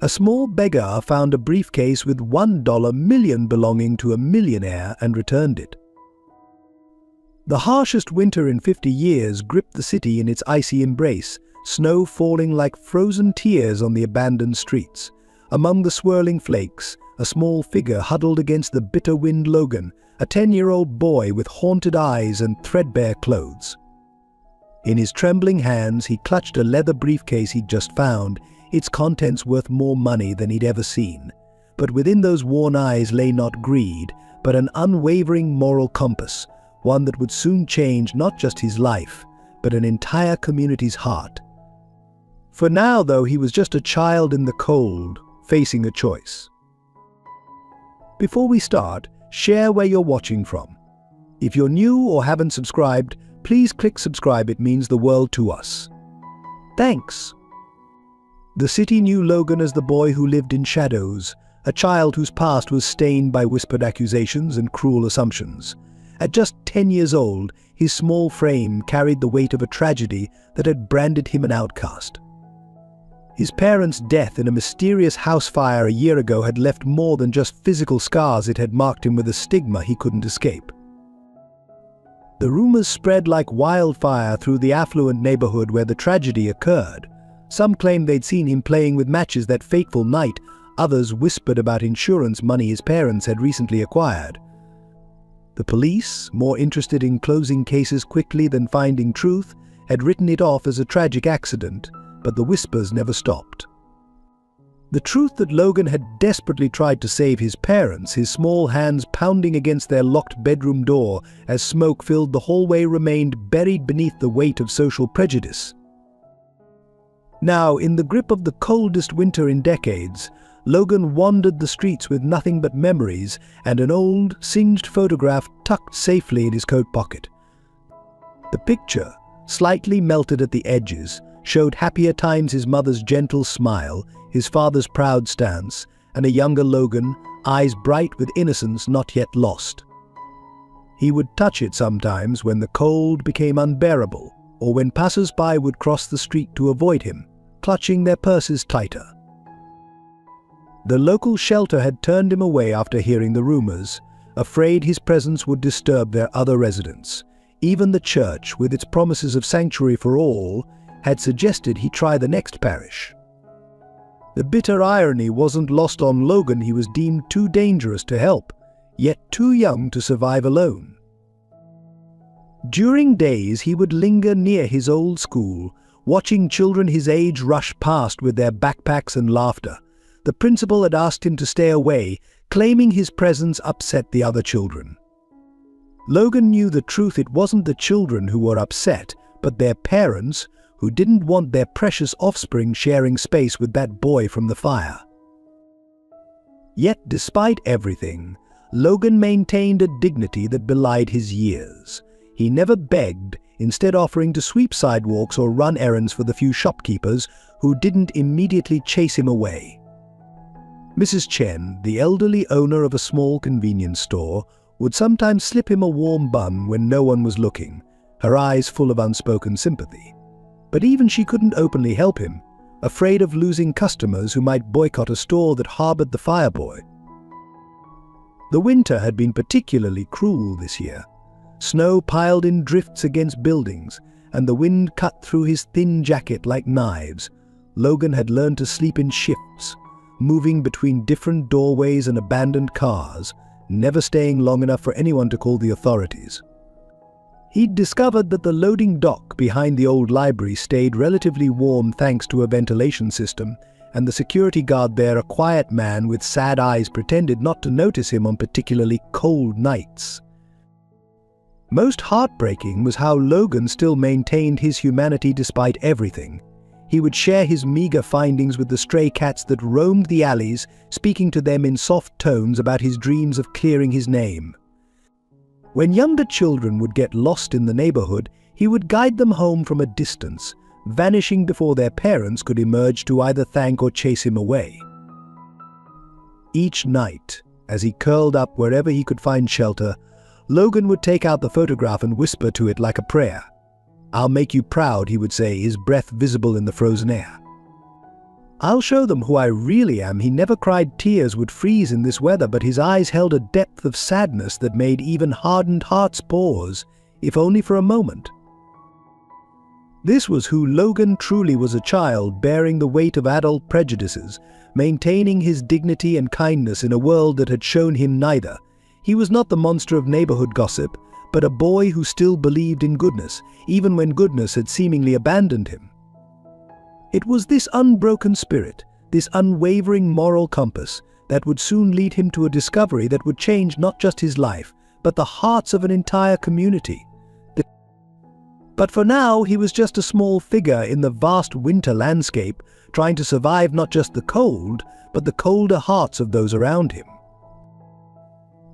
A small beggar found a briefcase with $1 million belonging to a millionaire and returned it. The harshest winter in 50 years gripped the city in its icy embrace, snow falling like frozen tears on the abandoned streets. Among the swirling flakes, a small figure huddled against the bitter wind. Logan, a 10-year-old boy with haunted eyes and threadbare clothes. In his trembling hands, he clutched a leather briefcase he'd just found, its contents worth more money than he'd ever seen. But within those worn eyes lay not greed, but an unwavering moral compass, one that would soon change not just his life, but an entire community's heart. For now, though, he was just a child in the cold, facing a choice. Before we start, share where you're watching from. If you're new or haven't subscribed, please click subscribe. It means the world to us. Thanks. The city knew Logan as the boy who lived in shadows, a child whose past was stained by whispered accusations and cruel assumptions. At just 10 years old, his small frame carried the weight of a tragedy that had branded him an outcast. His parents' death in a mysterious house fire a year ago had left more than just physical scars. It had marked him with a stigma he couldn't escape. The rumors spread like wildfire through the affluent neighborhood where the tragedy occurred. Some claimed they'd seen him playing with matches that fateful night. Others whispered about insurance money his parents had recently acquired. The police, more interested in closing cases quickly than finding truth, had written it off as a tragic accident, but the whispers never stopped. The truth that Logan had desperately tried to save his parents, his small hands pounding against their locked bedroom door as smoke filled the hallway, remained buried beneath the weight of social prejudice. Now, in the grip of the coldest winter in decades, Logan wandered the streets with nothing but memories and an old, singed photograph tucked safely in his coat pocket. The picture, slightly melted at the edges, showed happier times, his mother's gentle smile, his father's proud stance, and a younger Logan, eyes bright with innocence not yet lost. He would touch it sometimes when the cold became unbearable, or when passers-by would cross the street to avoid him, clutching their purses tighter. The local shelter had turned him away after hearing the rumors, afraid his presence would disturb their other residents. Even the church, with its promises of sanctuary for all, had suggested he try the next parish. The bitter irony wasn't lost on Logan. He was deemed too dangerous to help, yet too young to survive alone. During days, he would linger near his old school, watching children his age rush past with their backpacks and laughter. The principal had asked him to stay away, claiming his presence upset the other children. Logan knew the truth. It wasn't the children who were upset, but their parents, who didn't want their precious offspring sharing space with that boy from the fire. Yet, despite everything, Logan maintained a dignity that belied his years. He never begged, instead offering to sweep sidewalks or run errands for the few shopkeepers who didn't immediately chase him away. Mrs. Chen, the elderly owner of a small convenience store, would sometimes slip him a warm bun when no one was looking, her eyes full of unspoken sympathy. But even she couldn't openly help him, afraid of losing customers who might boycott a store that harbored the fireboy. The winter had been particularly cruel this year. Snow piled in drifts against buildings, and the wind cut through his thin jacket like knives. Logan had learned to sleep in shifts, moving between different doorways and abandoned cars, never staying long enough for anyone to call the authorities. He'd discovered that the loading dock behind the old library stayed relatively warm thanks to a ventilation system, and the security guard there, a quiet man with sad eyes, pretended not to notice him on particularly cold nights. Most heartbreaking was how Logan still maintained his humanity despite everything. He would share his meager findings with the stray cats that roamed the alleys, speaking to them in soft tones about his dreams of clearing his name. When younger children would get lost in the neighborhood, he would guide them home from a distance, vanishing before their parents could emerge to either thank or chase him away. Each night, as he curled up wherever he could find shelter, Logan would take out the photograph and whisper to it like a prayer. "I'll make you proud," he would say, his breath visible in the frozen air. I'll show them who I really am. He never cried tears would freeze in this weather, but his eyes held a depth of sadness that made even hardened hearts pause, if only for a moment. This was who Logan truly was, a child bearing the weight of adult prejudices, maintaining his dignity and kindness in a world that had shown him neither. He was not the monster of neighborhood gossip, but a boy who still believed in goodness, even when goodness had seemingly abandoned him. It was this unbroken spirit, this unwavering moral compass, that would soon lead him to a discovery that would change not just his life, but the hearts of an entire community. But for now, he was just a small figure in the vast winter landscape, trying to survive not just the cold, but the colder hearts of those around him.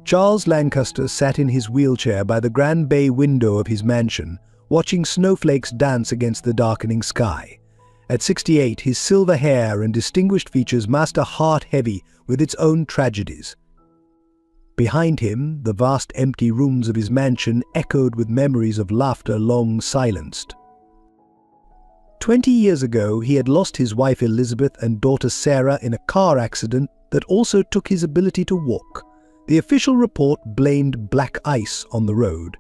Charles Lancaster sat in his wheelchair by the grand bay window of his mansion, watching snowflakes dance against the darkening sky. At 68, his silver hair and distinguished features masked a heart heavy with its own tragedies. Behind him, the vast empty rooms of his mansion echoed with memories of laughter long silenced. 20 years ago, he had lost his wife Elizabeth and daughter Sarah in a car accident that also took his ability to walk. The official report blamed black ice on the road,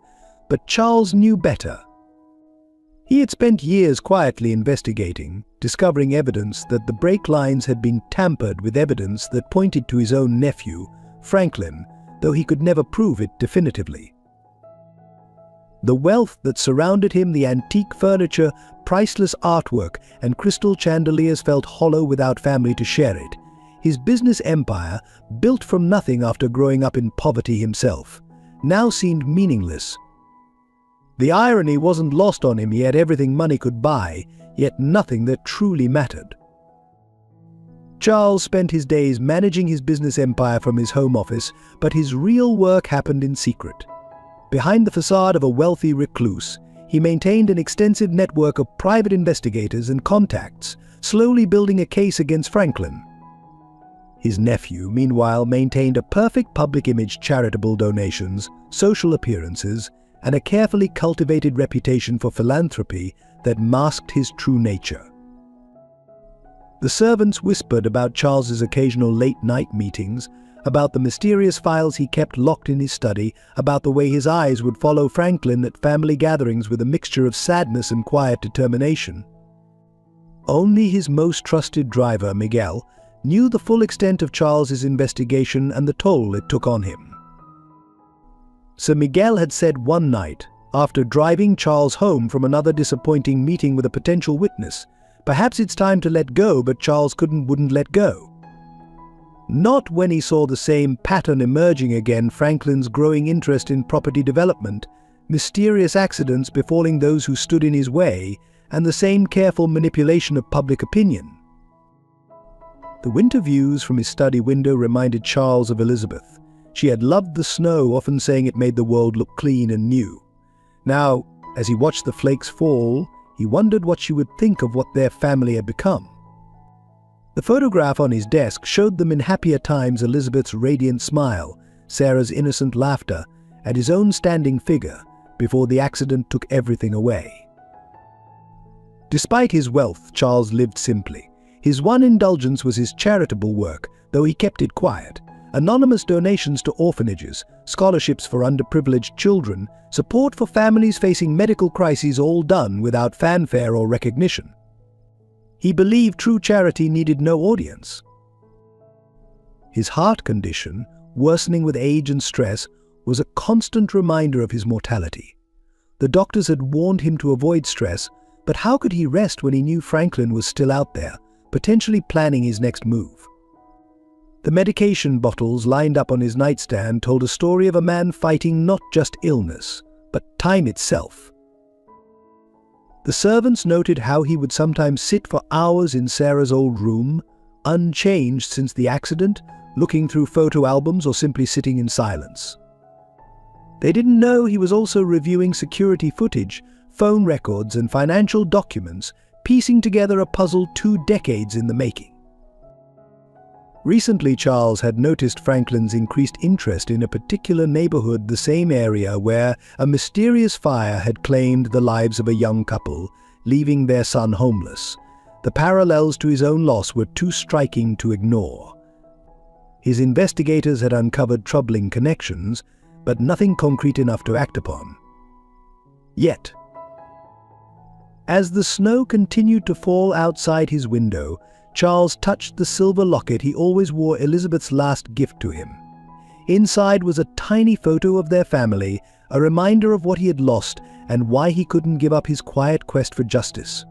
but Charles knew better. He had spent years quietly investigating, discovering evidence that the brake lines had been tampered with, evidence that pointed to his own nephew, Franklin, though he could never prove it definitively. The wealth that surrounded him, the antique furniture, priceless artwork, and crystal chandeliers, felt hollow without family to share it. His business empire, built from nothing after growing up in poverty himself, now seemed meaningless. The irony wasn't lost on him. He had everything money could buy, yet nothing that truly mattered. Charles spent his days managing his business empire from his home office, but his real work happened in secret. Behind the facade of a wealthy recluse, he maintained an extensive network of private investigators and contacts, slowly building a case against Franklin. His nephew, meanwhile, maintained a perfect public image, charitable donations, social appearances, and a carefully cultivated reputation for philanthropy that masked his true nature. The servants whispered about Charles's occasional late-night meetings, about the mysterious files he kept locked in his study, about the way his eyes would follow Franklin at family gatherings with a mixture of sadness and quiet determination. Only his most trusted driver, Miguel, knew the full extent of Charles's investigation and the toll it took on him. Sir Miguel had said one night, after driving Charles home from another disappointing meeting with a potential witness, "Perhaps it's time to let go," but Charles wouldn't let go. Not when he saw the same pattern emerging again: Franklin's growing interest in property development, mysterious accidents befalling those who stood in his way, and the same careful manipulation of public opinion. The winter views from his study window reminded Charles of Elizabeth. She had loved the snow, often saying it made the world look clean and new. Now, as he watched the flakes fall, he wondered what she would think of what their family had become. The photograph on his desk showed them in happier times: Elizabeth's radiant smile, Sarah's innocent laughter, and his own standing figure, before the accident took everything away. Despite his wealth, Charles lived simply. His one indulgence was his charitable work, though he kept it quiet. Anonymous donations to orphanages, scholarships for underprivileged children, support for families facing medical crises, all done without fanfare or recognition. He believed true charity needed no audience. His heart condition, worsening with age and stress, was a constant reminder of his mortality. The doctors had warned him to avoid stress, but how could he rest when he knew Franklin was still out there, potentially planning his next move? The medication bottles lined up on his nightstand told a story of a man fighting not just illness, but time itself. The servants noted how he would sometimes sit for hours in Sarah's old room, unchanged since the accident, looking through photo albums or simply sitting in silence. They didn't know he was also reviewing security footage, phone records, and financial documents, piecing together a puzzle 2 decades in the making. Recently, Charles had noticed Franklin's increased interest in a particular neighborhood, the same area where a mysterious fire had claimed the lives of a young couple, leaving their son homeless. the parallels to his own loss were too striking to ignore. His investigators had uncovered troubling connections, but nothing concrete enough to act upon. Yet, as the snow continued to fall outside his window, Charles touched the silver locket he always wore Elizabeth's last gift to him. Inside was a tiny photo of their family, a reminder of what he had lost and why he couldn't give up his quiet quest for justice.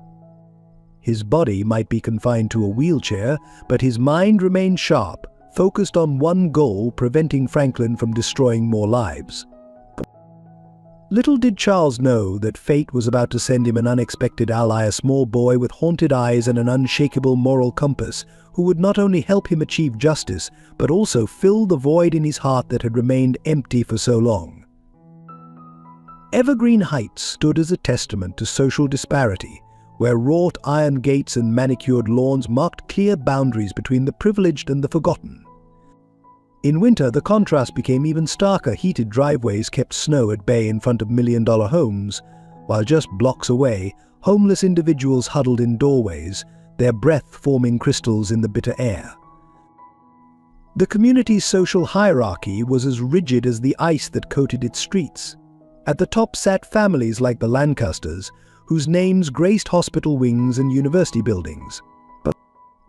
His body might be confined to a wheelchair, but his mind remained sharp, focused on one goal: preventing Franklin from destroying more lives. Little did Charles know that fate was about to send him an unexpected ally, a small boy with haunted eyes and an unshakable moral compass, who would not only help him achieve justice, but also fill the void in his heart that had remained empty for so long. Evergreen Heights stood as a testament to social disparity, where wrought iron gates and manicured lawns marked clear boundaries between the privileged and the forgotten. In winter, the contrast became even starker. Heated driveways kept snow at bay in front of million-dollar homes, while just blocks away, homeless individuals huddled in doorways, their breath forming crystals in the bitter air. The community's social hierarchy was as rigid as the ice that coated its streets. At the top sat families like the Lancasters, whose names graced hospital wings and university buildings.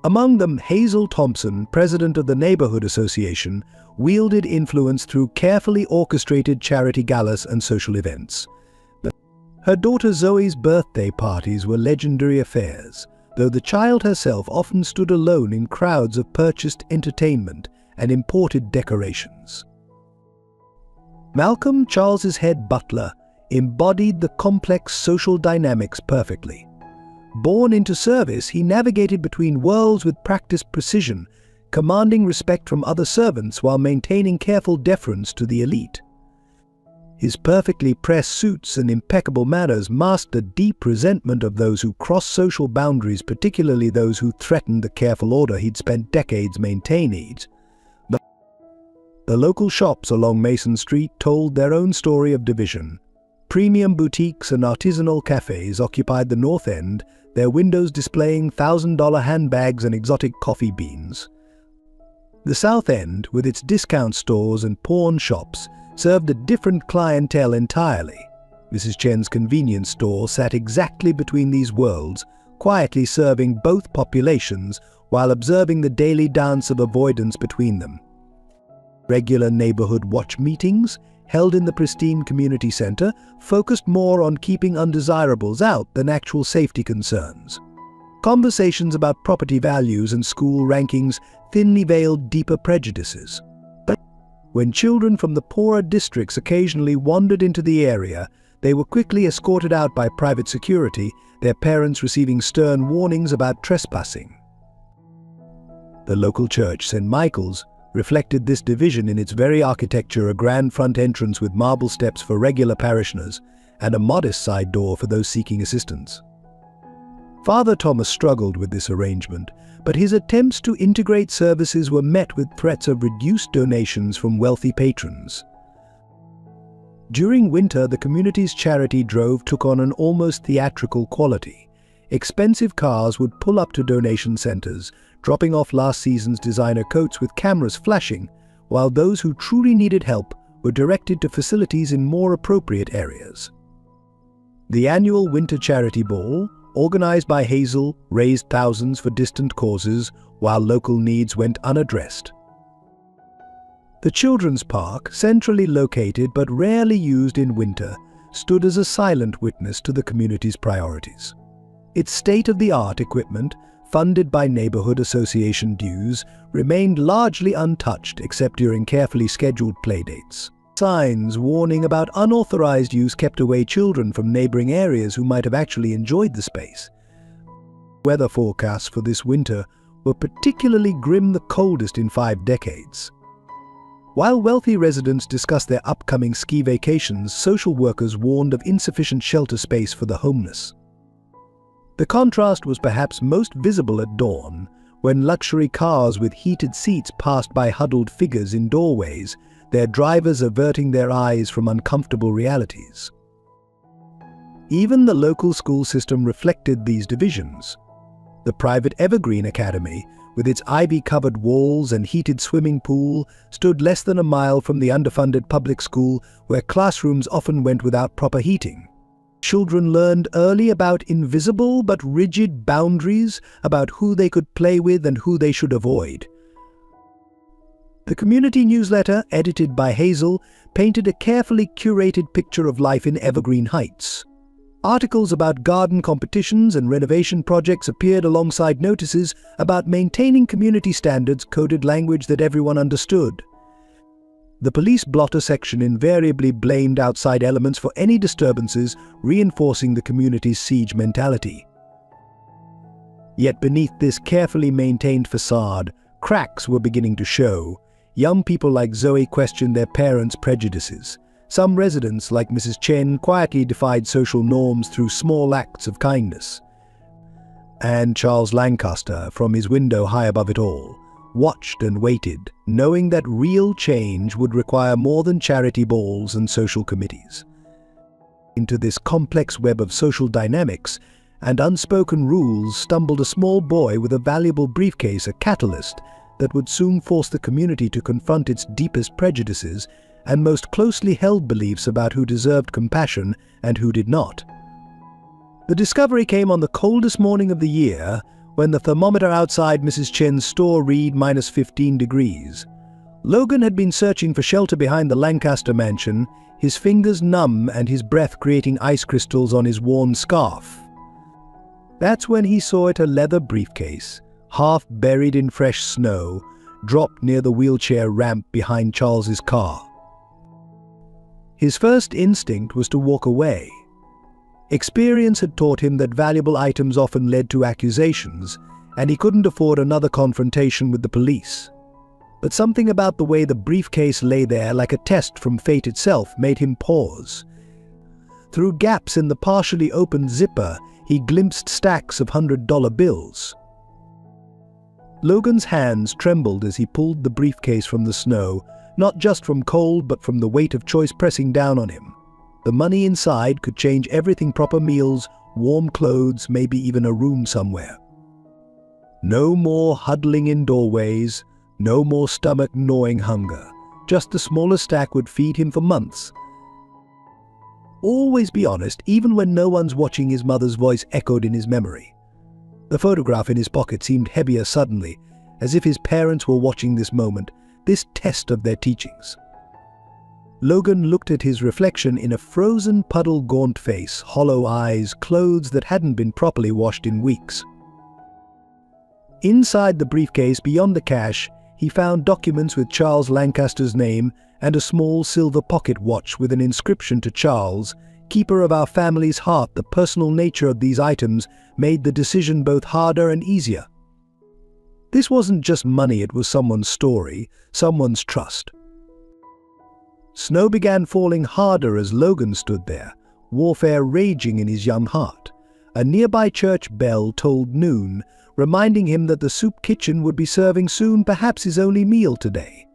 Among them, Hazel Thompson, president of the Neighborhood Association, wielded influence through carefully orchestrated charity galas and social events. But her daughter Zoe's birthday parties were legendary affairs, though the child herself often stood alone in crowds of purchased entertainment and imported decorations. Malcolm, Charles's head butler, embodied the complex social dynamics perfectly. Born into service, he navigated between worlds with practiced precision, commanding respect from other servants while maintaining careful deference to the elite. His perfectly pressed suits and impeccable manners masked a deep resentment of those who crossed social boundaries, particularly those who threatened the careful order he'd spent decades maintaining. The local shops along Mason Street told their own story of division. Premium boutiques and artisanal cafes occupied the North End, their windows displaying $1,000 handbags and exotic coffee beans. The South End, with its discount stores and pawn shops, served a different clientele entirely. Mrs. Chen's convenience store sat exactly between these worlds, quietly serving both populations while observing the daily dance of avoidance between them. Regular neighborhood watch meetings, held in the pristine community center, focused more on keeping undesirables out than actual safety concerns. Conversations about property values and school rankings thinly veiled deeper prejudices. But when children from the poorer districts occasionally wandered into the area, they were quickly escorted out by private security, their parents receiving stern warnings about trespassing. The local church, St. Michael's, reflected this division in its very architecture: a grand front entrance with marble steps for regular parishioners and a modest side door for those seeking assistance. Father Thomas struggled with this arrangement, but his attempts to integrate services were met with threats of reduced donations from wealthy patrons. During winter, the community's charity drove took on an almost theatrical quality. Expensive cars would pull up to donation centers, dropping off last season's designer coats with cameras flashing, while those who truly needed help were directed to facilities in more appropriate areas. The annual Winter Charity Ball, organized by Hazel, raised thousands for distant causes, while local needs went unaddressed. The Children's Park, centrally located but rarely used in winter, stood as a silent witness to the community's priorities. Its state-of-the-art equipment, funded by neighborhood association dues, remained largely untouched except during carefully scheduled playdates. Signs warning about unauthorized use kept away children from neighboring areas who might have actually enjoyed the space. Weather forecasts for this winter were particularly grim, the coldest in 5 decades. While wealthy residents discussed their upcoming ski vacations, social workers warned of insufficient shelter space for the homeless. The contrast was perhaps most visible at dawn, when luxury cars with heated seats passed by huddled figures in doorways, their drivers averting their eyes from uncomfortable realities. Even the local school system reflected these divisions. The private Evergreen Academy, with its ivy-covered walls and heated swimming pool, stood less than a mile from the underfunded public school where classrooms often went without proper heating. Children learned early about invisible but rigid boundaries, about who they could play with and who they should avoid. The community newsletter, edited by Hazel, painted a carefully curated picture of life in Evergreen Heights. Articles about garden competitions and renovation projects appeared alongside notices about maintaining community standards, coded language that everyone understood. The police blotter section invariably blamed outside elements for any disturbances, reinforcing the community's siege mentality. Yet beneath this carefully maintained facade, cracks were beginning to show. Young people like Zoe questioned their parents' prejudices. Some residents, like Mrs. Chen, quietly defied social norms through small acts of kindness. And Charles Lancaster, from his window high above it all, watched and waited, knowing that real change would require more than charity balls and social committees. Into this complex web of social dynamics and unspoken rules stumbled a small boy with a valuable briefcase, a catalyst that would soon force the community to confront its deepest prejudices and most closely held beliefs about who deserved compassion and who did not. The discovery came on the coldest morning of the year, when the thermometer outside Mrs. Chen's store read -15 degrees. Logan had been searching for shelter behind the Lancaster mansion, his fingers numb and his breath creating ice crystals on his worn scarf. That's when he saw it, a leather briefcase, half buried in fresh snow, dropped near the wheelchair ramp behind Charles's car. His first instinct was to walk away. Experience had taught him that valuable items often led to accusations, and he couldn't afford another confrontation with the police. But something about the way the briefcase lay there, like a test from fate itself, made him pause. Through gaps in the partially opened zipper, he glimpsed stacks of $100 bills. Logan's hands trembled as he pulled the briefcase from the snow, not just from cold but from the weight of choice pressing down on him. The money inside could change everything: proper meals, warm clothes, maybe even a room somewhere. No more huddling in doorways, no more stomach-gnawing hunger. Just the smallest stack would feed him for months. Always be honest, even when no one's watching, his mother's voice echoed in his memory. The photograph in his pocket seemed heavier suddenly, as if his parents were watching this moment, this test of their teachings. Logan looked at his reflection in a frozen puddle, gaunt face, hollow eyes, clothes that hadn't been properly washed in weeks. Inside the briefcase, beyond the cash, he found documents with Charles Lancaster's name and a small silver pocket watch with an inscription to Charles, keeper of our family's heart. The personal nature of these items made the decision both harder and easier. This wasn't just money, it was someone's story, someone's trust. Snow began falling harder as Logan stood there, warfare raging in his young heart. A nearby church bell tolled noon, reminding him that the soup kitchen would be serving soon, perhaps his only meal today.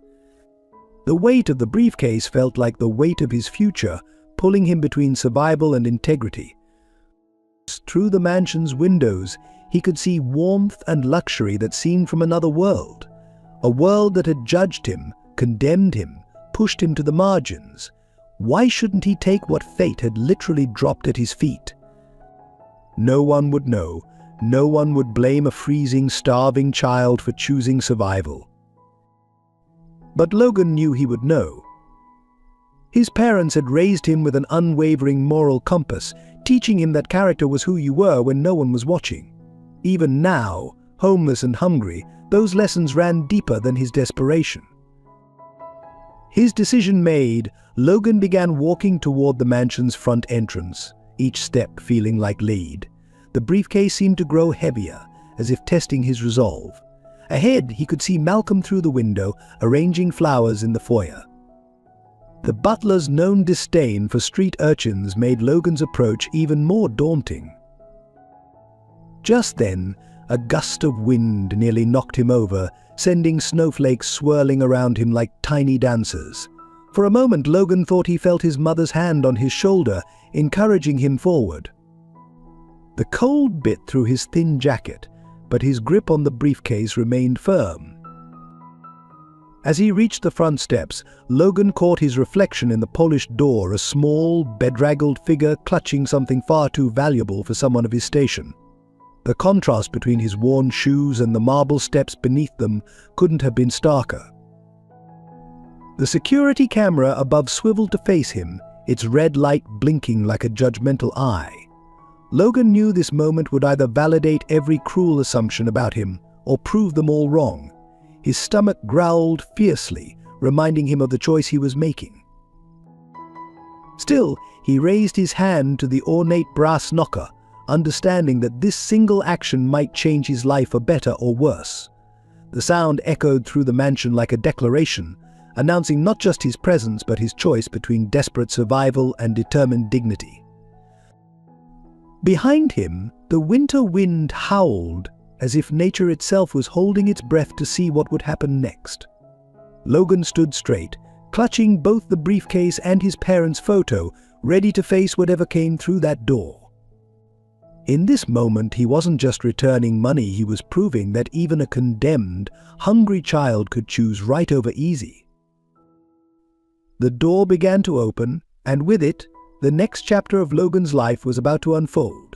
The weight of the briefcase felt like the weight of his future, pulling him between survival and integrity. Through the mansion's windows, he could see warmth and luxury that seemed from another world, a world that had judged him, condemned him, pushed him to the margins. Why shouldn't he take what fate had literally dropped at his feet? No one would know. No one would blame a freezing, starving child for choosing survival. But Logan knew he would know. His parents had raised him with an unwavering moral compass, teaching him that character was who you were when no one was watching. Even now, homeless and hungry, those lessons ran deeper than his desperation. His decision made, Logan began walking toward the mansion's front entrance, each step feeling like lead. The briefcase seemed to grow heavier, as if testing his resolve. Ahead, he could see Malcolm through the window, arranging flowers in the foyer. The butler's known disdain for street urchins made Logan's approach even more daunting. Just then, a gust of wind nearly knocked him over, sending snowflakes swirling around him like tiny dancers. For a moment, Logan thought he felt his mother's hand on his shoulder, encouraging him forward. The cold bit through his thin jacket, but his grip on the briefcase remained firm. As he reached the front steps, Logan caught his reflection in the polished door, a small, bedraggled figure clutching something far too valuable for someone of his station. The contrast between his worn shoes and the marble steps beneath them couldn't have been starker. The security camera above swiveled to face him, its red light blinking like a judgmental eye. Logan knew this moment would either validate every cruel assumption about him or prove them all wrong. His stomach growled fiercely, reminding him of the choice he was making. Still, he raised his hand to the ornate brass knocker, understanding that this single action might change his life for better or worse. The sound echoed through the mansion like a declaration, announcing not just his presence but his choice between desperate survival and determined dignity. Behind him, the winter wind howled, as if nature itself was holding its breath to see what would happen next. Logan stood straight, clutching both the briefcase and his parents' photo, ready to face whatever came through that door. In this moment, he wasn't just returning money, he was proving that even a condemned, hungry child could choose right over easy. The door began to open, and with it, the next chapter of Logan's life was about to unfold.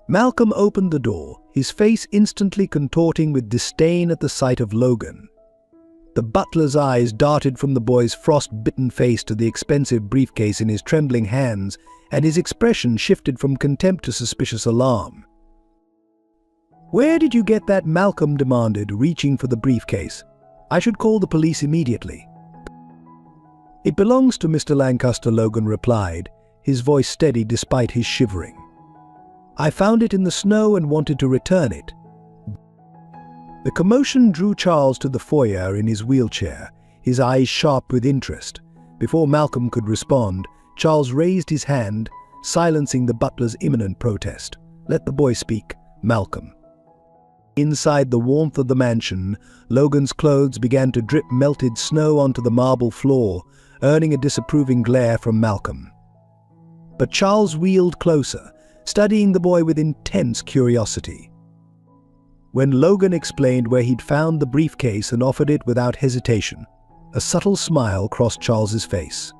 Malcolm opened the door, his face instantly contorting with disdain at the sight of Logan. The butler's eyes darted from the boy's frost-bitten face to the expensive briefcase in his trembling hands, and his expression shifted from contempt to suspicious alarm. "Where did you get that?" Malcolm demanded, reaching for the briefcase. "I should call the police immediately." "It belongs to Mr. Lancaster," Logan replied, his voice steady despite his shivering. "I found it in the snow and wanted to return it." The commotion drew Charles to the foyer in his wheelchair, his eyes sharp with interest. Before Malcolm could respond, Charles raised his hand, silencing the butler's imminent protest. "Let the boy speak, Malcolm." Inside the warmth of the mansion, Logan's clothes began to drip melted snow onto the marble floor, earning a disapproving glare from Malcolm. But Charles wheeled closer, studying the boy with intense curiosity. When Logan explained where he'd found the briefcase and offered it without hesitation, a subtle smile crossed Charles's face.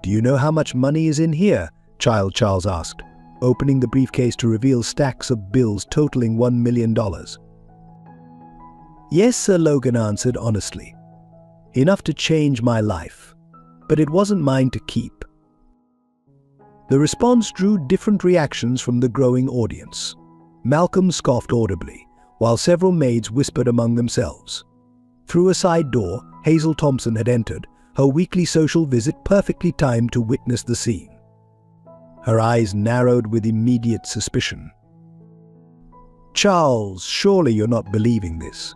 "Do you know how much money is in here?" Charles asked, opening the briefcase to reveal stacks of bills totaling $1 million. "Yes, sir," Logan answered honestly. "Enough to change my life. But it wasn't mine to keep." The response drew different reactions from the growing audience. Malcolm scoffed audibly, while several maids whispered among themselves. Through a side door, Hazel Thompson had entered, her weekly social visit perfectly timed to witness the scene. Her eyes narrowed with immediate suspicion. "Charles, surely you're not believing this."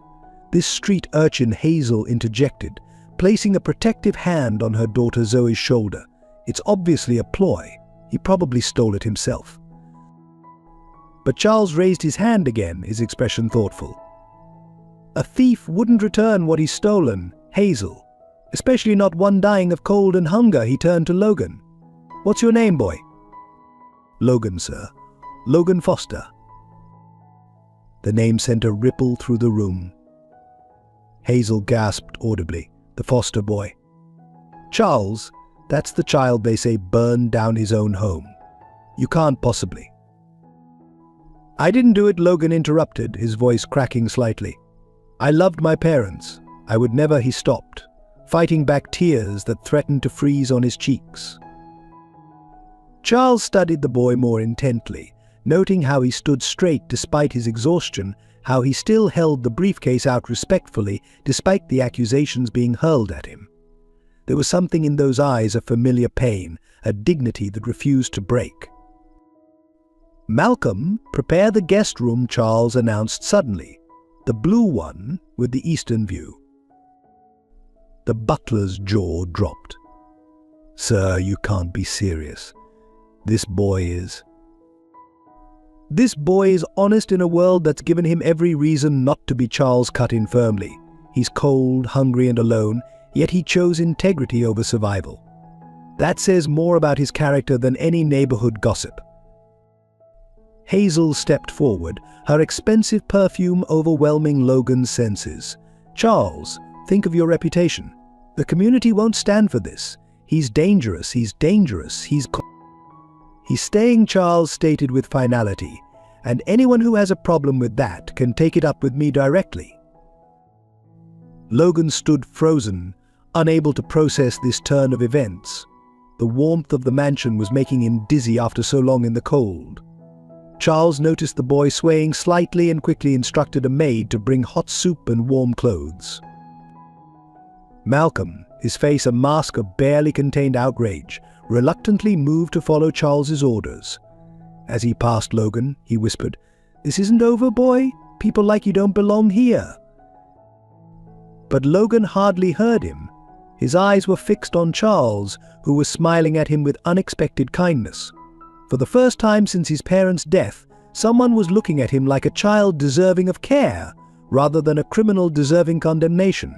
This street urchin Hazel interjected, placing a protective hand on her daughter Zoe's shoulder. "It's obviously a ploy. He probably stole it himself." But Charles raised his hand again, his expression thoughtful. "A thief wouldn't return what he's stolen, Hazel. Especially not one dying of cold and hunger." He turned to Logan. "What's your name, boy?" "Logan, sir. Logan Foster." The name sent a ripple through the room. Hazel gasped audibly. "The Foster boy." "Charles, that's the child they say burned down his own home. You can't possibly." "I didn't do it," Logan interrupted, his voice cracking slightly. "I loved my parents. I would never." He stopped, fighting back tears that threatened to freeze on his cheeks. Charles studied the boy more intently, noting how he stood straight despite his exhaustion, how he still held the briefcase out respectfully despite the accusations being hurled at him. There was something in those eyes of familiar pain, a dignity that refused to break. "Malcolm, prepare the guest room," Charles announced suddenly. "The blue one with the eastern view." The butler's jaw dropped. "Sir, you can't be serious. This boy is honest in a world that's given him every reason not to be." Charles cut in firmly. "He's cold, hungry and alone, yet he chose integrity over survival. That says more about his character than any neighborhood gossip." Hazel stepped forward, her expensive perfume overwhelming Logan's senses. "Charles, think of your reputation. The community won't stand for this. He's dangerous, he's dangerous, he's staying," Charles stated with finality, "and anyone who has a problem with that can take it up with me directly." Logan stood frozen, unable to process this turn of events. The warmth of the mansion was making him dizzy after so long in the cold. Charles noticed the boy swaying slightly and quickly instructed a maid to bring hot soup and warm clothes. Malcolm, his face a mask of barely contained outrage, reluctantly moved to follow Charles's orders. As he passed Logan, he whispered, "This isn't over, boy. People like you don't belong here." But Logan hardly heard him. His eyes were fixed on Charles, who was smiling at him with unexpected kindness. For the first time since his parents' death, someone was looking at him like a child deserving of care, rather than a criminal deserving condemnation.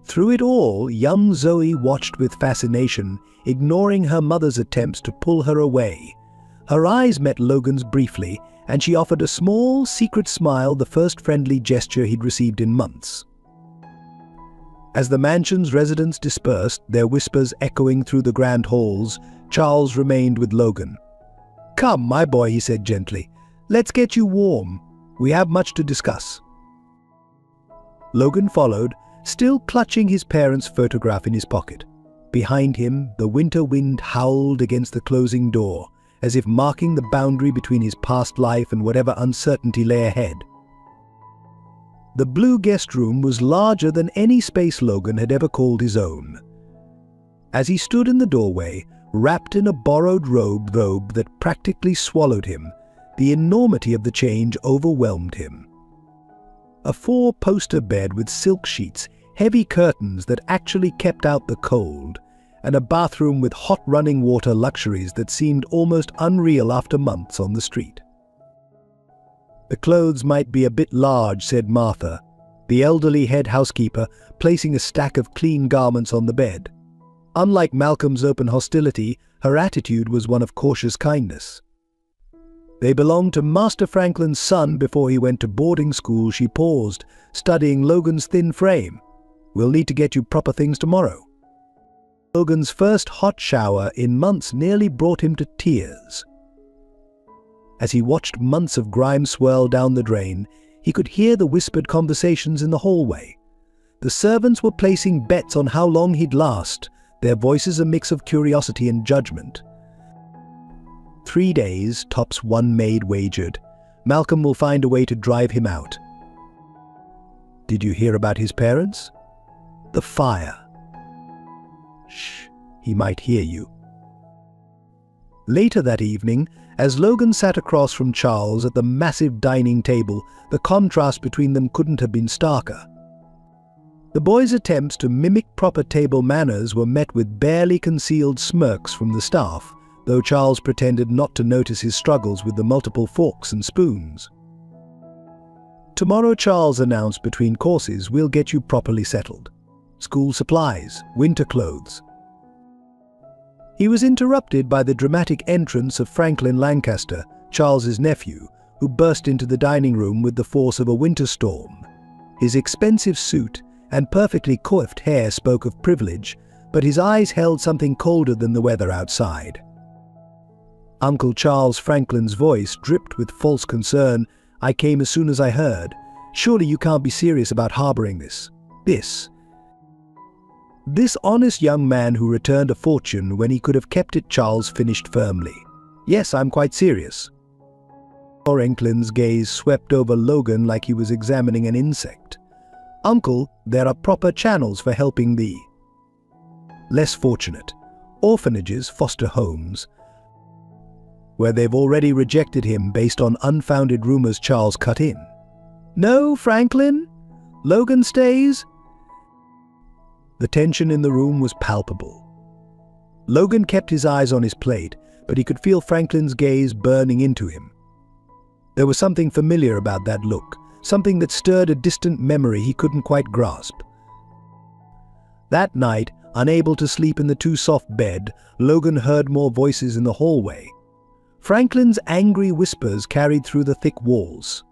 Through it all, young Zoe watched with fascination, ignoring her mother's attempts to pull her away. Her eyes met Logan's briefly, and she offered a small, secret smile, the first friendly gesture he'd received in months. As the mansion's residents dispersed, their whispers echoing through the grand halls, Charles remained with Logan. "Come, my boy," he said gently. "Let's get you warm. We have much to discuss." Logan followed, still clutching his parents' photograph in his pocket. Behind him, the winter wind howled against the closing door, as if marking the boundary between his past life and whatever uncertainty lay ahead. The blue guest room was larger than any space Logan had ever called his own. As he stood in the doorway, wrapped in a borrowed robe that practically swallowed him, the enormity of the change overwhelmed him. A four-poster bed with silk sheets, heavy curtains that actually kept out the cold, and a bathroom with hot running water luxuries that seemed almost unreal after months on the street. "The clothes might be a bit large," said Martha, the elderly head housekeeper, placing a stack of clean garments on the bed. Unlike Malcolm's open hostility, her attitude was one of cautious kindness. "They belonged to Master Franklin's son before he went to boarding school," she paused, studying Logan's thin frame. "We'll need to get you proper things tomorrow." Logan's first hot shower in months nearly brought him to tears. As he watched months of grime swirl down the drain, he could hear the whispered conversations in the hallway. The servants were placing bets on how long he'd last, their voices a mix of curiosity and judgment. 3 days, tops one maid wagered. Malcolm will find a way to drive him out. "Did you hear about his parents?" "The fire." "Shh, he might hear you." Later that evening, as Logan sat across from Charles at the massive dining table, the contrast between them couldn't have been starker. The boy's attempts to mimic proper table manners were met with barely concealed smirks from the staff, though Charles pretended not to notice his struggles with the multiple forks and spoons. "Tomorrow," Charles announced between courses, "we'll get you properly settled. School supplies, winter clothes." He was interrupted by the dramatic entrance of Franklin Lancaster, Charles's nephew, who burst into the dining room with the force of a winter storm. His expensive suit and perfectly coiffed hair spoke of privilege, but his eyes held something colder than the weather outside. Uncle Charles Franklin's voice dripped with false concern. "I came as soon as I heard. Surely you can't be serious about harboring this. This honest young man who returned a fortune when he could have kept it," Charles finished firmly. "Yes, I'm quite serious." Franklin's gaze swept over Logan like he was examining an insect. "Uncle, there are proper channels for helping the less fortunate. Orphanages, foster homes, where they've already rejected him based on unfounded rumors," Charles cut in. "No, Franklin? Logan stays?" The tension in the room was palpable. Logan kept his eyes on his plate, but he could feel Franklin's gaze burning into him. There was something familiar about that look, something that stirred a distant memory he couldn't quite grasp. That night, unable to sleep in the too-soft bed, Logan heard more voices in the hallway. Franklin's angry whispers carried through the thick walls.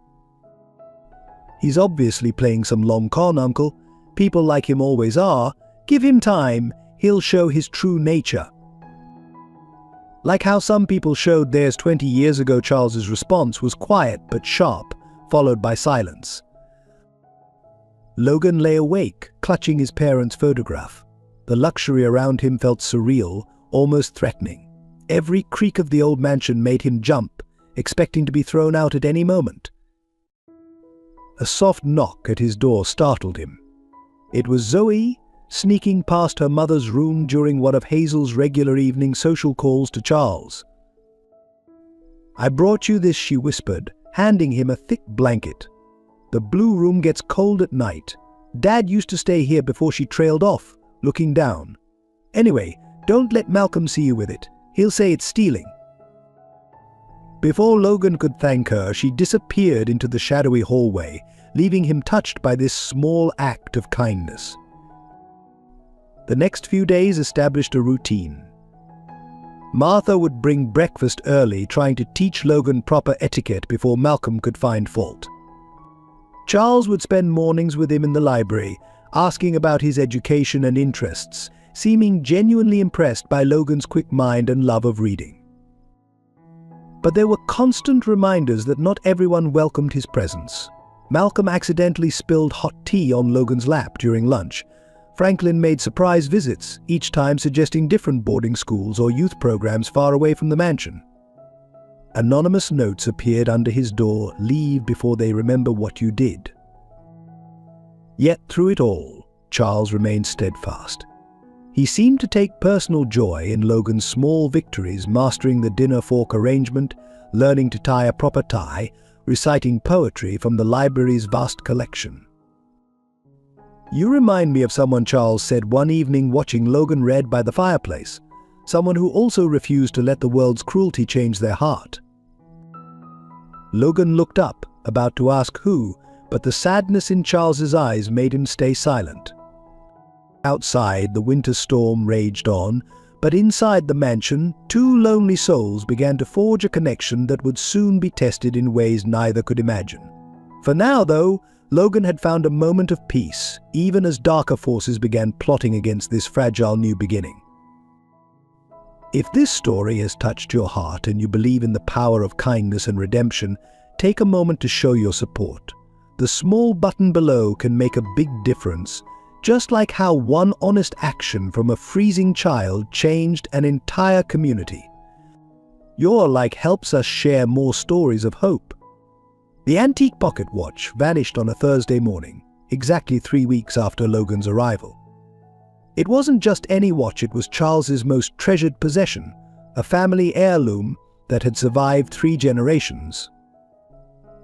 "He's obviously playing some long con, Uncle. People like him always are. Give him time, he'll show his true nature." Like how some people showed theirs 20 years ago, Charles's response was quiet but sharp, followed by silence. Logan lay awake, clutching his parents' photograph. The luxury around him felt surreal, almost threatening. Every creak of the old mansion made him jump, expecting to be thrown out at any moment. A soft knock at his door startled him. It was Zoe, sneaking past her mother's room during one of Hazel's regular evening social calls to Charles. "I brought you this," she whispered, handing him a thick blanket. "The blue room gets cold at night. Dad used to stay here before she trailed off," looking down. "Anyway, don't let Malcolm see you with it. He'll say it's stealing." Before Logan could thank her, she disappeared into the shadowy hallway, leaving him touched by this small act of kindness. The next few days established a routine. Martha would bring breakfast early, trying to teach Logan proper etiquette before Malcolm could find fault. Charles would spend mornings with him in the library, asking about his education and interests, seeming genuinely impressed by Logan's quick mind and love of reading. But there were constant reminders that not everyone welcomed his presence. Malcolm accidentally spilled hot tea on Logan's lap during lunch. Franklin made surprise visits, each time suggesting different boarding schools or youth programs far away from the mansion. Anonymous notes appeared under his door, "Leave before they remember what you did." Yet through it all, Charles remained steadfast. He seemed to take personal joy in Logan's small victories, mastering the dinner fork arrangement, learning to tie a proper tie, reciting poetry from the library's vast collection. "You remind me of someone," Charles said one evening watching Logan read by the fireplace, "someone who also refused to let the world's cruelty change their heart." Logan looked up, about to ask who, but the sadness in Charles's eyes made him stay silent. Outside, the winter storm raged on, but inside the mansion, two lonely souls began to forge a connection that would soon be tested in ways neither could imagine. For now, though, Logan had found a moment of peace, even as darker forces began plotting against this fragile new beginning. If this story has touched your heart and you believe in the power of kindness and redemption, take a moment to show your support. The small button below can make a big difference, just like how one honest action from a freezing child changed an entire community. Your like helps us share more stories of hope. The antique pocket watch vanished on a Thursday morning, exactly 3 weeks after Logan's arrival. It wasn't just any watch, it was Charles's most treasured possession, a family heirloom that had survived 3 generations.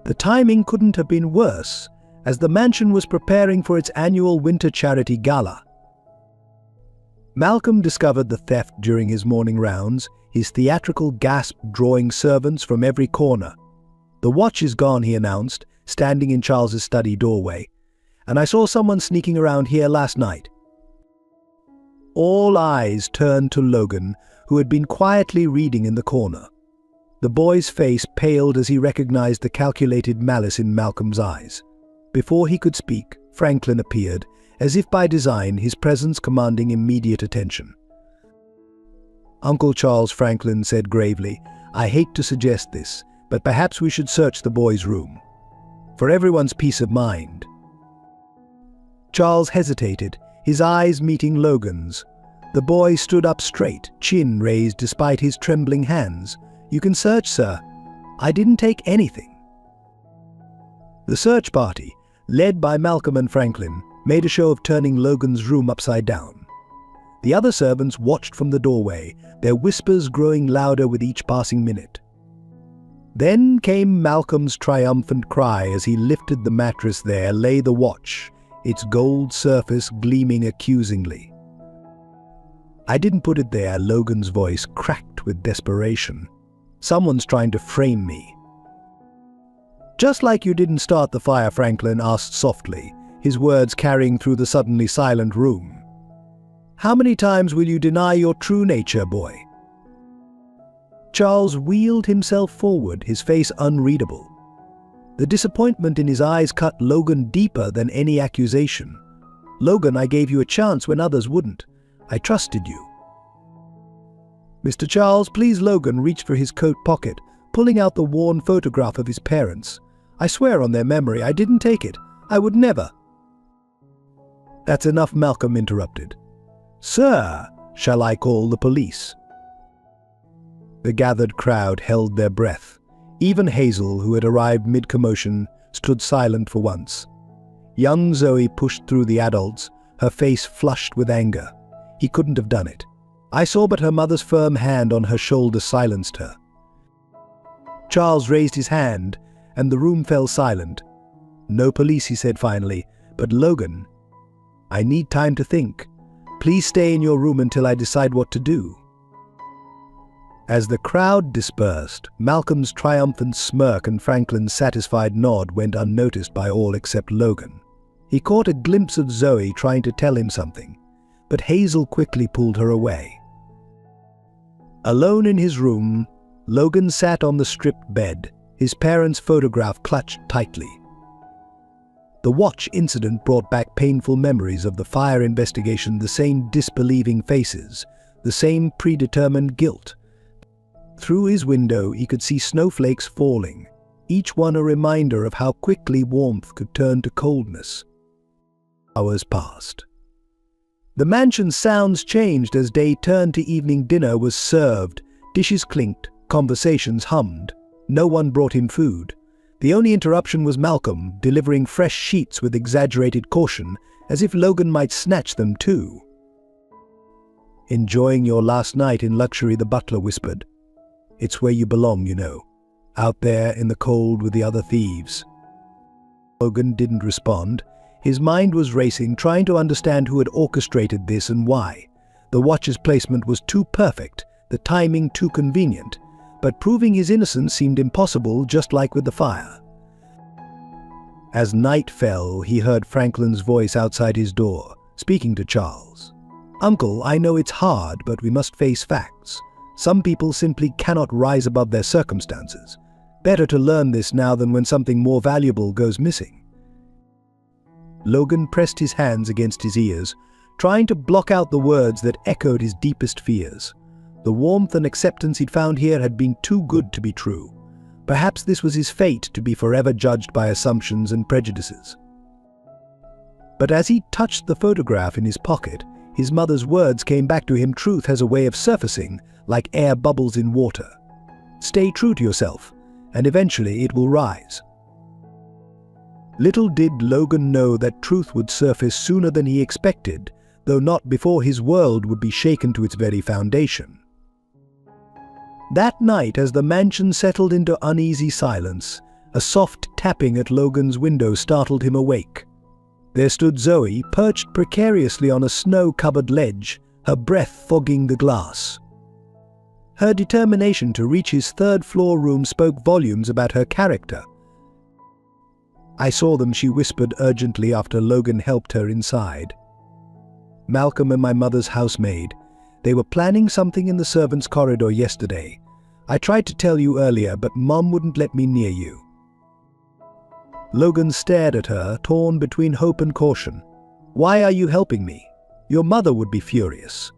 The timing couldn't have been worse, as the mansion was preparing for its annual winter charity gala. Malcolm discovered the theft during his morning rounds, his theatrical gasp drawing servants from every corner. "The watch is gone," he announced, standing in Charles's study doorway, "and I saw someone sneaking around here last night." All eyes turned to Logan, who had been quietly reading in the corner. The boy's face paled as he recognized the calculated malice in Malcolm's eyes. Before he could speak, Franklin appeared, as if by design, his presence commanding immediate attention. "Uncle Charles," Franklin said gravely, "I hate to suggest this, but perhaps we should search the boy's room. For everyone's peace of mind." Charles hesitated, his eyes meeting Logan's. The boy stood up straight, chin raised despite his trembling hands. "You can search, sir. I didn't take anything." The search party, led by Malcolm and Franklin, made a show of turning Logan's room upside down. The other servants watched from the doorway, their whispers growing louder with each passing minute. Then came Malcolm's triumphant cry as he lifted the mattress. There lay the watch, its gold surface gleaming accusingly. "I didn't put it there," Logan's voice cracked with desperation. "Someone's trying to frame me." "Just like you didn't start the fire," Franklin asked softly, his words carrying through the suddenly silent room. "How many times will you deny your true nature, boy?" Charles wheeled himself forward, his face unreadable. The disappointment in his eyes cut Logan deeper than any accusation. "Logan, I gave you a chance when others wouldn't. I trusted you." "Mr. Charles, please." Logan reached for his coat pocket, pulling out the worn photograph of his parents. "I swear on their memory, I didn't take it. I would never." "That's enough," Malcolm interrupted. "Sir, shall I call the police?" The gathered crowd held their breath. Even Hazel, who had arrived mid-commotion, stood silent for once. Young Zoe pushed through the adults, her face flushed with anger. He couldn't have done it. I saw, but her mother's firm hand on her shoulder silenced her. Charles raised his hand, and the room fell silent. "No police," he said finally, "but Logan, I need time to think. Please stay in your room until I decide what to do." As the crowd dispersed, Malcolm's triumphant smirk and Franklin's satisfied nod went unnoticed by all except Logan. He caught a glimpse of Zoe trying to tell him something, but Hazel quickly pulled her away. Alone in his room, Logan sat on the stripped bed, his parents' photograph clutched tightly. The watch incident brought back painful memories of the fire investigation, the same disbelieving faces, the same predetermined guilt. Through his window, he could see snowflakes falling, each one a reminder of how quickly warmth could turn to coldness. Hours passed. The mansion's sounds changed as day turned to evening. Dinner was served, dishes clinked, conversations hummed. No one brought him food. The only interruption was Malcolm, delivering fresh sheets with exaggerated caution, as if Logan might snatch them too. "Enjoying your last night in luxury," the butler whispered. "It's where you belong, you know. Out there in the cold with the other thieves." Logan didn't respond. His mind was racing, trying to understand who had orchestrated this and why. The watch's placement was too perfect, the timing too convenient, but proving his innocence seemed impossible, just like with the fire. As night fell, he heard Franklin's voice outside his door, speaking to Charles. "Uncle, I know it's hard, but we must face facts. Some people simply cannot rise above their circumstances. Better to learn this now than when something more valuable goes missing." Logan pressed his hands against his ears, trying to block out the words that echoed his deepest fears. The warmth and acceptance he'd found here had been too good to be true. Perhaps this was his fate, to be forever judged by assumptions and prejudices. But as he touched the photograph in his pocket, his mother's words came back to him. Truth has a way of surfacing, like air bubbles in water. Stay true to yourself, and eventually it will rise. Little did Logan know that truth would surface sooner than he expected, though not before his world would be shaken to its very foundation. That night, as the mansion settled into uneasy silence, a soft tapping at Logan's window startled him awake. There stood Zoe, perched precariously on a snow-covered ledge, her breath fogging the glass. Her determination to reach his third-floor room spoke volumes about her character. "I saw them," she whispered urgently after Logan helped her inside. "Malcolm and my mother's housemaid. They were planning something in the servants' corridor yesterday. I tried to tell you earlier, but Mom wouldn't let me near you." Logan stared at her, torn between hope and caution. "Why are you helping me? Your mother would be furious."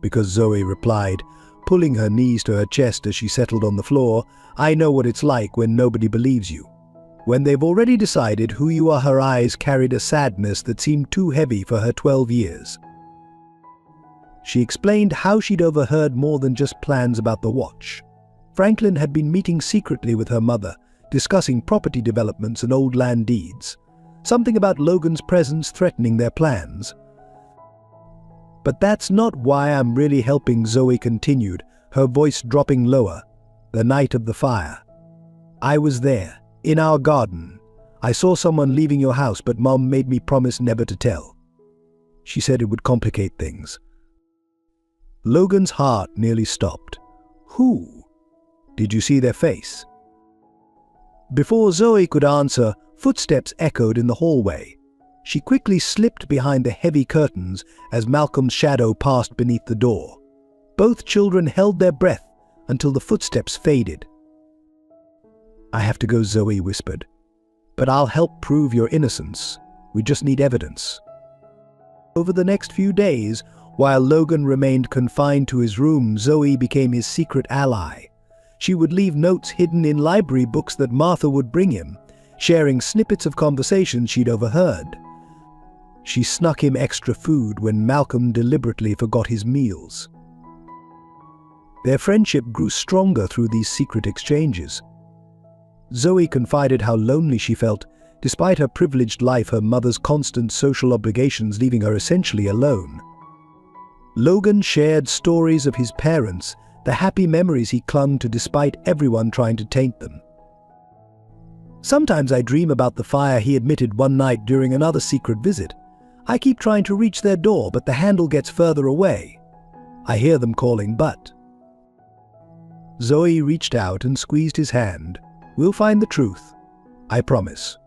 "Because," Zoe replied, pulling her knees to her chest as she settled on the floor, "I know what it's like when nobody believes you. When they've already decided who you are." Her eyes carried a sadness that seemed too heavy for her 12 years. She explained how she'd overheard more than just plans about the watch. Franklin had been meeting secretly with her mother, discussing property developments and old land deeds. Something about Logan's presence threatening their plans. "But that's not why I'm really helping," Zoe continued, her voice dropping lower. "The night of the fire. I was there, in our garden. I saw someone leaving your house, but Mom made me promise never to tell. She said it would complicate things." Logan's heart nearly stopped. "Who? Did you see their face?" Before Zoe could answer, footsteps echoed in the hallway. She quickly slipped behind the heavy curtains as Malcolm's shadow passed beneath the door. Both children held their breath, until the footsteps faded. "I have to go," Zoe whispered. "But I'll help prove your innocence. We just need evidence." Over the next few days, while Logan remained confined to his room, Zoe became his secret ally. She would leave notes hidden in library books that Martha would bring him, sharing snippets of conversations she'd overheard. She snuck him extra food when Malcolm deliberately forgot his meals. Their friendship grew stronger through these secret exchanges. Zoe confided how lonely she felt. Despite her privileged life, her mother's constant social obligations leaving her essentially alone. Logan shared stories of his parents, the happy memories he clung to despite everyone trying to taint them. "Sometimes I dream about the fire," he admitted one night during another secret visit. "I keep trying to reach their door, but the handle gets further away. I hear them calling, but..." Zoe reached out and squeezed his hand. "We'll find the truth. I promise."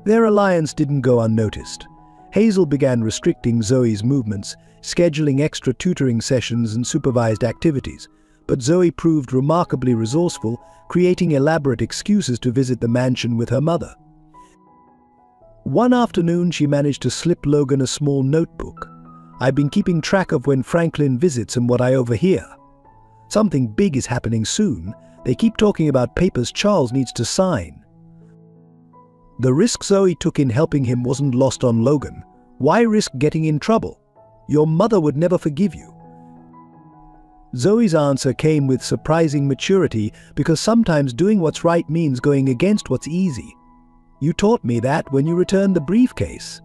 Their alliance didn't go unnoticed. Hazel began restricting Zoe's movements, scheduling extra tutoring sessions and supervised activities, but Zoe proved remarkably resourceful, creating elaborate excuses to visit the mansion with her mother. One afternoon, she managed to slip Logan a small notebook. "I've been keeping track of when Franklin visits and what I overhear. Something big is happening soon. They keep talking about papers Charles needs to sign." The risk Zoe took in helping him wasn't lost on Logan. "Why risk getting in trouble? Your mother would never forgive you." Zoe's answer came with surprising maturity, because sometimes doing what's right means going against what's easy. "You taught me that when you returned the briefcase."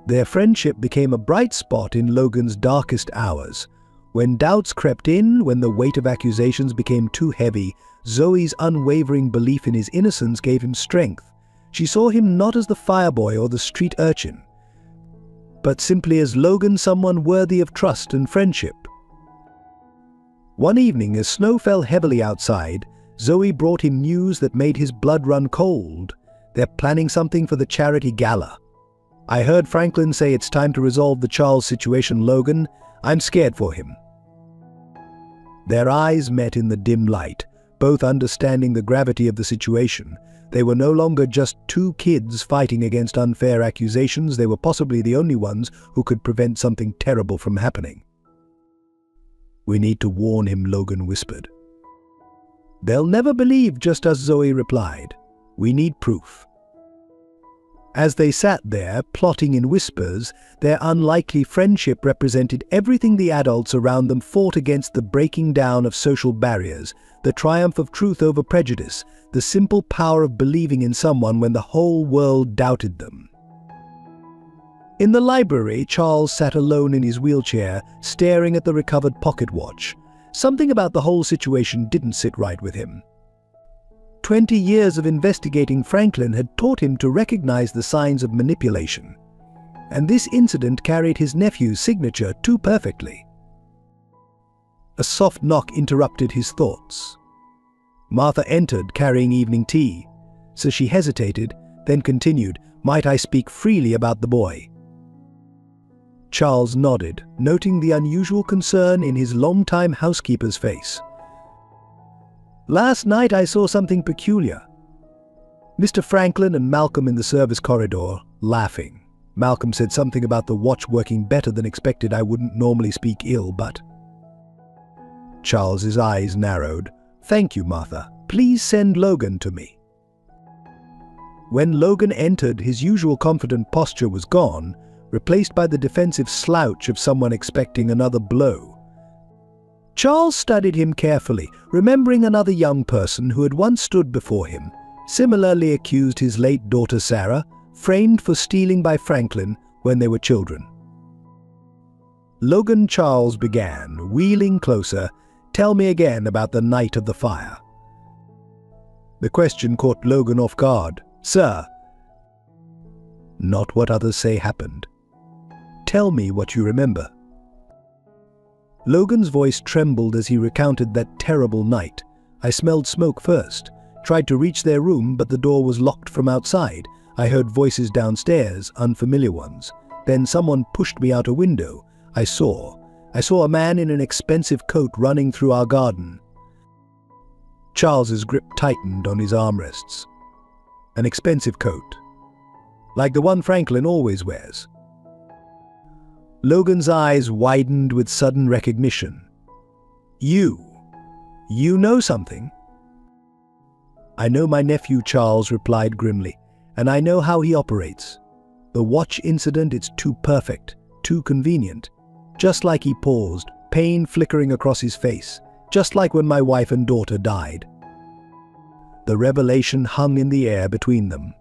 Their friendship became a bright spot in Logan's darkest hours. When doubts crept in, when the weight of accusations became too heavy, Zoe's unwavering belief in his innocence gave him strength. She saw him not as the fireboy or the street urchin, but simply as Logan, someone worthy of trust and friendship. One evening, as snow fell heavily outside, Zoe brought him news that made his blood run cold. "They're planning something for the charity gala. I heard Franklin say it's time to resolve the Charles situation, Logan. I'm scared for him." Their eyes met in the dim light, both understanding the gravity of the situation. They were no longer just two kids fighting against unfair accusations. They were possibly the only ones who could prevent something terrible from happening. "We need to warn him," Logan whispered. "They'll never believe," just as Zoe replied. "We need proof." As they sat there, plotting in whispers, their unlikely friendship represented everything the adults around them fought against: the breaking down of social barriers, the triumph of truth over prejudice, the simple power of believing in someone when the whole world doubted them. In the library, Charles sat alone in his wheelchair, staring at the recovered pocket watch. Something about the whole situation didn't sit right with him. 20 years of investigating Franklin had taught him to recognize the signs of manipulation, and this incident carried his nephew's signature too perfectly. A soft knock interrupted his thoughts. Martha entered, carrying evening tea, so she hesitated, then continued, "Might I speak freely about the boy?" Charles nodded, noting the unusual concern in his longtime housekeeper's face. "Last night I saw something peculiar." Mr. Franklin and Malcolm in the service corridor, laughing. Malcolm said something about the watch working better than expected. "I wouldn't normally speak ill, but..." Charles's eyes narrowed. "Thank you, Martha. Please send Logan to me." When Logan entered, his usual confident posture was gone, replaced by the defensive slouch of someone expecting another blow. Charles studied him carefully, remembering another young person who had once stood before him, similarly accused his late daughter Sarah, framed for stealing by Franklin when they were children. "Logan," Charles began, wheeling closer, "tell me again about the night of the fire." The question caught Logan off guard. "Sir." "Not what others say happened. Tell me what you remember." Logan's voice trembled as he recounted that terrible night. "I smelled smoke first, tried to reach their room, but the door was locked from outside. I heard voices downstairs, unfamiliar ones. Then someone pushed me out a window. I saw. I saw a man in an expensive coat running through our garden. Charles's grip tightened on his armrests. An expensive coat, like the one Franklin always wears. Logan's eyes widened with sudden recognition. You know something? I know my nephew Charles replied grimly, and I know how he operates. The watch incident, it's too perfect, too convenient. Just like he paused, pain flickering across his face, just like when my wife and daughter died. The revelation hung in the air between them.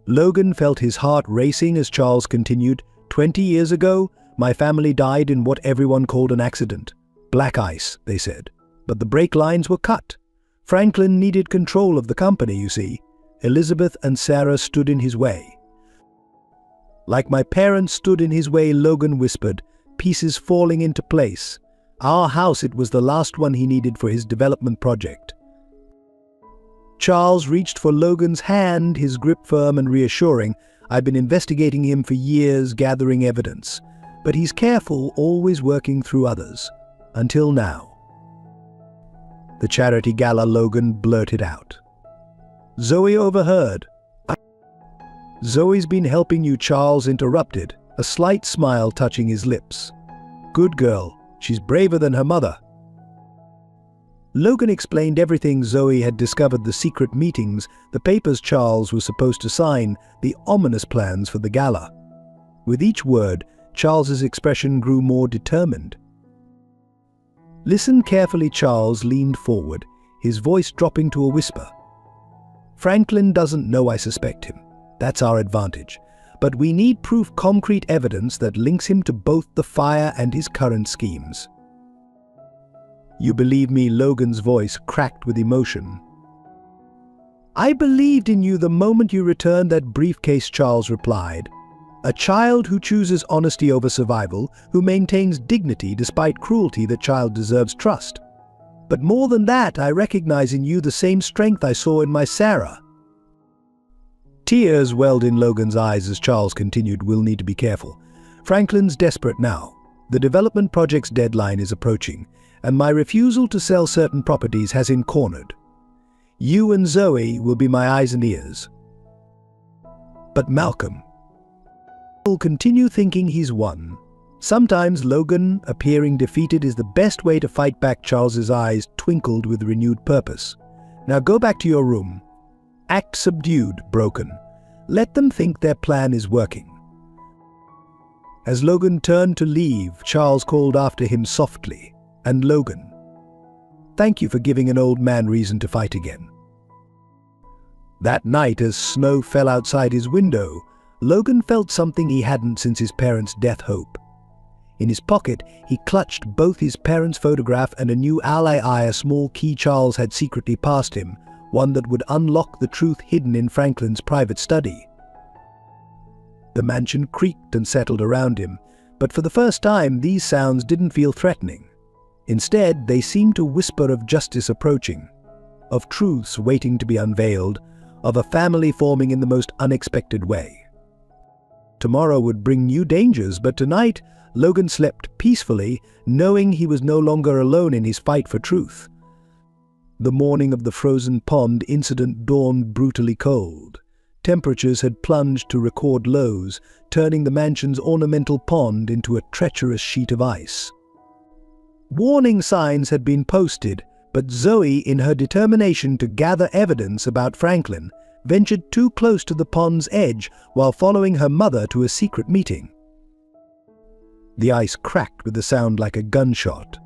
Logan felt his heart racing as Charles continued, 20 years ago, my family died in what everyone called an accident. Black ice, they said. But the brake lines were cut. Franklin needed control of the company, you see. Elizabeth and Sarah stood in his way. Like my parents stood in his way, Logan whispered, pieces falling into place. Our house, it was the last one he needed for his development project. Charles reached for Logan's hand, his grip firm and reassuring. I've been investigating him for years, gathering evidence. But he's careful, always working through others. Until now. The charity gala, Logan blurted out. Zoe overheard. Zoe's been helping you, Charles interrupted, a slight smile touching his lips. Good girl, she's braver than her mother. Logan explained everything Zoe had discovered, the secret meetings, the papers Charles was supposed to sign, the ominous plans for the gala. With each word, Charles's expression grew more determined. Listen carefully, Charles leaned forward, his voice dropping to a whisper. Franklin doesn't know I suspect him. That's our advantage. But we need proof, concrete evidence that links him to both the fire and his current schemes. You believe me? Logan's voice cracked with emotion. I believed in you the moment you returned that briefcase, Charles replied. A child who chooses honesty over survival, who maintains dignity despite cruelty, that child deserves trust. But more than that, I recognize in you the same strength I saw in my Sarah. Tears welled in Logan's eyes as Charles continued, we'll need to be careful. Franklin's desperate now. The development project's deadline is approaching, and my refusal to sell certain properties has him cornered. You and Zoe will be my eyes and ears. But Malcolm will continue thinking he's won. Sometimes Logan, appearing defeated, is the best way to fight back. Charles's eyes twinkled with renewed purpose. Now go back to your room. Act subdued, broken. Let them think their plan is working. As Logan turned to leave, Charles called after him softly, and Logan, thank you for giving an old man reason to fight again. That night, as snow fell outside his window, Logan felt something he hadn't since his parents' death: hope. In his pocket, he clutched both his parents' photograph and a new ally, a small key Charles had secretly passed him, one that would unlock the truth hidden in Franklin's private study. The mansion creaked and settled around him, but for the first time these sounds didn't feel threatening. Instead, they seemed to whisper of justice approaching, of truths waiting to be unveiled, of a family forming in the most unexpected way. Tomorrow would bring new dangers, but tonight Logan slept peacefully, knowing he was no longer alone in his fight for truth. The morning of the frozen pond incident dawned brutally cold. Temperatures had plunged to record lows, turning the mansion's ornamental pond into a treacherous sheet of ice. Warning signs had been posted, but Zoe, in her determination to gather evidence about Franklin, ventured too close to the pond's edge while following her mother to a secret meeting. The ice cracked with a sound like a gunshot.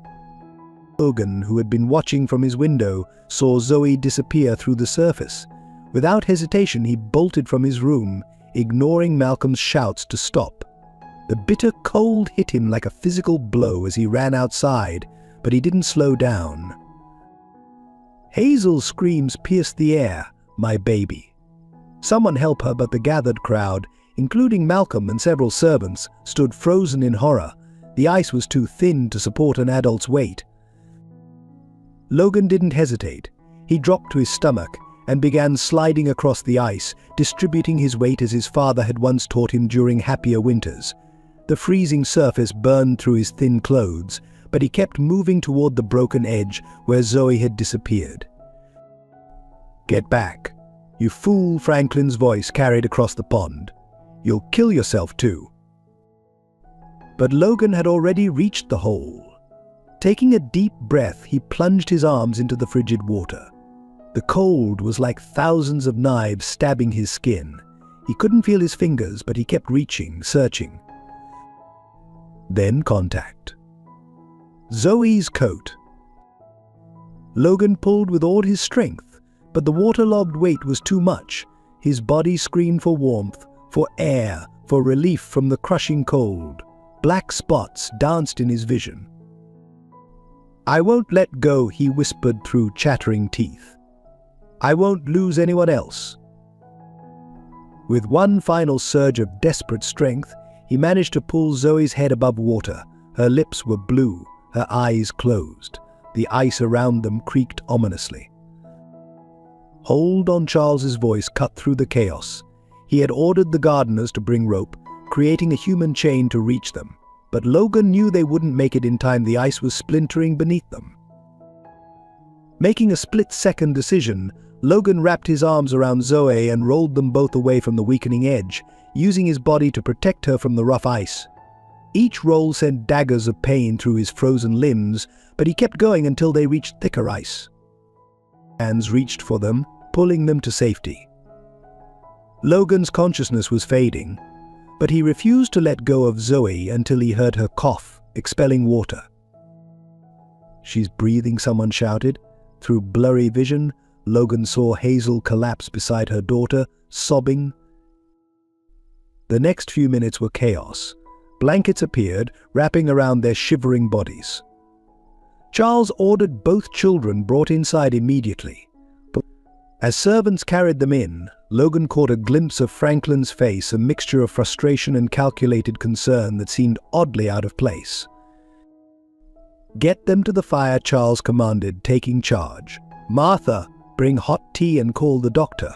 Logan, who had been watching from his window, saw Zoe disappear through the surface. Without hesitation, he bolted from his room, ignoring Malcolm's shouts to stop. The bitter cold hit him like a physical blow as he ran outside, but he didn't slow down. Hazel's screams pierced the air, "My baby." Someone help her, but the gathered crowd, including Malcolm and several servants, stood frozen in horror. The ice was too thin to support an adult's weight. Logan didn't hesitate. He dropped to his stomach and began sliding across the ice, distributing his weight as his father had once taught him during happier winters. The freezing surface burned through his thin clothes, but he kept moving toward the broken edge where Zoe had disappeared. "Get back, you fool," Franklin's voice carried across the pond. "You'll kill yourself too." But Logan had already reached the hole. Taking a deep breath, he plunged his arms into the frigid water. The cold was like thousands of knives stabbing his skin. He couldn't feel his fingers, but he kept reaching, searching. Then contact. Zoe's coat. Logan pulled with all his strength, but the waterlogged weight was too much. His body screamed for warmth, for air, for relief from the crushing cold. Black spots danced in his vision. "I won't let go," he whispered through chattering teeth. "I won't lose anyone else." With one final surge of desperate strength, he managed to pull Zoe's head above water. Her lips were blue, her eyes closed. The ice around them creaked ominously. "Hold on," Charles's voice cut through the chaos. He had ordered the gardeners to bring rope, creating a human chain to reach them. But Logan knew they wouldn't make it in time. The ice was splintering beneath them. Making a split-second decision, Logan wrapped his arms around Zoe and rolled them both away from the weakening edge, using his body to protect her from the rough ice. Each roll sent daggers of pain through his frozen limbs, but he kept going until they reached thicker ice. Hands reached for them, pulling them to safety. Logan's consciousness was fading, but he refused to let go of Zoe until he heard her cough, expelling water. "She's breathing," someone shouted. Through blurry vision, Logan saw Hazel collapse beside her daughter, sobbing. The next few minutes were chaos. Blankets appeared, wrapping around their shivering bodies. Charles ordered both children brought inside immediately. As servants carried them in, Logan caught a glimpse of Franklin's face, a mixture of frustration and calculated concern that seemed oddly out of place. "Get them to the fire," Charles commanded, taking charge. "Martha, bring hot tea and call the doctor."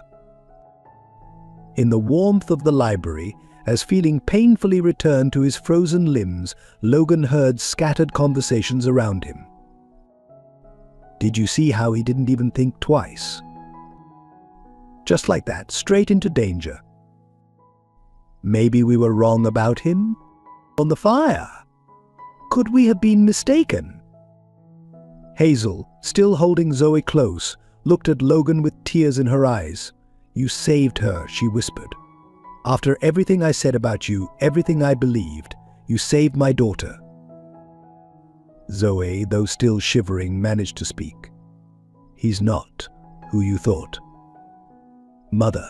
In the warmth of the library, as feeling painfully returned to his frozen limbs, Logan heard scattered conversations around him. Did you see how he didn't even think twice? Just like that, straight into danger. Maybe we were wrong about him? On the fire? Could we have been mistaken? Hazel, still holding Zoe close, looked at Logan with tears in her eyes. "You saved her," she whispered. "After everything I said about you, everything I believed, you saved my daughter." Zoe, though still shivering, managed to speak. "He's not who you thought. Mother,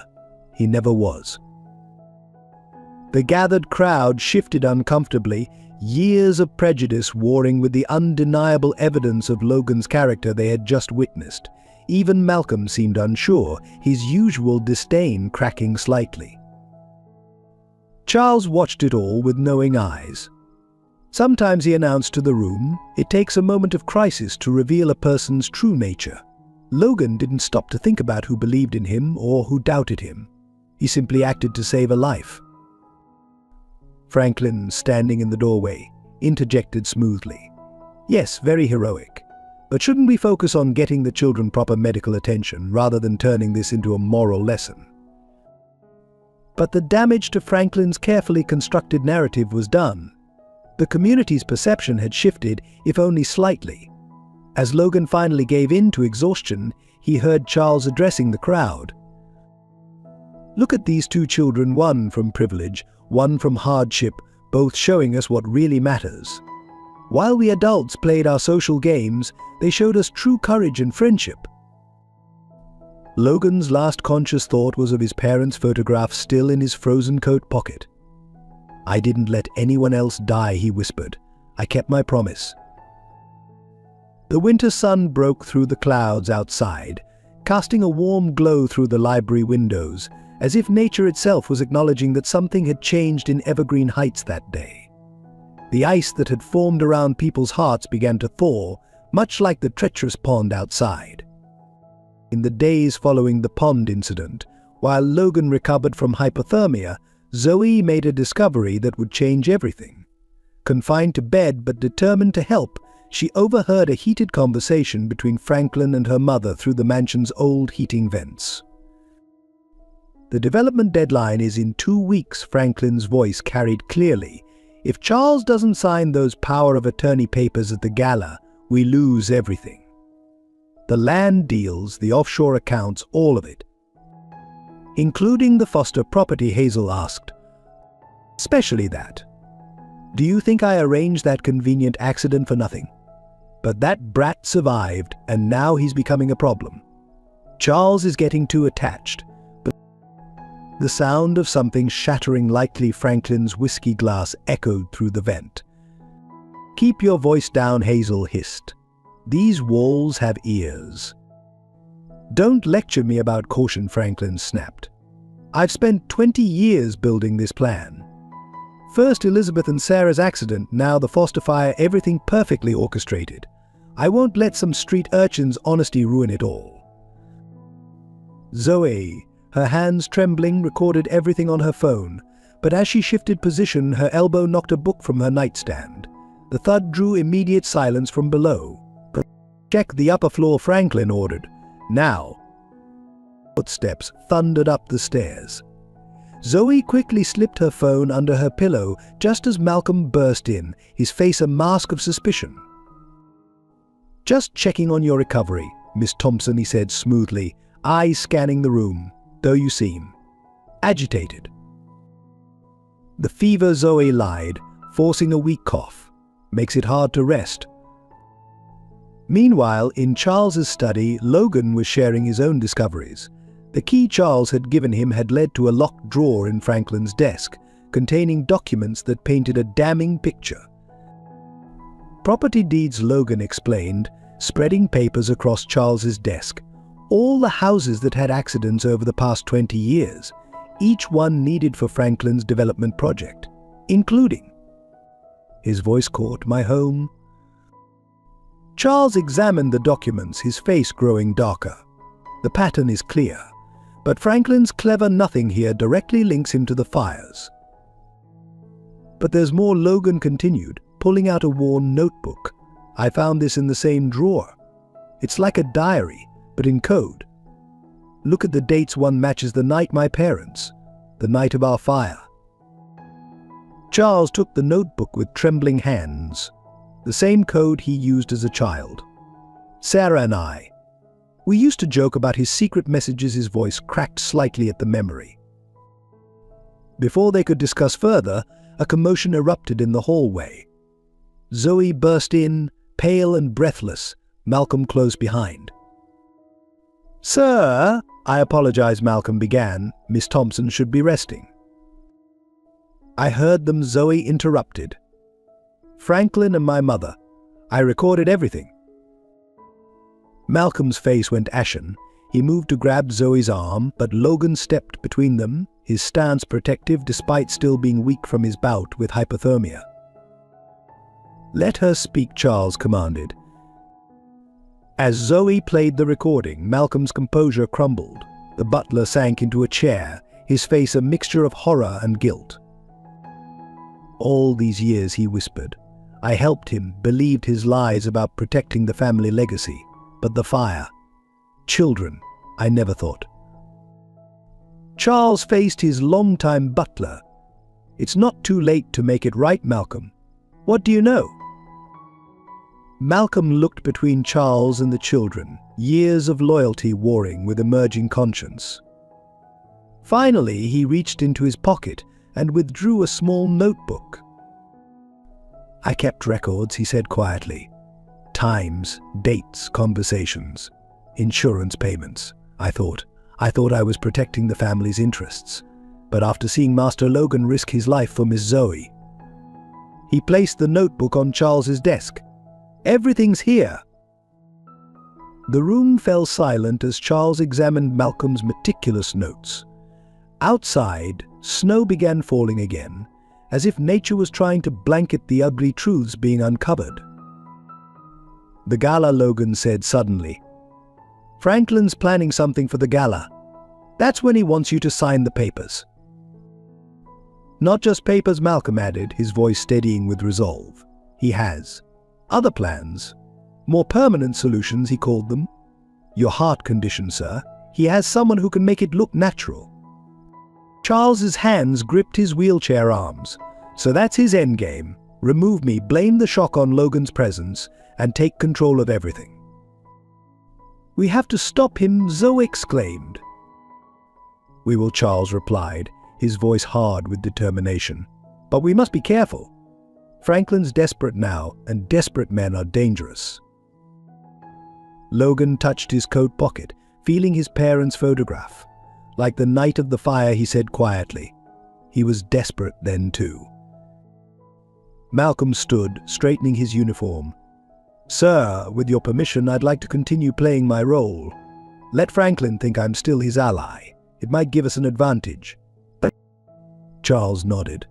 he never was." The gathered crowd shifted uncomfortably, years of prejudice warring with the undeniable evidence of Logan's character they had just witnessed. Even Malcolm seemed unsure, his usual disdain cracking slightly. Charles watched it all with knowing eyes. Sometimes, he announced to the room, it takes a moment of crisis to reveal a person's true nature. Logan didn't stop to think about who believed in him or who doubted him. He simply acted to save a life. Franklin, standing in the doorway, interjected smoothly. "Yes, very heroic. But shouldn't we focus on getting the children proper medical attention rather than turning this into a moral lesson?" But the damage to Franklin's carefully constructed narrative was done. The community's perception had shifted, if only slightly. As Logan finally gave in to exhaustion, he heard Charles addressing the crowd. "Look at these two children, one from privilege, one from hardship, both showing us what really matters. While we adults played our social games, they showed us true courage and friendship." Logan's last conscious thought was of his parents' photograph still in his frozen coat pocket. "I didn't let anyone else die," he whispered. "I kept my promise." The winter sun broke through the clouds outside, casting a warm glow through the library windows, as if nature itself was acknowledging that something had changed in Evergreen Heights that day. The ice that had formed around people's hearts began to thaw, much like the treacherous pond outside. In the days following the pond incident, while Logan recovered from hypothermia, Zoe made a discovery that would change everything. Confined to bed but determined to help, she overheard a heated conversation between Franklin and her mother through the mansion's old heating vents. "The development deadline is in 2 weeks," Franklin's voice carried clearly. "If Charles doesn't sign those power of attorney papers at the gala, we lose everything. The land deals, the offshore accounts, all of it." "Including the Foster property?" Hazel asked. "Especially that. Do you think I arranged that convenient accident for nothing? But that brat survived, and now he's becoming a problem. Charles is getting too attached." But the sound of something shattering lightly Franklin's whiskey glass echoed through the vent. "Keep your voice down," Hazel hissed. "These walls have ears." "Don't lecture me about caution," Franklin snapped. "I've spent 20 years building this plan. First Elizabeth and Sarah's accident, now the Foster fire, everything perfectly orchestrated. I won't let some street urchin's honesty ruin it all." Zoe, her hands trembling, recorded everything on her phone, but as she shifted position, her elbow knocked a book from her nightstand. The thud drew immediate silence from below. "Check the upper floor," Franklin ordered. "Now." Footsteps thundered up the stairs. Zoe quickly slipped her phone under her pillow just as Malcolm burst in, his face a mask of suspicion. "Just checking on your recovery, Miss Thompson," he said smoothly, eyes scanning the room, "though you seem agitated." "The fever," Zoe lied, forcing a weak cough. "Makes it hard to rest." Meanwhile, in Charles's study, Logan was sharing his own discoveries. The key Charles had given him had led to a locked drawer in Franklin's desk, containing documents that painted a damning picture. Property deeds, Logan explained, spreading papers across Charles's desk. All the houses that had accidents over the past 20 years, each one needed for Franklin's development project, including. His voice caught my home. Charles examined the documents, his face growing darker. The pattern is clear, but Franklin's clever nothing here directly links him to the fires. "But there's more," Logan continued, pulling out a worn notebook. "I found this in the same drawer. It's like a diary, but in code. Look at the dates. One matches the night my parents, the night of our fire." Charles took the notebook with trembling hands. The same code he used as a child. "Sarah and I. We used to joke about his secret messages." His voice cracked slightly at the memory. Before they could discuss further, a commotion erupted in the hallway. Zoe burst in, pale and breathless, Malcolm close behind. "Sir, I apologize," Malcolm began. "Miss Thompson should be resting." "I heard them," Zoe interrupted. "Franklin and my mother. I recorded everything." Malcolm's face went ashen. He moved to grab Zoe's arm, but Logan stepped between them, his stance protective despite still being weak from his bout with hypothermia. "Let her speak," Charles commanded. As Zoe played the recording, Malcolm's composure crumbled. The butler sank into a chair, his face a mixture of horror and guilt. "All these years," he whispered, "I helped him, believed his lies about protecting the family legacy. But the fire. Children, I never thought." Charles faced his longtime butler. "It's not too late to make it right, Malcolm. What do you know?" Malcolm looked between Charles and the children, years of loyalty warring with emerging conscience. Finally, he reached into his pocket and withdrew a small notebook. "I kept records," he said quietly. "Times, dates, conversations, insurance payments. I thought I was protecting the family's interests. But after seeing Master Logan risk his life for Miss Zoe." He placed the notebook on Charles's desk. "Everything's here." The room fell silent as Charles examined Malcolm's meticulous notes. Outside, snow began falling again, as if nature was trying to blanket the ugly truths being uncovered. "The gala," Logan said suddenly. "Franklin's planning something for the gala. That's when he wants you to sign the papers." Not just papers, Malcolm added, his voice steadying with resolve. He has other plans. More permanent solutions, he called them. Your heart condition, sir. He has someone who can make it look natural. Charles's hands gripped his wheelchair arms. So that's his endgame. Remove me, blame the shock on Logan's presence, and take control of everything. We have to stop him, Zoe exclaimed. We will, Charles replied, his voice hard with determination. But we must be careful. Franklin's desperate now, and desperate men are dangerous. Logan touched his coat pocket, feeling his parents' photograph. Like the night of the fire, he said quietly. He was desperate then too. Malcolm stood, straightening his uniform. Sir, with your permission, I'd like to continue playing my role. Let Franklin think I'm still his ally. It might give us an advantage. Charles nodded.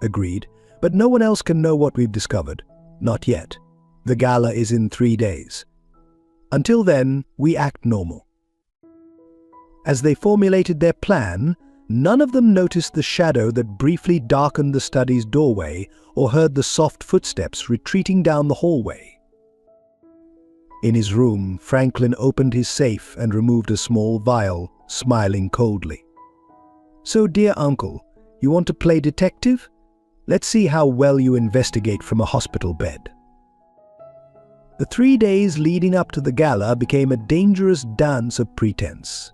Agreed, but no one else can know what we've discovered. Not yet. The gala is in 3 days. Until then, we act normal. As they formulated their plan, none of them noticed the shadow that briefly darkened the study's doorway or heard the soft footsteps retreating down the hallway. In his room, Franklin opened his safe and removed a small vial, smiling coldly. So, dear uncle, you want to play detective? Let's see how well you investigate from a hospital bed. The 3 days leading up to the gala became a dangerous dance of pretense.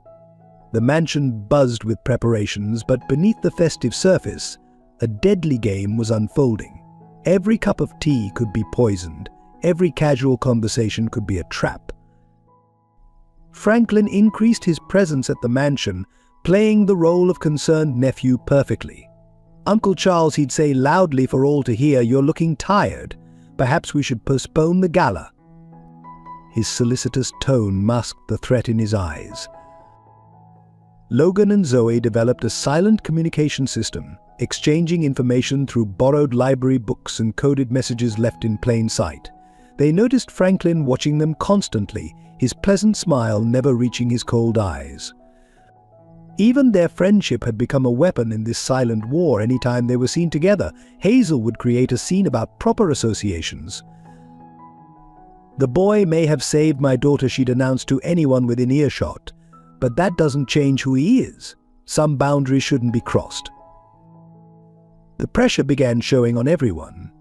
The mansion buzzed with preparations, but beneath the festive surface, a deadly game was unfolding. Every cup of tea could be poisoned. Every casual conversation could be a trap. Franklin increased his presence at the mansion, playing the role of concerned nephew perfectly. Uncle Charles, he'd say loudly for all to hear, you're looking tired. Perhaps we should postpone the gala. His solicitous tone masked the threat in his eyes. Logan and Zoe developed a silent communication system, exchanging information through borrowed library books and coded messages left in plain sight. They noticed Franklin watching them constantly, his pleasant smile never reaching his cold eyes. Even their friendship had become a weapon in this silent war. Anytime they were seen together, Hazel would create a scene about proper associations. The boy may have saved my daughter, she'd announced to anyone within earshot, but that doesn't change who he is. Some boundaries shouldn't be crossed. The pressure began showing on everyone.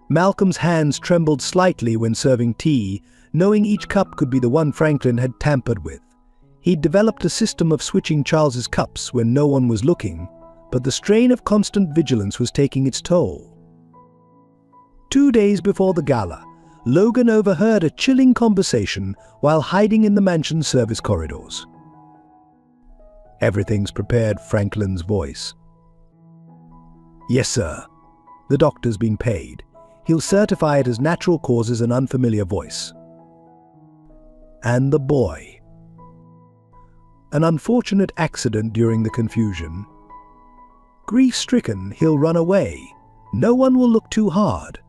Malcolm's hands trembled slightly when serving tea, knowing each cup could be the one Franklin had tampered with. He'd developed a system of switching Charles's cups when no one was looking, but the strain of constant vigilance was taking its toll. 2 days before the gala, Logan overheard a chilling conversation while hiding in the mansion's service corridors. Everything's prepared, Franklin's voice. Yes, sir. The doctor's been paid. He'll certify it as natural causes, an unfamiliar voice. And the boy. An unfortunate accident during the confusion. Grief-stricken, he'll run away. No one will look too hard.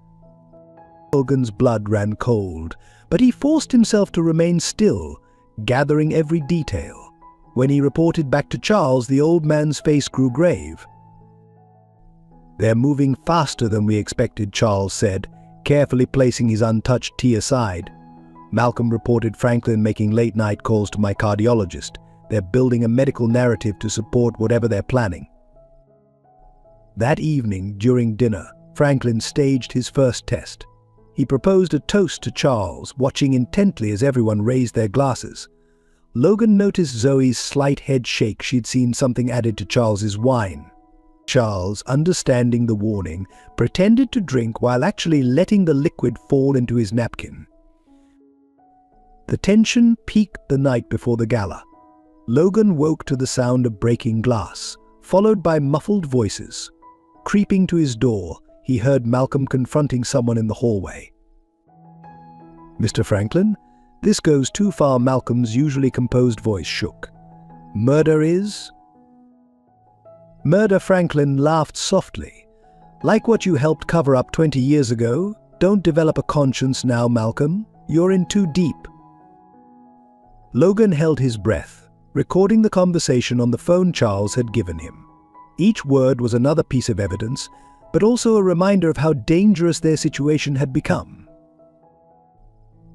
Logan's blood ran cold, but he forced himself to remain still, gathering every detail. When he reported back to Charles, the old man's face grew grave. They're moving faster than we expected, Charles said, carefully placing his untouched tea aside. Malcolm reported Franklin making late-night calls to my cardiologist. They're building a medical narrative to support whatever they're planning. That evening, during dinner, Franklin staged his first test. He proposed a toast to Charles, watching intently as everyone raised their glasses. Logan noticed Zoe's slight head shake. She'd seen something added to Charles's wine. Charles, understanding the warning, pretended to drink while actually letting the liquid fall into his napkin. The tension peaked the night before the gala. Logan woke to the sound of breaking glass, followed by muffled voices. Creeping to his door, he heard Malcolm confronting someone in the hallway. Mr. Franklin, this goes too far. Malcolm's usually composed voice shook. Murder is? Murder, Franklin laughed softly. Like what you helped cover up 20 years ago? Don't develop a conscience now, Malcolm. You're in too deep. Logan held his breath, recording the conversation on the phone Charles had given him. Each word was another piece of evidence, but also a reminder of how dangerous their situation had become.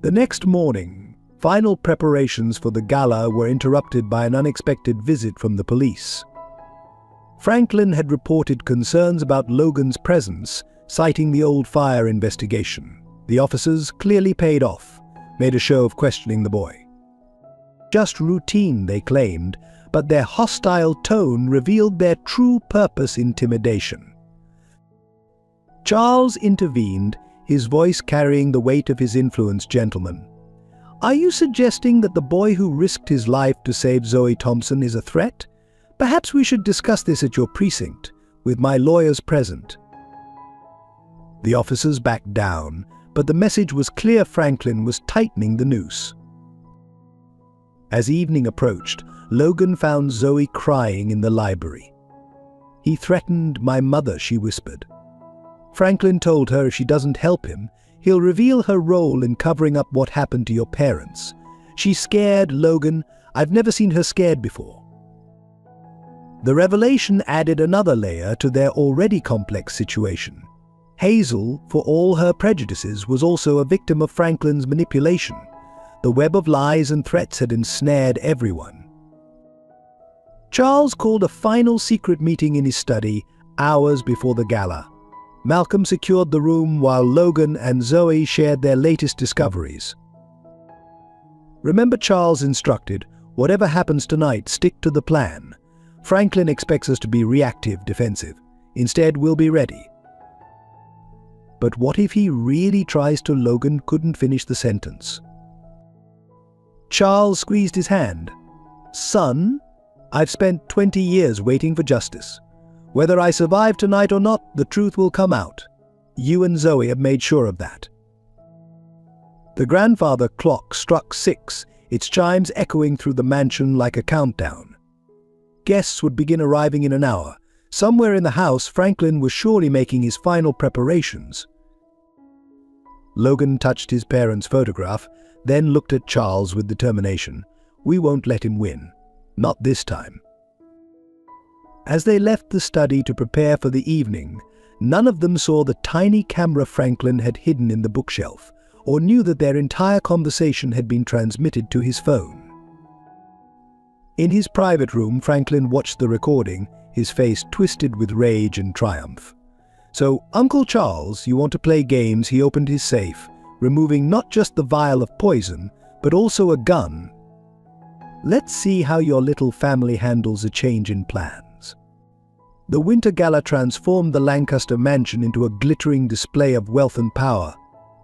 The next morning, final preparations for the gala were interrupted by an unexpected visit from the police. Franklin had reported concerns about Logan's presence, citing the old fire investigation. The officers, clearly paid off, made a show of questioning the boy. Just routine, they claimed, but their hostile tone revealed their true purpose: intimidation. Charles intervened, his voice carrying the weight of his influence. "Gentlemen, are you suggesting that the boy who risked his life to save Zoe Thompson is a threat? Perhaps we should discuss this at your precinct, with my lawyers present." The officers backed down, but the message was clear: Franklin was tightening the noose. As evening approached, Logan found Zoe crying in the library. "He threatened my mother," she whispered. Franklin told her if she doesn't help him, he'll reveal her role in covering up what happened to your parents. "She's scared, Logan. I've never seen her scared before." The revelation added another layer to their already complex situation. Hazel, for all her prejudices, was also a victim of Franklin's manipulation. The web of lies and threats had ensnared everyone. Charles called a final secret meeting in his study hours before the gala. Malcolm secured the room while Logan and Zoe shared their latest discoveries. "Remember," Charles instructed, "whatever happens tonight, stick to the plan. Franklin expects us to be reactive, defensive. Instead, we'll be ready." But what if he really tries to? Logan couldn't finish the sentence. Charles squeezed his hand. "Son, I've spent 20 years waiting for justice. Whether I survive tonight or not, the truth will come out. You and Zoe have made sure of that." The grandfather clock struck 6, its chimes echoing through the mansion like a countdown. Guests would begin arriving in an hour. Somewhere in the house, Franklin was surely making his final preparations. Logan touched his parents' photograph, then looked at Charles with determination. "We won't let him win. Not this time." As they left the study to prepare for the evening, none of them saw the tiny camera Franklin had hidden in the bookshelf, or knew that their entire conversation had been transmitted to his phone. In his private room, Franklin watched the recording, his face twisted with rage and triumph. "So, Uncle Charles, you want to play games?" He opened his safe, removing not just the vial of poison, but also a gun. "Let's see how your little family handles a change in plans." The winter gala transformed the Lancaster mansion into a glittering display of wealth and power.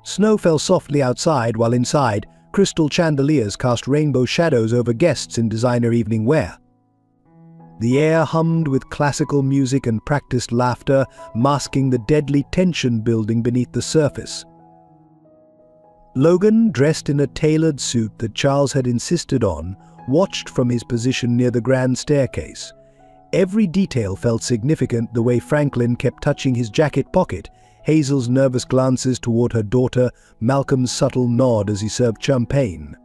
Snow fell softly outside, while inside, crystal chandeliers cast rainbow shadows over guests in designer evening wear. The air hummed with classical music and practiced laughter, masking the deadly tension building beneath the surface. Logan, dressed in a tailored suit that Charles had insisted on, watched from his position near the grand staircase. Every detail felt significant: the way Franklin kept touching his jacket pocket, Hazel's nervous glances toward her daughter, Malcolm's subtle nod as he served champagne.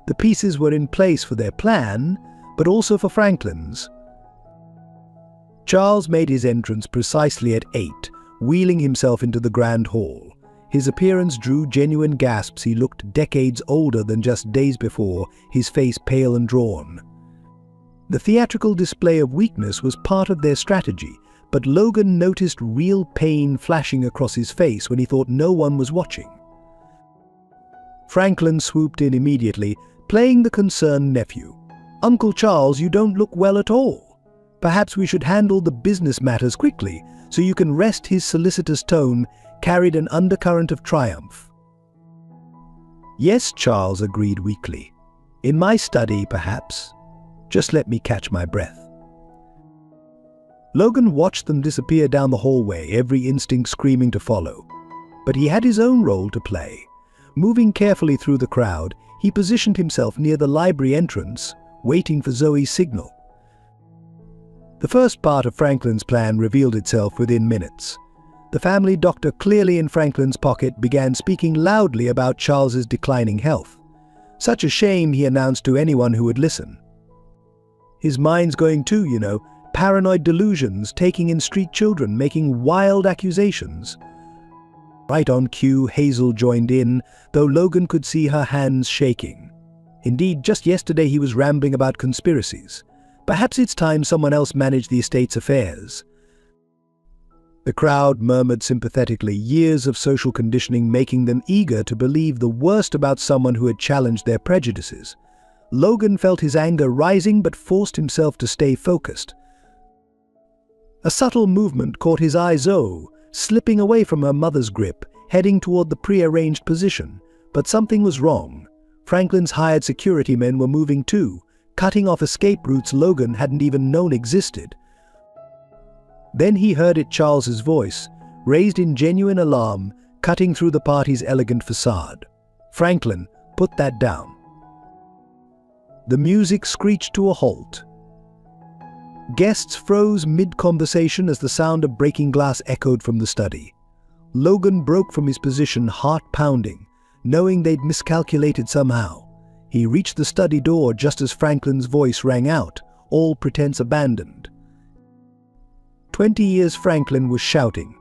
The pieces were in place for their plan, but also for Franklin's. Charles made his entrance precisely at 8, wheeling himself into the grand hall. His appearance drew genuine gasps. He looked decades older than just days before, his face pale and drawn. The theatrical display of weakness was part of their strategy, but Logan noticed real pain flashing across his face when he thought no one was watching. Franklin swooped in immediately, playing the concerned nephew. "Uncle Charles, you don't look well at all. Perhaps we should handle the business matters quickly, so you can rest." His solicitous tone carried an undercurrent of triumph. "Yes," Charles agreed weakly. "In my study, perhaps. Just let me catch my breath." Logan watched them disappear down the hallway, every instinct screaming to follow. But he had his own role to play. Moving carefully through the crowd, he positioned himself near the library entrance, waiting for Zoe's signal. The first part of Franklin's plan revealed itself within minutes. The family doctor, clearly in Franklin's pocket, began speaking loudly about Charles's declining health. "Such a shame," he announced to anyone who would listen. "His mind's going too, you know. paranoid delusions, taking in street children, making wild accusations. Right on cue, Hazel joined in, though Logan could see her hands shaking. Indeed, just yesterday he was rambling about conspiracies. Perhaps it's time someone else managed the estate's affairs. The crowd murmured sympathetically, years of social conditioning making them eager to believe the worst about someone who had challenged their prejudices. Logan felt his anger rising but forced himself to stay focused. A subtle movement caught his eye. Zoe, slipping away from her mother's grip, heading toward the prearranged position. But something was wrong. Franklin's hired security men were moving too, cutting off escape routes Logan hadn't even known existed. Then he heard it, Charles's voice, raised in genuine alarm, cutting through the party's elegant facade. "Franklin, put that down." The music screeched to a halt. Guests froze mid-conversation as the sound of breaking glass echoed from the study. Logan broke from his position, heart pounding, knowing they'd miscalculated somehow. He reached the study door just as Franklin's voice rang out, all pretense abandoned. 20 years, Franklin was shouting.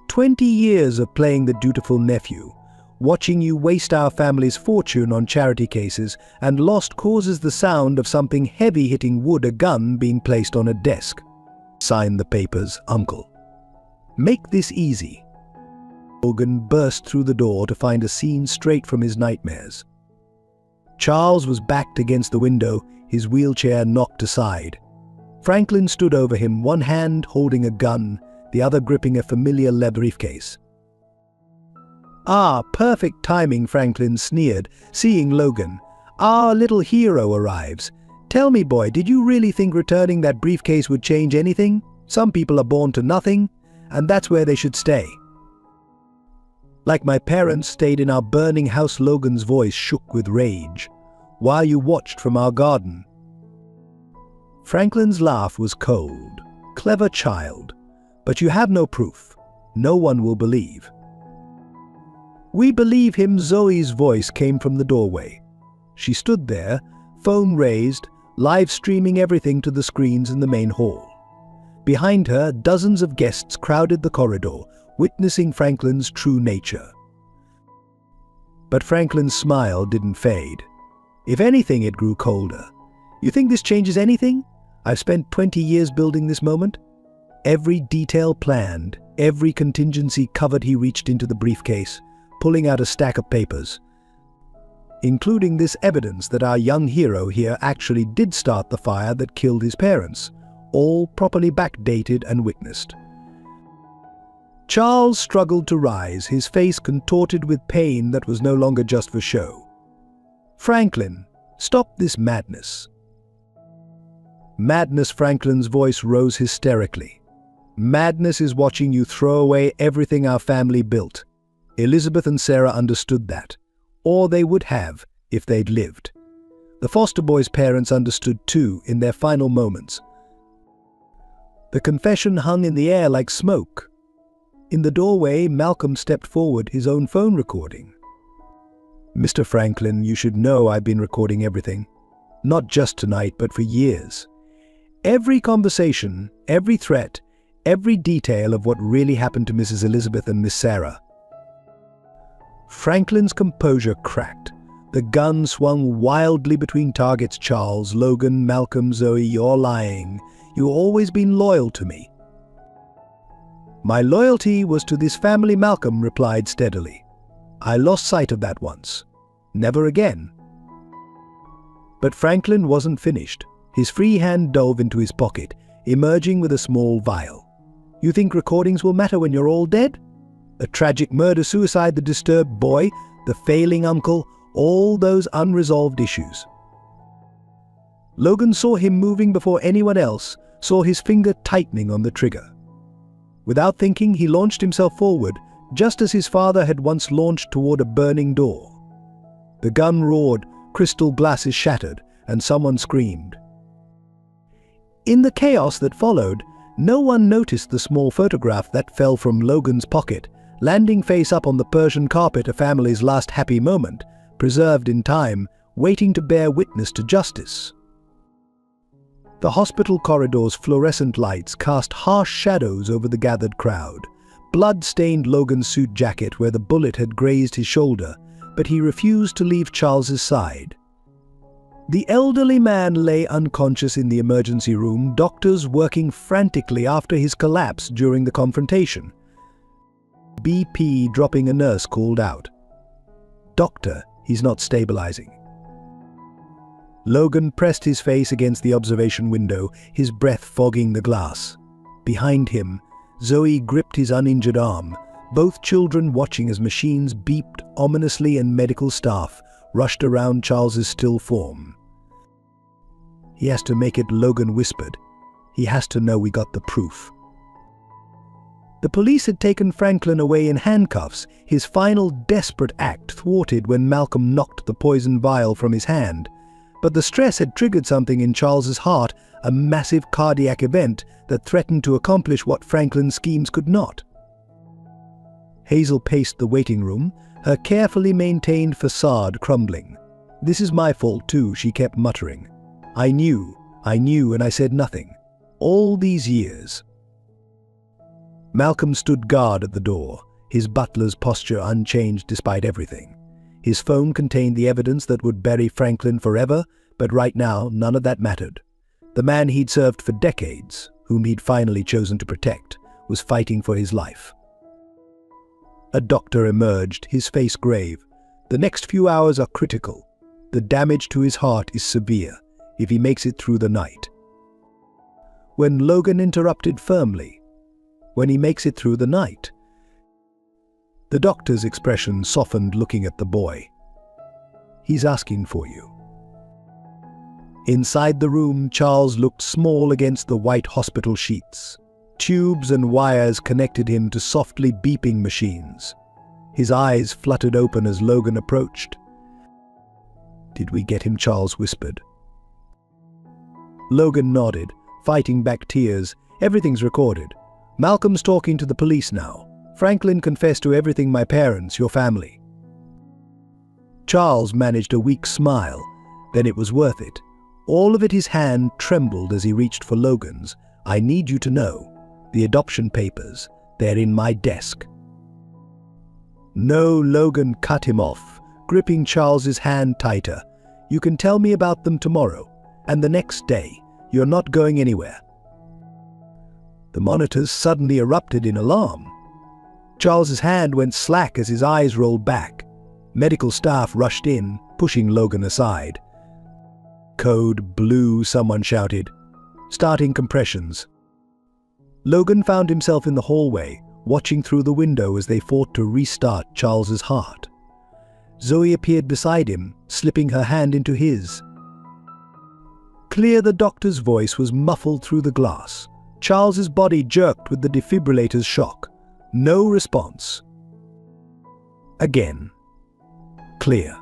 20 years of playing the dutiful nephew, watching you waste our family's fortune on charity cases, and lost causes the sound of something heavy hitting wood, a gun being placed on a desk. "Sign the papers, Uncle. Make this easy." Logan burst through the door to find a scene straight from his nightmares. Charles was backed against the window, his wheelchair knocked aside. Franklin stood over him, one hand holding a gun, the other gripping a familiar leather briefcase. "Ah, perfect timing," Franklin sneered, seeing Logan. "Our little hero arrives. Tell me, boy, did you really think returning that briefcase would change anything? Some people are born to nothing, and that's where they should stay." "Like my parents stayed in our burning house," Logan's voice shook with rage, "while you watched from our garden." Franklin's laugh was cold. "Clever child. But you have no proof. No one will believe." "We believe him." Zoe's voice came from the doorway. She stood there, phone raised, live streaming everything to the screens in the main hall. Behind her, dozens of guests crowded the corridor, witnessing Franklin's true nature. But Franklin's smile didn't fade. If anything, it grew colder. "You think this changes anything? I've spent 20 years building this moment. Every detail planned, every contingency covered." He reached into the briefcase, pulling out a stack of papers, including this evidence that our young hero here actually did start the fire that killed his parents, all properly backdated and witnessed. Charles struggled to rise, his face contorted with pain that was no longer just for show. "Franklin, stop this madness." "Madness," Franklin's voice rose hysterically. "Madness is watching you throw away everything our family built." Elizabeth and Sarah understood that, or they would have if they'd lived. The foster boy's parents understood too in their final moments. The confession hung in the air like smoke. In the doorway, Malcolm stepped forward, his own phone recording. "Mr. Franklin, you should know I've been recording everything. Not just tonight, but for years. Every conversation, every threat, every detail of what really happened to Mrs. Elizabeth and Miss Sarah." Franklin's composure cracked. The gun swung wildly between targets. "Charles, Logan, Malcolm, Zoe, you're lying. You've always been loyal to me." "My loyalty was to this family," Malcolm replied steadily. "I lost sight of that once. Never again." But Franklin wasn't finished. His free hand dove into his pocket, emerging with a small vial. "You think recordings will matter when you're all dead? A tragic murder-suicide, the disturbed boy, the failing uncle, all those unresolved issues." Logan saw him moving before anyone else, saw his finger tightening on the trigger. Without thinking, he launched himself forward, just as his father had once launched toward a burning door. The gun roared, crystal glasses shattered, and someone screamed. In the chaos that followed, no one noticed the small photograph that fell from Logan's pocket, landing face up on the Persian carpet, a family's last happy moment, preserved in time, waiting to bear witness to justice. The hospital corridor's fluorescent lights cast harsh shadows over the gathered crowd. Blood stained Logan's suit jacket where the bullet had grazed his shoulder, but he refused to leave Charles's side. The elderly man lay unconscious in the emergency room, doctors working frantically after his collapse during the confrontation. BP dropping a nurse called out, "Doctor, he's not stabilizing." Logan pressed his face against the observation window, his breath fogging the glass. Behind him, Zoe gripped his uninjured arm, both children watching as machines beeped ominously and medical staff rushed around Charles's still form. "He has to make it," Logan whispered. "He has to know we got the proof." The police had taken Franklin away in handcuffs, his final desperate act thwarted when Malcolm knocked the poison vial from his hand. But the stress had triggered something in Charles's heart, a massive cardiac event that threatened to accomplish what Franklin's schemes could not. Hazel paced the waiting room, her carefully maintained facade crumbling. "This is my fault too," she kept muttering. I knew, and I said nothing. All these years." Malcolm stood guard at the door, his butler's posture unchanged despite everything. His phone contained the evidence that would bury Franklin forever, but right now none of that mattered. The man he'd served for decades, whom he'd finally chosen to protect, was fighting for his life. A doctor emerged, his face grave. "The next few hours are critical. The damage to his heart is severe, if he makes it through the night." When Logan interrupted firmly, "When he makes it through the night?" The doctor's expression softened, looking at the boy. "He's asking for you." Inside the room, Charles looked small against the white hospital sheets. Tubes and wires connected him to softly beeping machines. His eyes fluttered open as Logan approached. "Did we get him?" Charles whispered. Logan nodded, fighting back tears. "Everything's recorded. Malcolm's talking to the police now. Franklin confessed to everything, my parents, your family." Charles managed a weak smile. Then it was worth it. All of it, his hand trembled as he reached for Logan's. "I need you to know. The adoption papers, they're in my desk." "No," Logan cut him off, gripping Charles's hand tighter. "You can tell me about them tomorrow, and the next day. You're not going anywhere." The monitors suddenly erupted in alarm. Charles's hand went slack as his eyes rolled back. Medical staff rushed in, pushing Logan aside. "Code blue," someone shouted. "Starting compressions." Logan found himself in the hallway, watching through the window as they fought to restart Charles's heart. Zoe appeared beside him, slipping her hand into his. Clear, the doctor's voice was muffled through the glass. Charles's body jerked with the defibrillator's shock. No response. Again. Clear.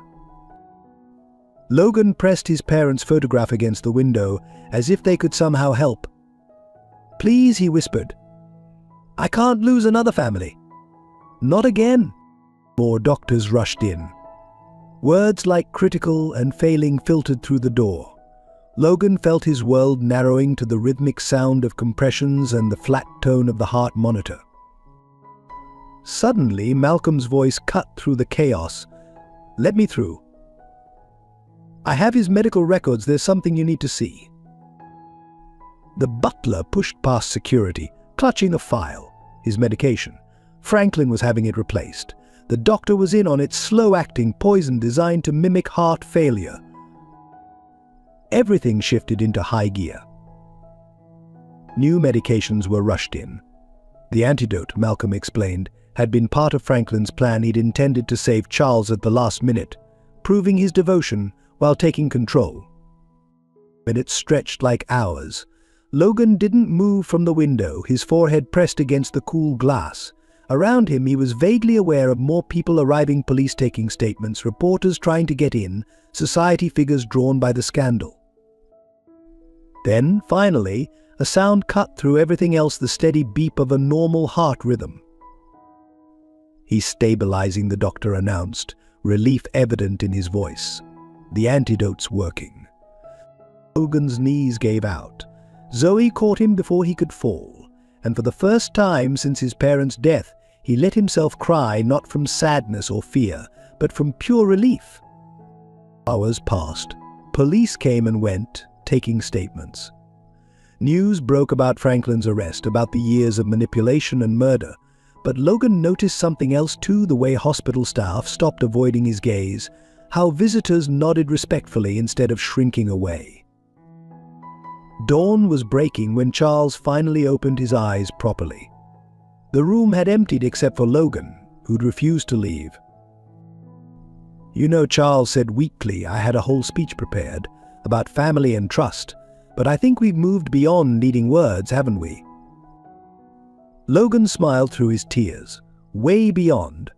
Logan pressed his parents' photograph against the window, as if they could somehow help. "Please," he whispered. "I can't lose another family." "Not again." More doctors rushed in. Words like critical and failing filtered through the door. Logan felt his world narrowing to the rhythmic sound of compressions and the flat tone of the heart monitor. Suddenly, Malcolm's voice cut through the chaos. "Let me through. I have his medical records. There's something you need to see." The butler pushed past security, clutching the file, his medication. Franklin was having it replaced. The doctor was in on it, slow-acting poison designed to mimic heart failure. Everything shifted into high gear. New medications were rushed in. The antidote, Malcolm explained, had been part of Franklin's plan. He'd intended to save Charles at the last minute, proving his devotion while taking control. Minutes stretched like hours. Logan didn't move from the window, his forehead pressed against the cool glass. Around him, he was vaguely aware of more people arriving, police taking statements, reporters trying to get in, society figures drawn by the scandal. Then, finally, a sound cut through everything else, the steady beep of a normal heart rhythm. "He's stabilizing," the doctor announced, relief evident in his voice. "The antidote's working." Logan's knees gave out. Zoe caught him before he could fall, and for the first time since his parents' death, he let himself cry not from sadness or fear, but from pure relief. Hours passed. Police came and went, taking statements. News broke about Franklin's arrest, about the years of manipulation and murder, but Logan noticed something else too: the way hospital staff stopped avoiding his gaze, how visitors nodded respectfully instead of shrinking away. Dawn was breaking when Charles finally opened his eyes properly. The room had emptied except for Logan, who'd refused to leave. "You know," Charles said weakly, "I had a whole speech prepared about family and trust, but I think we've moved beyond needing words, haven't we?" Logan smiled through his tears. "Way beyond."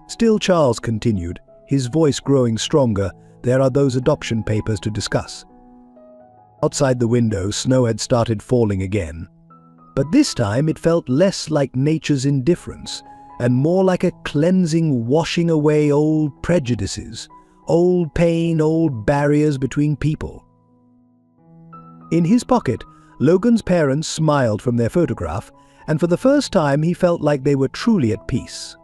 Still, Charles continued, his voice growing stronger, "There are those adoption papers to discuss." Outside the window, snow had started falling again. But this time it felt less like nature's indifference, and more like a cleansing washing away old prejudices, old pain, old barriers between people. In his pocket, Logan's parents smiled from their photograph, and for the first time he felt like they were truly at peace.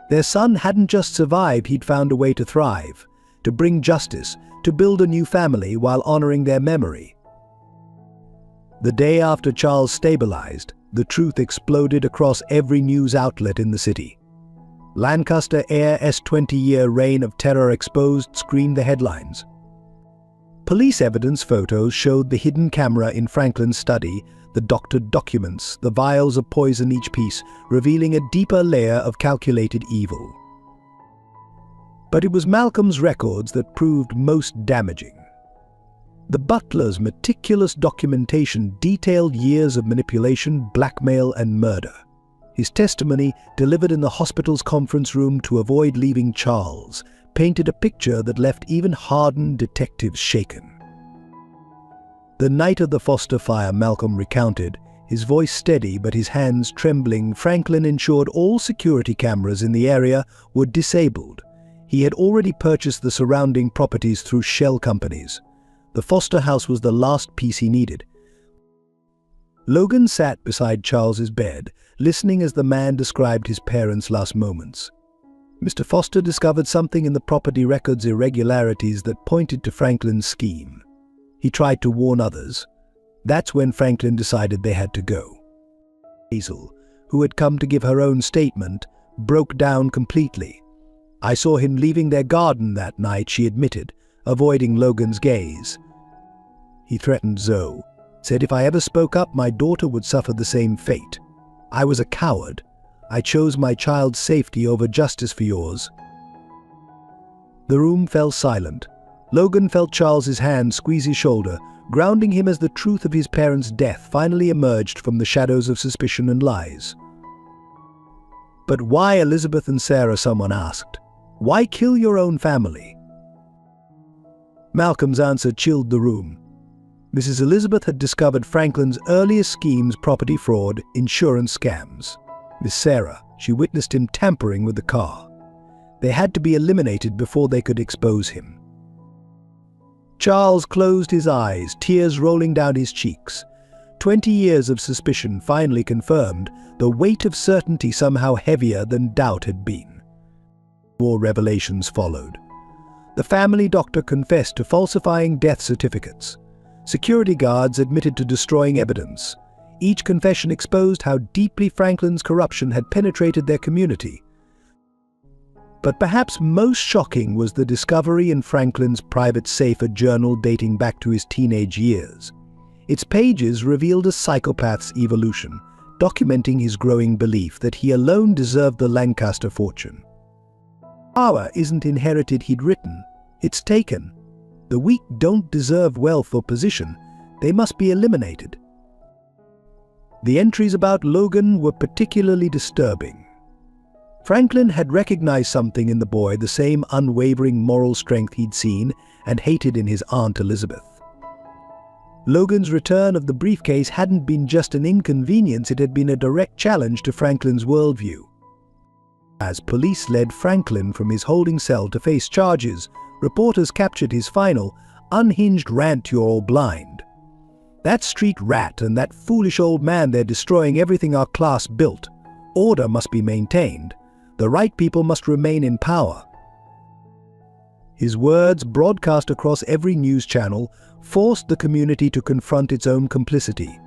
Their son hadn't just survived, he'd found a way to thrive, to bring justice, to build a new family while honoring their memory. The day after Charles stabilized, the truth exploded across every news outlet in the city. Lancaster heir's 20-year reign of terror exposed screamed the headlines. Police evidence photos showed the hidden camera in Franklin's study, the doctored documents, the vials of poison each piece, revealing a deeper layer of calculated evil. But it was Malcolm's records that proved most damaging. The butler's meticulous documentation detailed years of manipulation, blackmail, and murder. His testimony, delivered in the hospital's conference room to avoid leaving Charles, painted a picture that left even hardened detectives shaken. The night of the Foster fire, Malcolm recounted, his voice steady but his hands trembling. Franklin ensured all security cameras in the area were disabled. He had already purchased the surrounding properties through shell companies. The Foster house was the last piece he needed. Logan sat beside Charles's bed, listening as the man described his parents' last moments. Mr. Foster discovered something in the property records, irregularities that pointed to Franklin's scheme. He tried to warn others. That's when Franklin decided they had to go. Hazel, who had come to give her own statement, broke down completely. "I saw him leaving their garden that night," she admitted, avoiding Logan's gaze. He threatened Zoe, said if I ever spoke up, my daughter would suffer the same fate. "I was a coward. I chose my child's safety over justice for yours." The room fell silent. Logan felt Charles's hand squeeze his shoulder, grounding him as the truth of his parents' death finally emerged from the shadows of suspicion and lies. "But why Elizabeth and Sarah?" someone asked. "Why kill your own family?" Malcolm's answer chilled the room. Mrs. Elizabeth had discovered Franklin's earliest schemes: property fraud, insurance scams. Miss Sarah, she witnessed him tampering with the car. They had to be eliminated before they could expose him. Charles closed his eyes, tears rolling down his cheeks. 20 years of suspicion finally confirmed, the weight of certainty somehow heavier than doubt had been. More revelations followed. The family doctor confessed to falsifying death certificates. Security guards admitted to destroying evidence. Each confession exposed how deeply Franklin's corruption had penetrated their community. But perhaps most shocking was the discovery in Franklin's private safe, a journal dating back to his teenage years. Its pages revealed a psychopath's evolution, documenting his growing belief that he alone deserved the Lancaster fortune. "Power isn't inherited," he'd written. "It's taken. The weak don't deserve wealth or position. They must be eliminated." The entries about Logan were particularly disturbing. Franklin had recognized something in the boy, the same unwavering moral strength he'd seen and hated in his Aunt Elizabeth. Logan's return of the briefcase hadn't been just an inconvenience, it had been a direct challenge to Franklin's worldview. As police led Franklin from his holding cell to face charges, reporters captured his final, unhinged rant, "You're all blind. That street rat and that foolish old man, they're destroying everything our class built. Order must be maintained. The right people must remain in power." His words, broadcast across every news channel, forced the community to confront its own complicity.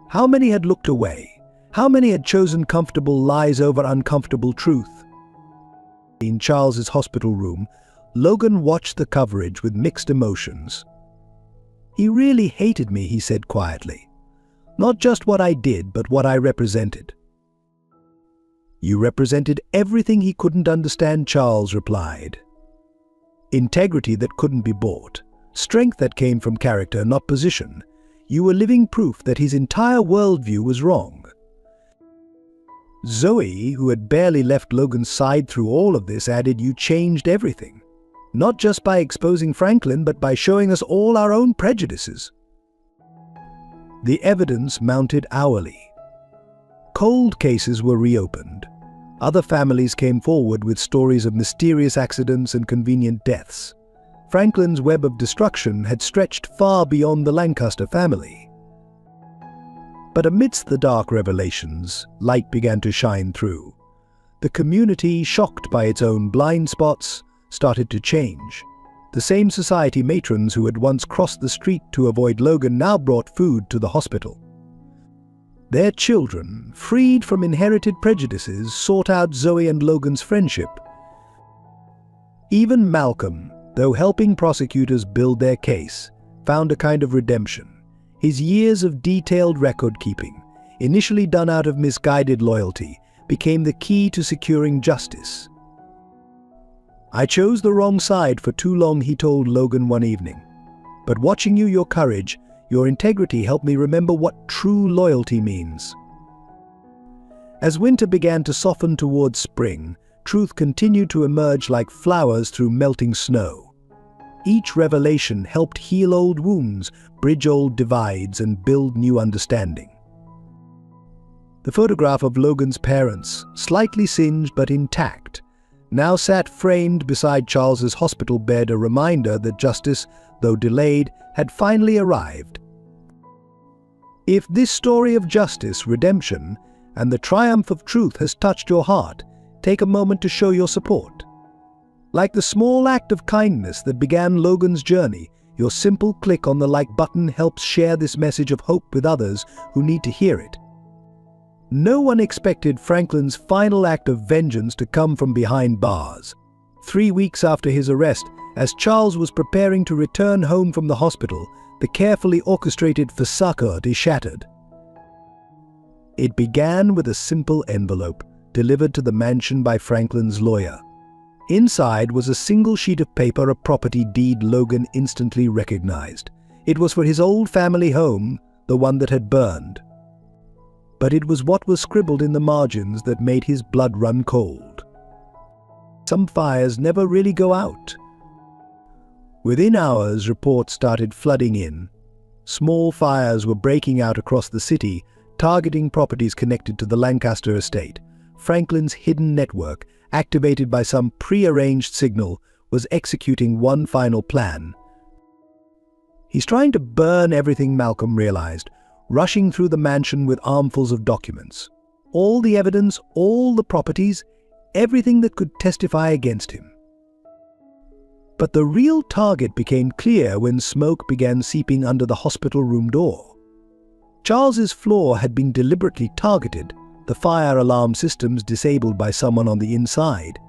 How many had looked away? How many had chosen comfortable lies over uncomfortable truth? In Charles's hospital room, Logan watched the coverage with mixed emotions. "He really hated me," he said quietly. "Not just what I did, but what I represented." "You represented everything he couldn't understand," Charles replied. "Integrity that couldn't be bought. Strength that came from character, not position. You were living proof that his entire worldview was wrong." Zoe, who had barely left Logan's side through all of this, added, "You changed everything. Not just by exposing Franklin, but by showing us all our own prejudices." The evidence mounted hourly. Cold cases were reopened. Other families came forward with stories of mysterious accidents and convenient deaths. Franklin's web of destruction had stretched far beyond the Lancaster family. But amidst the dark revelations, light began to shine through. The community, shocked by its own blind spots, started to change. The same society matrons who had once crossed the street to avoid Logan now brought food to the hospital. Their children, freed from inherited prejudices, sought out Zoe and Logan's friendship. Even Malcolm, though helping prosecutors build their case, found a kind of redemption. His years of detailed record-keeping, initially done out of misguided loyalty, became the key to securing justice. "I chose the wrong side for too long," he told Logan one evening. "But watching you, your courage, your integrity helped me remember what true loyalty means." As winter began to soften towards spring, truth continued to emerge like flowers through melting snow. Each revelation helped heal old wounds, bridge old divides, and build new understanding. The photograph of Logan's parents, slightly singed but intact, now sat framed beside Charles's hospital bed, a reminder that justice, though delayed, had finally arrived. If this story of justice, redemption, and the triumph of truth has touched your heart, take a moment to show your support. Like the small act of kindness that began Logan's journey, your simple click on the like button helps share this message of hope with others who need to hear it. No one expected Franklin's final act of vengeance to come from behind bars. 3 weeks after his arrest, as Charles was preparing to return home from the hospital, the carefully orchestrated facade is shattered. It began with a simple envelope, delivered to the mansion by Franklin's lawyer. Inside was a single sheet of paper, a property deed Logan instantly recognized. It was for his old family home, the one that had burned. But it was what was scribbled in the margins that made his blood run cold. Some fires never really go out. Within hours, reports started flooding in. Small fires were breaking out across the city, targeting properties connected to the Lancaster estate. Franklin's hidden network, activated by some pre-arranged signal, was executing one final plan. "He's trying to burn everything," Malcolm realized, rushing through the mansion with armfuls of documents. All the evidence, all the properties, everything that could testify against him. But the real target became clear when smoke began seeping under the hospital room door. Charles's floor had been deliberately targeted, the fire alarm systems disabled by someone on the inside.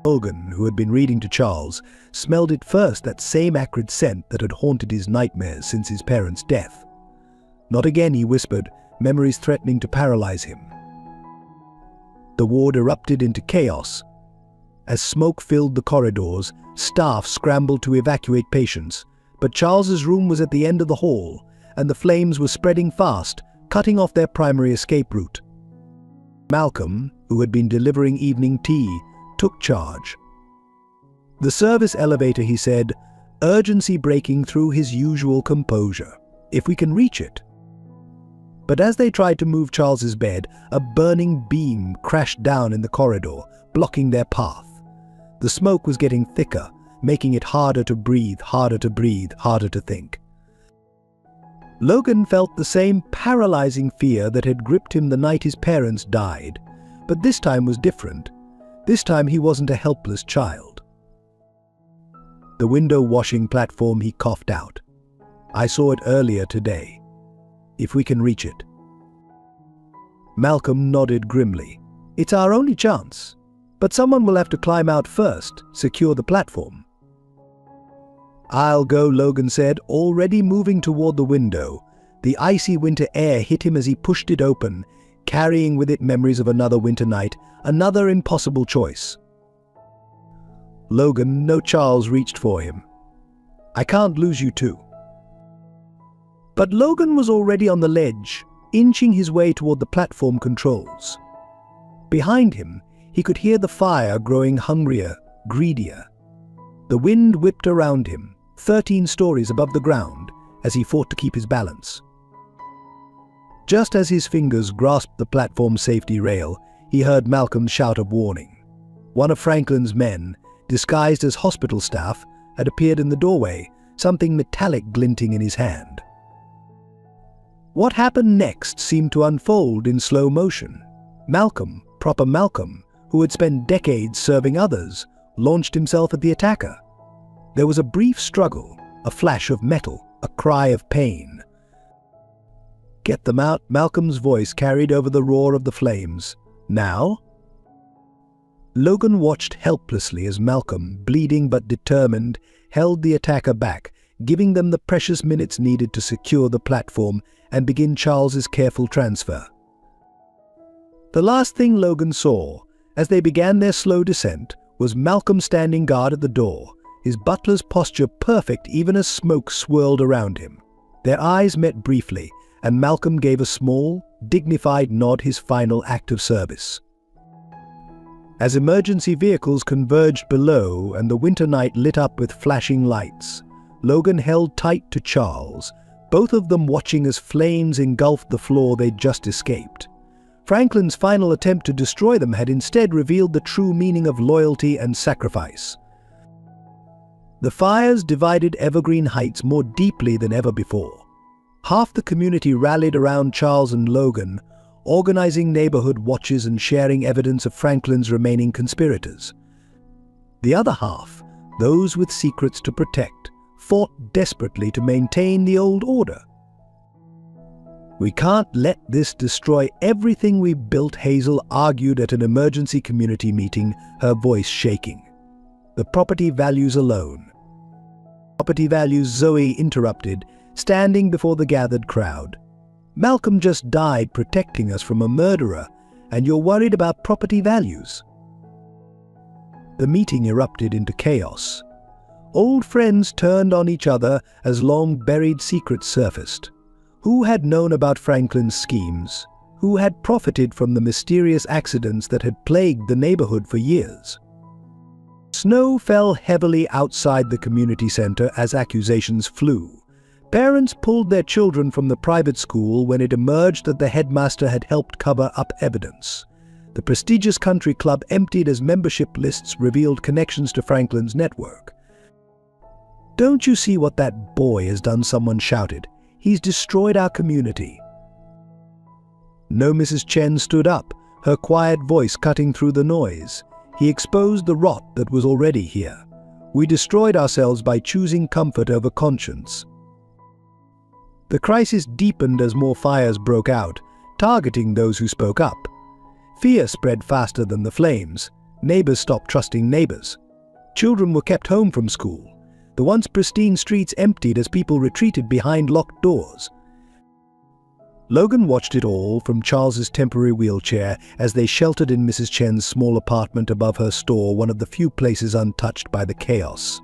Logan, who had been reading to Charles, smelled it first, that same acrid scent that had haunted his nightmares since his parents' death. "Not again," he whispered, memories threatening to paralyze him. The ward erupted into chaos. As smoke filled the corridors, staff scrambled to evacuate patients, but Charles's room was at the end of the hall, and the flames were spreading fast, cutting off their primary escape route. Malcolm, who had been delivering evening tea, took charge. "The service elevator," he said, urgency breaking through his usual composure. "If we can reach it." But as they tried to move Charles's bed, a burning beam crashed down in the corridor, blocking their path. The smoke was getting thicker, making it harder to breathe, harder to breathe, harder to think. Logan felt the same paralyzing fear that had gripped him the night his parents died, but this time was different. This time he wasn't a helpless child. The window washing platform, he coughed out. I saw it earlier today. If we can reach it. Malcolm nodded grimly. It's our only chance. But someone will have to climb out first, secure the platform. I'll go, Logan said, already moving toward the window. The icy winter air hit him as he pushed it open, carrying with it memories of another winter night, another impossible choice. Logan, no, Charles reached for him. I can't lose you too. But Logan was already on the ledge, inching his way toward the platform controls. Behind him, he could hear the fire growing hungrier, greedier. The wind whipped around him, 13 stories above the ground, as he fought to keep his balance. Just as his fingers grasped the platform's safety rail, he heard Malcolm's shout of warning. One of Franklin's men, disguised as hospital staff, had appeared in the doorway, something metallic glinting in his hand. What happened next seemed to unfold in slow motion. Malcolm, proper Malcolm, who had spent decades serving others, launched himself at the attacker. There was a brief struggle, a flash of metal, a cry of pain. Get them out, Malcolm's voice carried over the roar of the flames. Now? Logan watched helplessly as Malcolm, bleeding but determined, held the attacker back, giving them the precious minutes needed to secure the platform and begin Charles's careful transfer. The last thing Logan saw, as they began their slow descent, was Malcolm standing guard at the door, his butler's posture perfect even as smoke swirled around him. Their eyes met briefly, and Malcolm gave a small, dignified nod, his final act of service. As emergency vehicles converged below and the winter night lit up with flashing lights, Logan held tight to Charles, both of them watching as flames engulfed the floor they'd just escaped. Franklin's final attempt to destroy them had instead revealed the true meaning of loyalty and sacrifice. The fires divided Evergreen Heights more deeply than ever before. Half the community rallied around Charles and Logan, organizing neighborhood watches and sharing evidence of Franklin's remaining conspirators. The other half, those with secrets to protect, fought desperately to maintain the old order. We can't let this destroy everything we built, Hazel argued at an emergency community meeting, her voice shaking. The property values alone. Property values, Zoe interrupted, standing before the gathered crowd. Malcolm just died protecting us from a murderer, and you're worried about property values. The meeting erupted into chaos. Old friends turned on each other as long-buried secrets surfaced. Who had known about Franklin's schemes? Who had profited from the mysterious accidents that had plagued the neighborhood for years? Snow fell heavily outside the community center as accusations flew. Parents pulled their children from the private school when it emerged that the headmaster had helped cover up evidence. The prestigious country club emptied as membership lists revealed connections to Franklin's network. Don't you see what that boy has done? Someone shouted. He's destroyed our community. No, Mrs. Chen stood up, her quiet voice cutting through the noise. He exposed the rot that was already here. We destroyed ourselves by choosing comfort over conscience. The crisis deepened as more fires broke out, targeting those who spoke up. Fear spread faster than the flames. Neighbors stopped trusting neighbors. Children were kept home from school. The once pristine streets emptied as people retreated behind locked doors. Logan watched it all from Charles's temporary wheelchair as they sheltered in Mrs. Chen's small apartment above her store, one of the few places untouched by the chaos.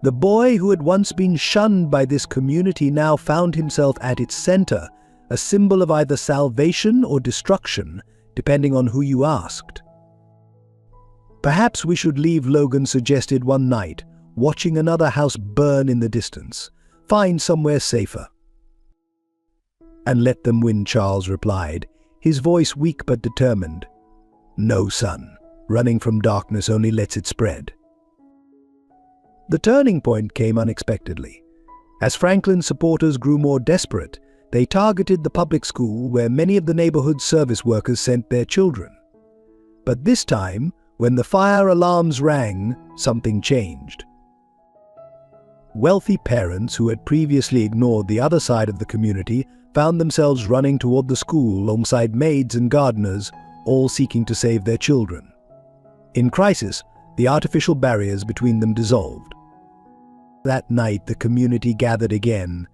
The boy who had once been shunned by this community now found himself at its center, a symbol of either salvation or destruction, depending on who you asked. Perhaps we should leave, Logan suggested one night, watching another house burn in the distance. Find somewhere safer. And let them win, Charles replied, his voice weak but determined. No, son. Running from darkness only lets it spread. The turning point came unexpectedly. As Franklin's supporters grew more desperate, they targeted the public school where many of the neighborhood's service workers sent their children. But this time, when the fire alarms rang, something changed. Wealthy parents who had previously ignored the other side of the community found themselves running toward the school alongside maids and gardeners, all seeking to save their children. In crisis, the artificial barriers between them dissolved. That night, the community gathered again,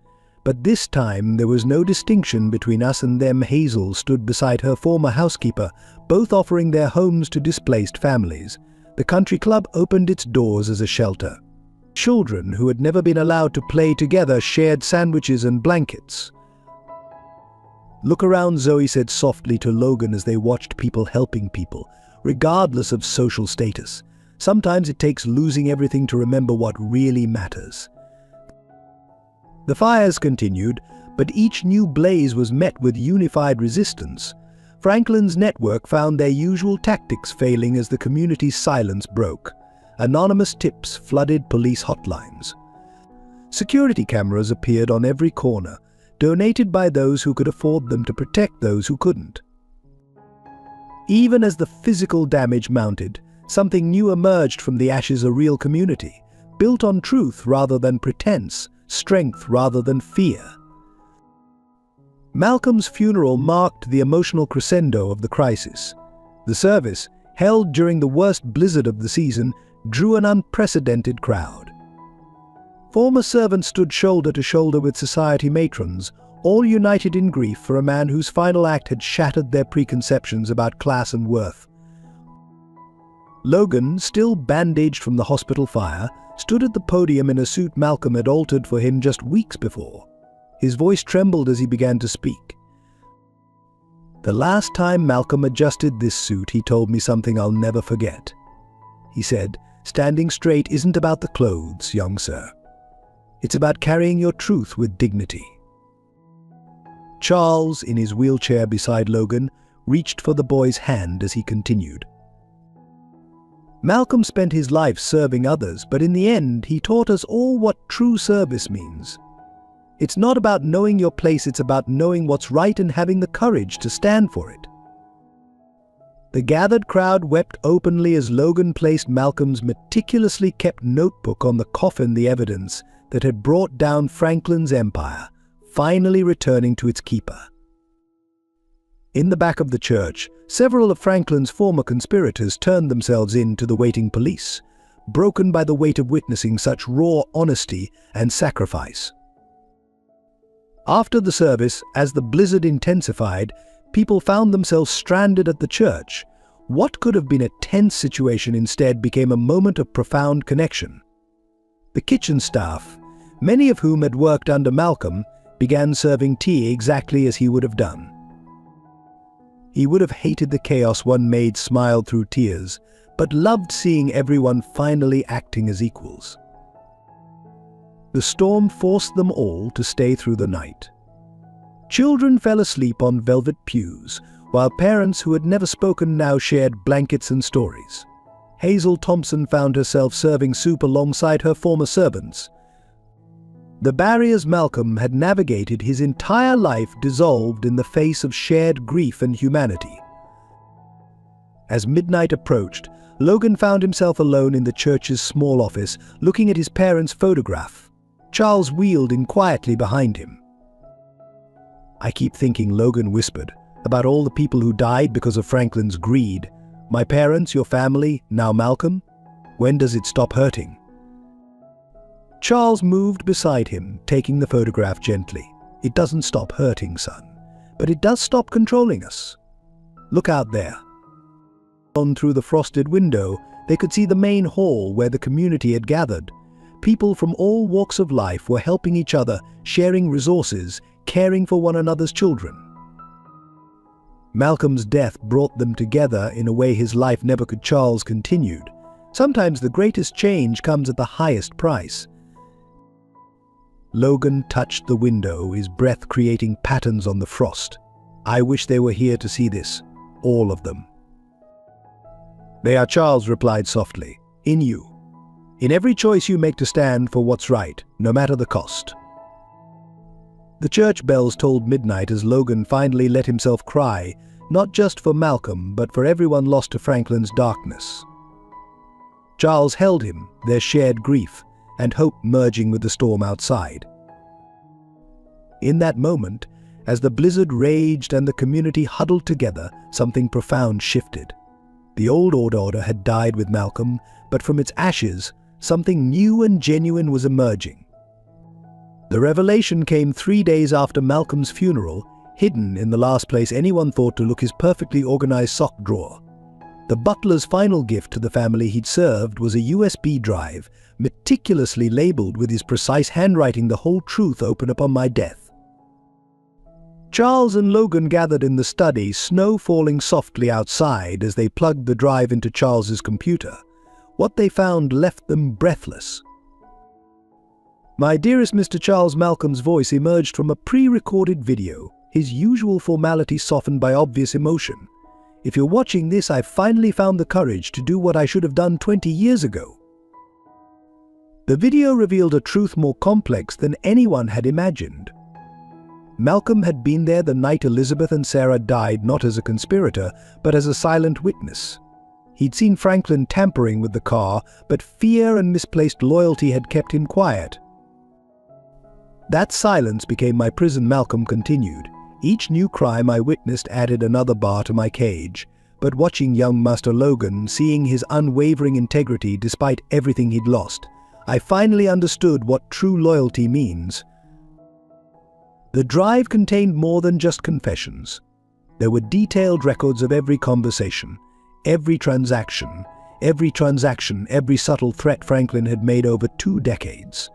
but this time there was no distinction between us and them. Hazel stood beside her former housekeeper, both offering their homes to displaced families. The country club opened its doors as a shelter. Children who had never been allowed to play together shared sandwiches and blankets. "Look around," Zoe said softly to Logan as they watched people helping people, regardless of social status. Sometimes it takes losing everything to remember what really matters. The fires continued, but each new blaze was met with unified resistance. Franklin's network found their usual tactics failing as the community's silence broke. Anonymous tips flooded police hotlines. Security cameras appeared on every corner, donated by those who could afford them to protect those who couldn't. Even as the physical damage mounted, something new emerged from the ashes: a real community, built on truth rather than pretense, strength rather than fear. Malcolm's funeral marked the emotional crescendo of the crisis. The service, held during the worst blizzard of the season, drew an unprecedented crowd. Former servants stood shoulder to shoulder with society matrons, all united in grief for a man whose final act had shattered their preconceptions about class and worth. Logan, still bandaged from the hospital fire, stood at the podium in a suit Malcolm had altered for him just weeks before. His voice trembled as he began to speak. "The last time Malcolm adjusted this suit, he told me something I'll never forget. He said, 'Standing straight isn't about the clothes, young sir. It's about carrying your truth with dignity.'" Charles, in his wheelchair beside Logan, reached for the boy's hand as he continued. "Malcolm spent his life serving others, but in the end, he taught us all what true service means. It's not about knowing your place, it's about knowing what's right and having the courage to stand for it." The gathered crowd wept openly as Logan placed Malcolm's meticulously kept notebook on the coffin, the evidence that had brought down Franklin's empire, finally returning to its keeper. In the back of the church, several of Franklin's former conspirators turned themselves in to the waiting police, broken by the weight of witnessing such raw honesty and sacrifice. After the service, as the blizzard intensified, people found themselves stranded at the church. What could have been a tense situation instead became a moment of profound connection. The kitchen staff, many of whom had worked under Malcolm, began serving tea exactly as he would have done. He would have hated the chaos. One maid smiled through tears, but loved seeing everyone finally acting as equals. The storm forced them all to stay through the night. Children fell asleep on velvet pews, while parents who had never spoken now shared blankets and stories. Hazel Thompson found herself serving soup alongside her former servants. The barriers Malcolm had navigated his entire life dissolved in the face of shared grief and humanity. As midnight approached, Logan found himself alone in the church's small office, looking at his parents' photograph. Charles wheeled in quietly behind him. "I keep thinking," Logan whispered, "about all the people who died because of Franklin's greed. My parents, your family, now Malcolm. When does it stop hurting?" Charles moved beside him, taking the photograph gently. "It doesn't stop hurting, son, but it does stop controlling us. Look out there." On through the frosted window, they could see the main hall where the community had gathered. People from all walks of life were helping each other, sharing resources, caring for one another's children. Malcolm's death brought them together in a way his life never could. Charles continued, "Sometimes the greatest change comes at the highest price." Logan touched the window, his breath creating patterns on the frost. "I wish they were here to see this, all of them." "They are," Charles replied softly, "in you." In every choice you make to stand for what's right, no matter the cost. The church bells tolled midnight as Logan finally let himself cry, not just for Malcolm, but for everyone lost to Franklin's darkness. Charles held him, their shared grief and hope merging with the storm outside. In that moment, as the blizzard raged and the community huddled together, something profound shifted. The old order had died with Malcolm, but from its ashes, something new and genuine was emerging. The revelation came 3 days after Malcolm's funeral, hidden in the last place anyone thought to look his perfectly organized sock drawer. The butler's final gift to the family he'd served was a USB drive, meticulously labeled with his precise handwriting, the whole truth open upon my death. Charles and Logan gathered in the study, snow falling softly outside as they plugged the drive into Charles's computer. What they found left them breathless. My dearest Mr. Charles, Malcolm's voice emerged from a pre-recorded video, his usual formality softened by obvious emotion. If you're watching this, I've finally found the courage to do what I should have done 20 years ago. The video revealed a truth more complex than anyone had imagined. Malcolm had been there the night Elizabeth and Sarah died, not as a conspirator, but as a silent witness. He'd seen Franklin tampering with the car, but fear and misplaced loyalty had kept him quiet. That silence became my prison, Malcolm continued. Each new crime I witnessed added another bar to my cage, but watching young Master Logan, seeing his unwavering integrity despite everything he'd lost, I finally understood what true loyalty means. The drive contained more than just confessions. There were detailed records of every conversation, every transaction, every subtle threat Franklin had made over 2 decades.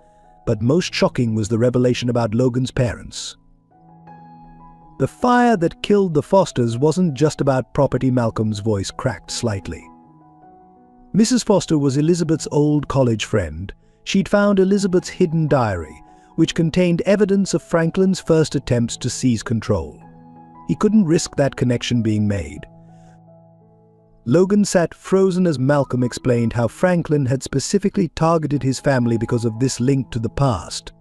But most shocking was the revelation about Logan's parents. The fire that killed the Fosters wasn't just about property. Malcolm's voice cracked slightly. Mrs. Foster was Elizabeth's old college friend. She'd found Elizabeth's hidden diary, which contained evidence of Franklin's first attempts to seize control. He couldn't risk that connection being made. Logan sat frozen as Malcolm explained how Franklin had specifically targeted his family because of this link to the past.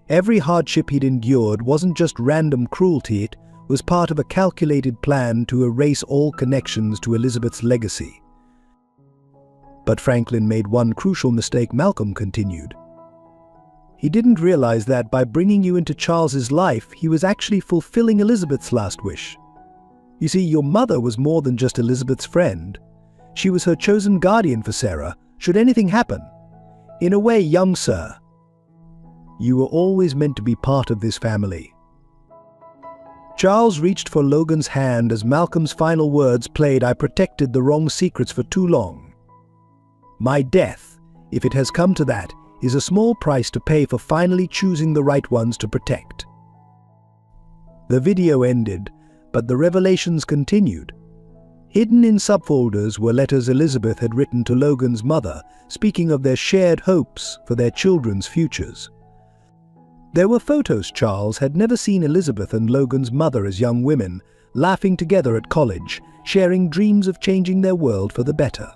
Every hardship he'd endured wasn't just random cruelty, it was part of a calculated plan to erase all connections to Elizabeth's legacy. But Franklin made one crucial mistake, Malcolm continued. He didn't realize that by bringing you into Charles's life, he was actually fulfilling Elizabeth's last wish. You see, your mother was more than just Elizabeth's friend. She was her chosen guardian for Sarah, should anything happen. In a way, young sir, you were always meant to be part of this family. Charles reached for Logan's hand as Malcolm's final words played. I protected the wrong secrets for too long. My death, if it has come to that, is a small price to pay for finally choosing the right ones to protect. The video ended, but the revelations continued. Hidden in subfolders were letters Elizabeth had written to Logan's mother, speaking of their shared hopes for their children's futures. There were photos. Charles had never seen Elizabeth and Logan's mother as young women, laughing together at college, sharing dreams of changing their world for the better.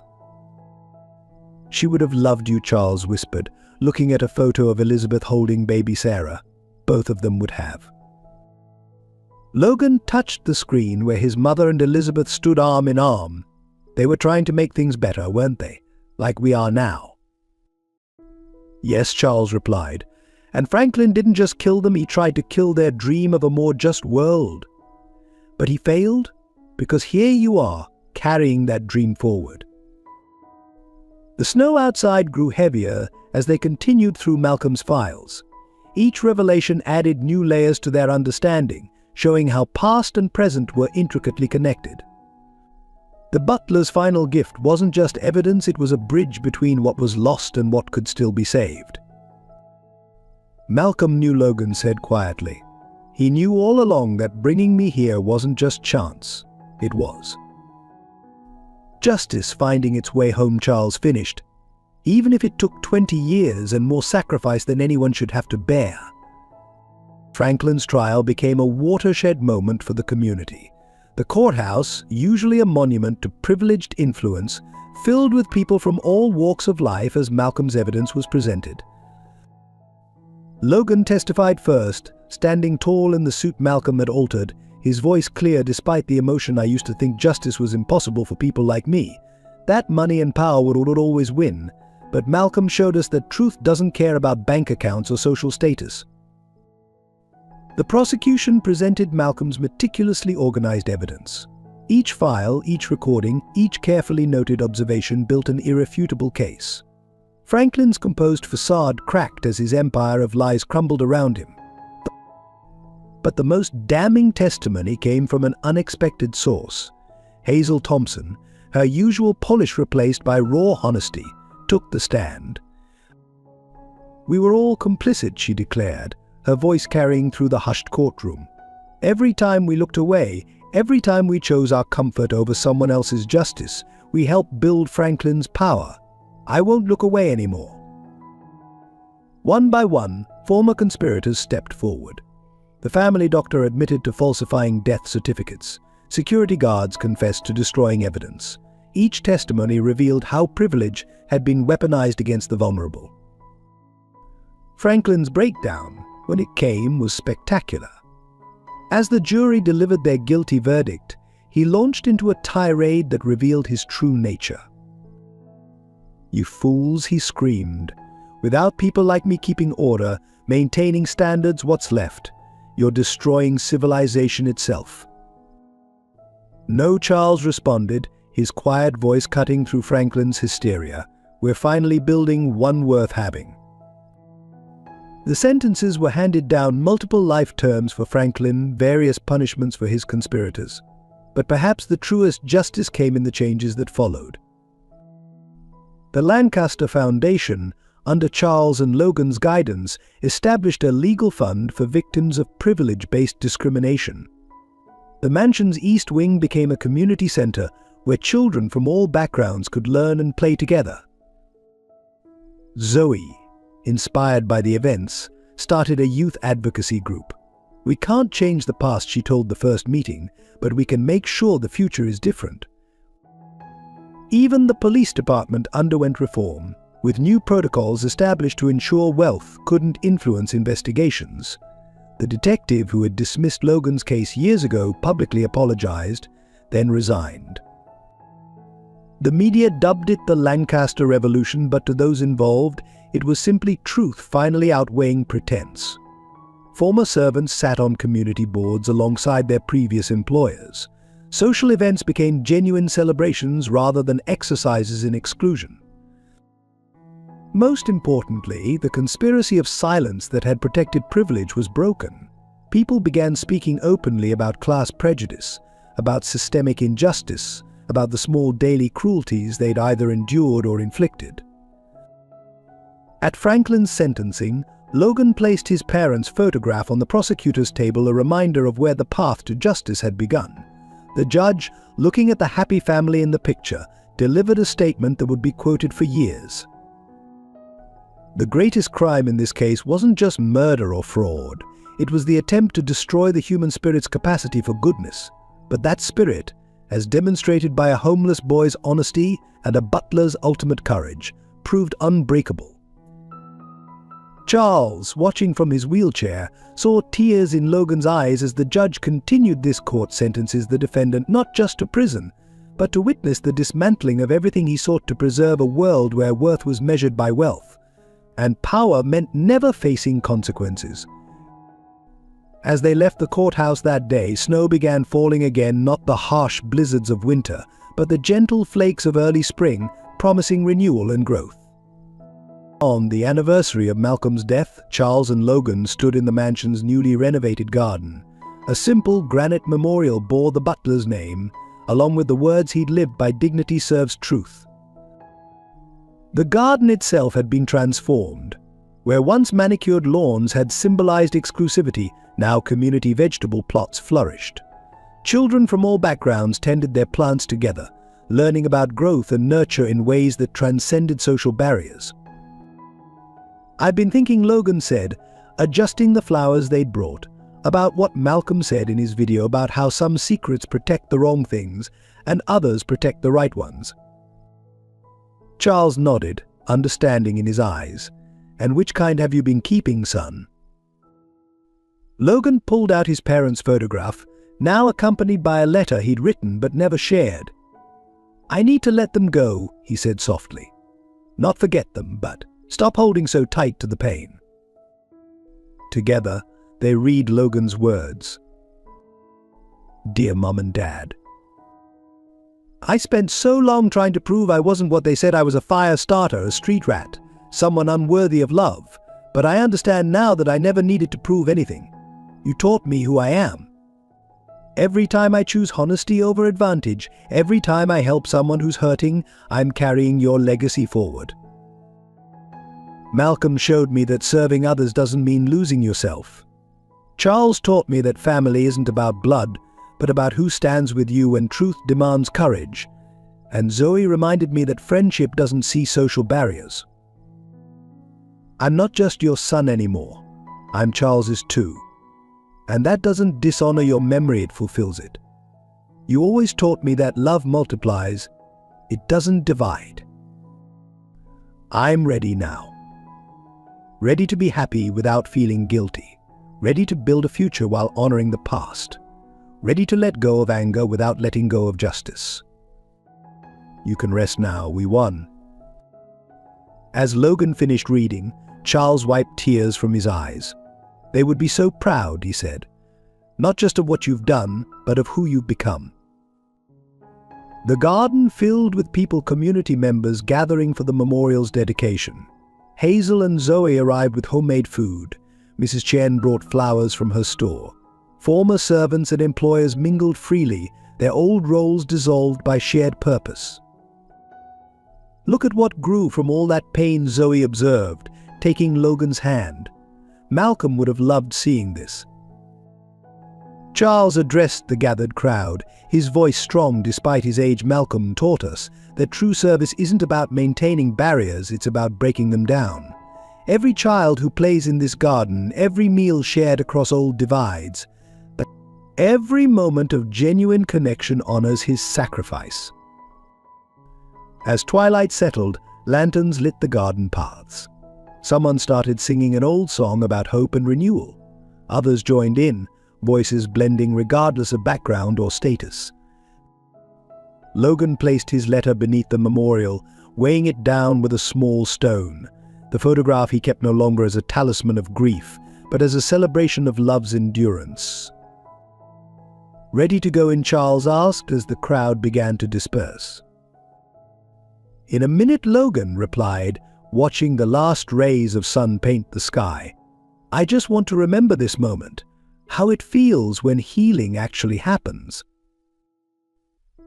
She would have loved you, Charles whispered, looking at a photo of Elizabeth holding baby Sarah. Both of them would have. Logan touched the screen where his mother and Elizabeth stood arm in arm. They were trying to make things better, weren't they? Like we are now. Yes, Charles replied. And Franklin didn't just kill them, he tried to kill their dream of a more just world. But he failed, because here you are, carrying that dream forward. The snow outside grew heavier as they continued through Malcolm's files. Each revelation added new layers to their understanding, showing how past and present were intricately connected. The butler's final gift wasn't just evidence, it was a bridge between what was lost and what could still be saved. Malcolm knew, Logan said quietly. He knew all along that bringing me here wasn't just chance, it was justice finding its way home. Charles finished, even if it took 20 years and more sacrifice than anyone should have to bear. Franklin's trial became a watershed moment for the community. The courthouse, usually a monument to privileged influence, filled with people from all walks of life as Malcolm's evidence was presented. Logan testified first, standing tall in the suit Malcolm had altered, his voice clear despite the emotion. I used to think justice was impossible for people like me. That money and power would always win. But Malcolm showed us that truth doesn't care about bank accounts or social status. The prosecution presented Malcolm's meticulously organized evidence. Each file, each recording, each carefully noted observation built an irrefutable case. Franklin's composed facade cracked as his empire of lies crumbled around him. But the most damning testimony came from an unexpected source. Hazel Thompson, her usual polish replaced by raw honesty, took the stand. "We were all complicit," she declared, her voice carrying through the hushed courtroom. "Every time we looked away, every time we chose our comfort over someone else's justice, we helped build Franklin's power. I won't look away anymore." One by one, former conspirators stepped forward. The family doctor admitted to falsifying death certificates. Security guards confessed to destroying evidence. Each testimony revealed how privilege had been weaponized against the vulnerable. Franklin's breakdown, when it came, was spectacular. As the jury delivered their guilty verdict, he launched into a tirade that revealed his true nature. "You fools," he screamed. "Without people like me keeping order, maintaining standards, what's left? You're destroying civilization itself." No Charles responded, his quiet voice cutting through Franklin's hysteria. "We're finally building one worth having." The sentences were handed down: multiple life terms for Franklin, various punishments for his conspirators. But perhaps the truest justice came in the changes that followed. The Lancaster Foundation, under Charles and Logan's guidance, established a legal fund for victims of privilege-based discrimination. The mansion's East Wing became a community center where children from all backgrounds could learn and play together. Zoe, inspired by the events, started a youth advocacy group. "We can't change the past," she told the first meeting, "but we can make sure the future is different." Even the police department underwent reform, with new protocols established to ensure wealth couldn't influence investigations. The detective who had dismissed Logan's case years ago publicly apologized, then resigned. The media dubbed it the Lancaster Revolution, but to those involved, it was simply truth finally outweighing pretense. Former servants sat on community boards alongside their previous employers. Social events became genuine celebrations rather than exercises in exclusion. Most importantly, the conspiracy of silence that had protected privilege was broken. People began speaking openly about class prejudice, about systemic injustice, about the small daily cruelties they'd either endured or inflicted. At Franklin's sentencing, Logan placed his parents' photograph on the prosecutor's table, a reminder of where the path to justice had begun. The judge, looking at the happy family in the picture, delivered a statement that would be quoted for years. The greatest crime in this case wasn't just murder or fraud. It was the attempt to destroy the human spirit's capacity for goodness. But that spirit, as demonstrated by a homeless boy's honesty and a butler's ultimate courage, proved unbreakable. Charles, watching from his wheelchair, saw tears in Logan's eyes as the judge continued. This court sentences the defendant not just to prison, but to witness the dismantling of everything he sought to preserve, a world where worth was measured by wealth, and power meant never facing consequences. As they left the courthouse that day, snow began falling again, not the harsh blizzards of winter, but the gentle flakes of early spring, promising renewal and growth. On the anniversary of Malcolm's death, Charles and Logan stood in the mansion's newly renovated garden. A simple granite memorial bore the butler's name, along with the words he'd lived by: "Dignity serves truth." The garden itself had been transformed. Where once manicured lawns had symbolized exclusivity, now community vegetable plots flourished. Children from all backgrounds tended their plants together, learning about growth and nurture in ways that transcended social barriers. "I've been thinking," Logan said, adjusting the flowers they'd brought. about what Malcolm said in his video about how some secrets protect the wrong things and others protect the right ones. Charles nodded, understanding in his eyes. "And which kind have you been keeping, son?" Logan pulled out his parents' photograph, now accompanied by a letter he'd written but never shared. "I need to let them go," he said softly. "Not forget them, but stop holding so tight to the pain." Together, they read Logan's words. "Dear Mom and Dad, I spent so long trying to prove I wasn't what they said I was: a fire starter, a street rat, someone unworthy of love. But I understand now that I never needed to prove anything. You taught me who I am. Every time I choose honesty over advantage, every time I help someone who's hurting, I'm carrying your legacy forward. Malcolm showed me that serving others doesn't mean losing yourself. Charles taught me that family isn't about blood, but about who stands with you when truth demands courage. And Zoe reminded me that friendship doesn't see social barriers. I'm not just your son anymore. I'm Charles's too. And that doesn't dishonor your memory, it fulfills it. You always taught me that love multiplies, it doesn't divide. I'm ready now. Ready to be happy without feeling guilty. Ready to build a future while honoring the past. Ready to let go of anger without letting go of justice. You can rest now, we won." As Logan finished reading, Charles wiped tears from his eyes. "They would be so proud," he said. "Not just of what you've done, but of who you've become." The garden filled with people, community members gathering for the memorial's dedication. Hazel and Zoe arrived with homemade food. Mrs. Chen brought flowers from her store. Former servants and employers mingled freely, their old roles dissolved by shared purpose. "Look at what grew from all that pain," Zoe observed, taking Logan's hand. Malcolm would have loved seeing this. Charles addressed the gathered crowd, his voice strong despite his age. "Malcolm taught us that true service isn't about maintaining barriers, it's about breaking them down. Every child who plays in this garden, every meal shared across old divides, every moment of genuine connection honors his sacrifice." As twilight settled, lanterns lit the garden paths. Someone started singing an old song about hope and renewal. Others joined in, voices blending regardless of background or status. Logan placed his letter beneath the memorial, weighing it down with a small stone. The photograph he kept no longer as a talisman of grief, but as a celebration of love's endurance. "Ready to go in?" Charles asked as the crowd began to disperse. "In a minute," Logan replied, watching the last rays of sun paint the sky. "I just want to remember this moment, how it feels when healing actually happens."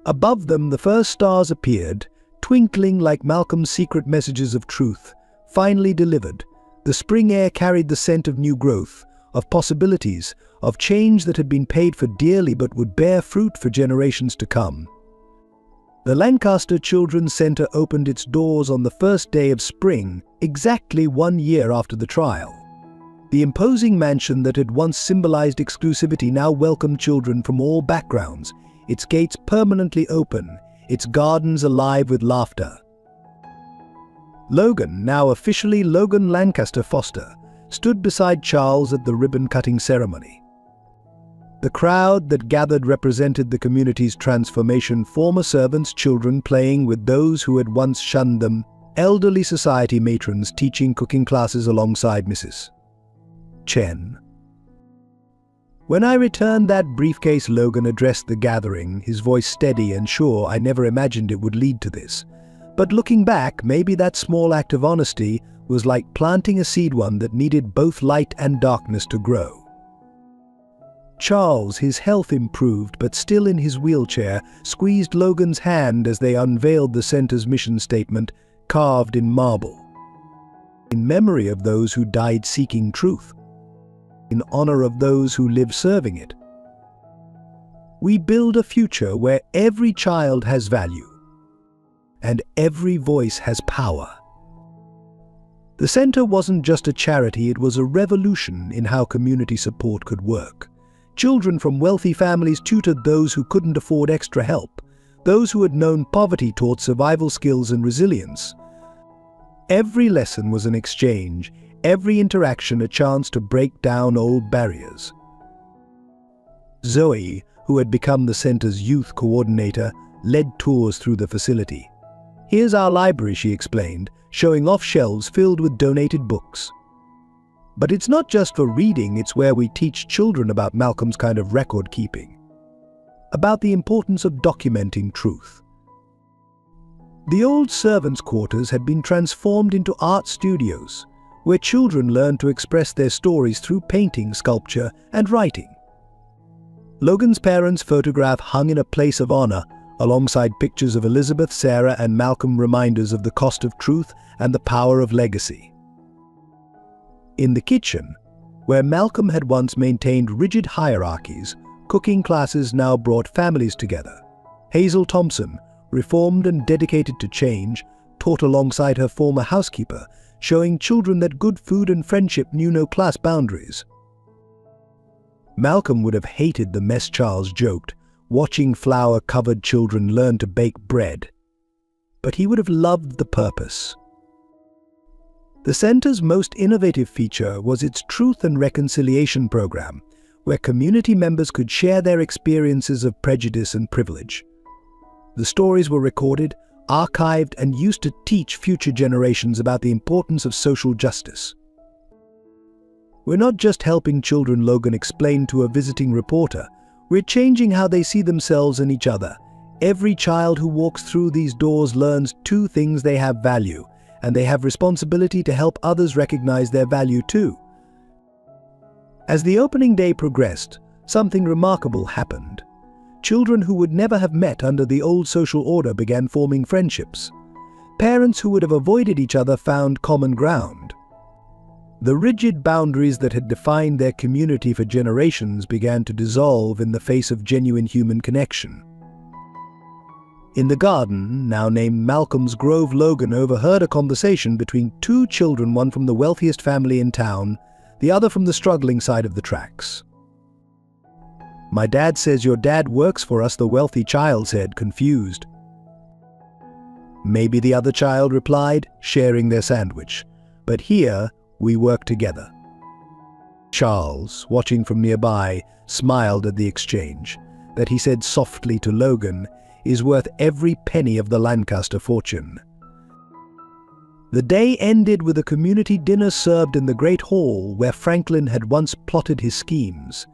Above them, the first stars appeared, twinkling like Malcolm's secret messages of truth, finally delivered. The spring air carried the scent of new growth, of possibilities, of change that had been paid for dearly but would bear fruit for generations to come. The Lancaster Children's Center opened its doors on the first day of spring, exactly 1 year after the trial. The imposing mansion that had once symbolized exclusivity now welcomed children from all backgrounds, its gates permanently open, its gardens alive with laughter. Logan, now officially Logan Lancaster Foster, stood beside Charles at the ribbon-cutting ceremony. The crowd that gathered represented the community's transformation, former servants, children playing with those who had once shunned them, elderly society matrons teaching cooking classes alongside Mrs. Chen. "When I returned that briefcase," Logan addressed the gathering, his voice steady and sure. "I never imagined it would lead to this. But looking back, maybe that small act of honesty was like planting a seed, one that needed both light and darkness to grow." Charles, his health improved but still in his wheelchair, squeezed Logan's hand as they unveiled the center's mission statement, carved in marble. "In memory of those who died seeking truth. In honor of those who live serving it. We build a future where every child has value and every voice has power." The center wasn't just a charity, it was a revolution in how community support could work. Children from wealthy families tutored those who couldn't afford extra help. Those who had known poverty taught survival skills and resilience. Every lesson was an exchange, every interaction a chance to break down old barriers. Zoe, who had become the center's youth coordinator, led tours through the facility. "Here's our library," she explained, showing off shelves filled with donated books. But it's not just for reading, it's where we teach children about Malcolm's kind of record keeping, about the importance of documenting truth. The old servants' quarters had been transformed into art studios, where children learned to express their stories through painting, sculpture, and writing. Logan's parents' photograph hung in a place of honor, alongside pictures of Elizabeth, Sarah, and Malcolm, reminders of the cost of truth and the power of legacy. In the kitchen, where Malcolm had once maintained rigid hierarchies, cooking classes now brought families together. Hazel Thompson, reformed and dedicated to change, taught alongside her former housekeeper, showing children that good food and friendship knew no class boundaries. Malcolm would have hated the mess Charles joked, watching flour-covered children learn to bake bread. But he would have loved the purpose. The center's most innovative feature was its Truth and Reconciliation program, where community members could share their experiences of prejudice and privilege. The stories were recorded, archived, and used to teach future generations about the importance of social justice. "We're not just helping children," Logan explained to a visiting reporter. "We're changing how they see themselves and each other. Every child who walks through these doors learns two things: they have value, and they have responsibility to help others recognize their value too." As the opening day progressed, something remarkable happened. Children who would never have met under the old social order began forming friendships. Parents who would have avoided each other found common ground. The rigid boundaries that had defined their community for generations began to dissolve in the face of genuine human connection. In the garden, now named Malcolm's Grove, Logan overheard a conversation between two children, one from the wealthiest family in town, the other from the struggling side of the tracks. "My dad says your dad works for us," the wealthy child said, confused. "Maybe," the other child replied, sharing their sandwich. "But here, we work together." Charles, watching from nearby, smiled at the exchange. That, he said softly to Logan, is worth every penny of the Lancaster fortune. The day ended with a community dinner served in the Great Hall where Franklin had once plotted his schemes.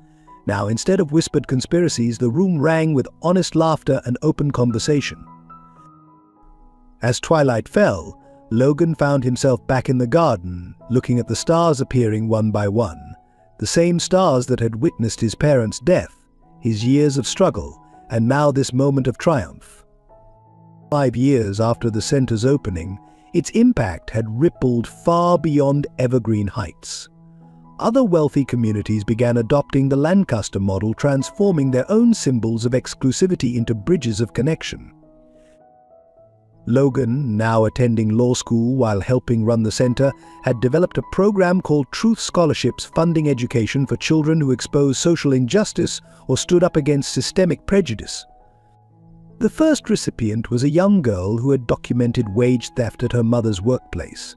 Now, instead of whispered conspiracies, the room rang with honest laughter and open conversation. As twilight fell, Logan found himself back in the garden, looking at the stars appearing one by one, the same stars that had witnessed his parents' death, his years of struggle, and now this moment of triumph. 5 years after the center's opening, its impact had rippled far beyond Evergreen Heights. Other wealthy communities began adopting the Lancaster model, transforming their own symbols of exclusivity into bridges of connection. Logan, now attending law school while helping run the center, had developed a program called Truth Scholarships, funding education for children who exposed social injustice or stood up against systemic prejudice. The first recipient was a young girl who had documented wage theft at her mother's workplace.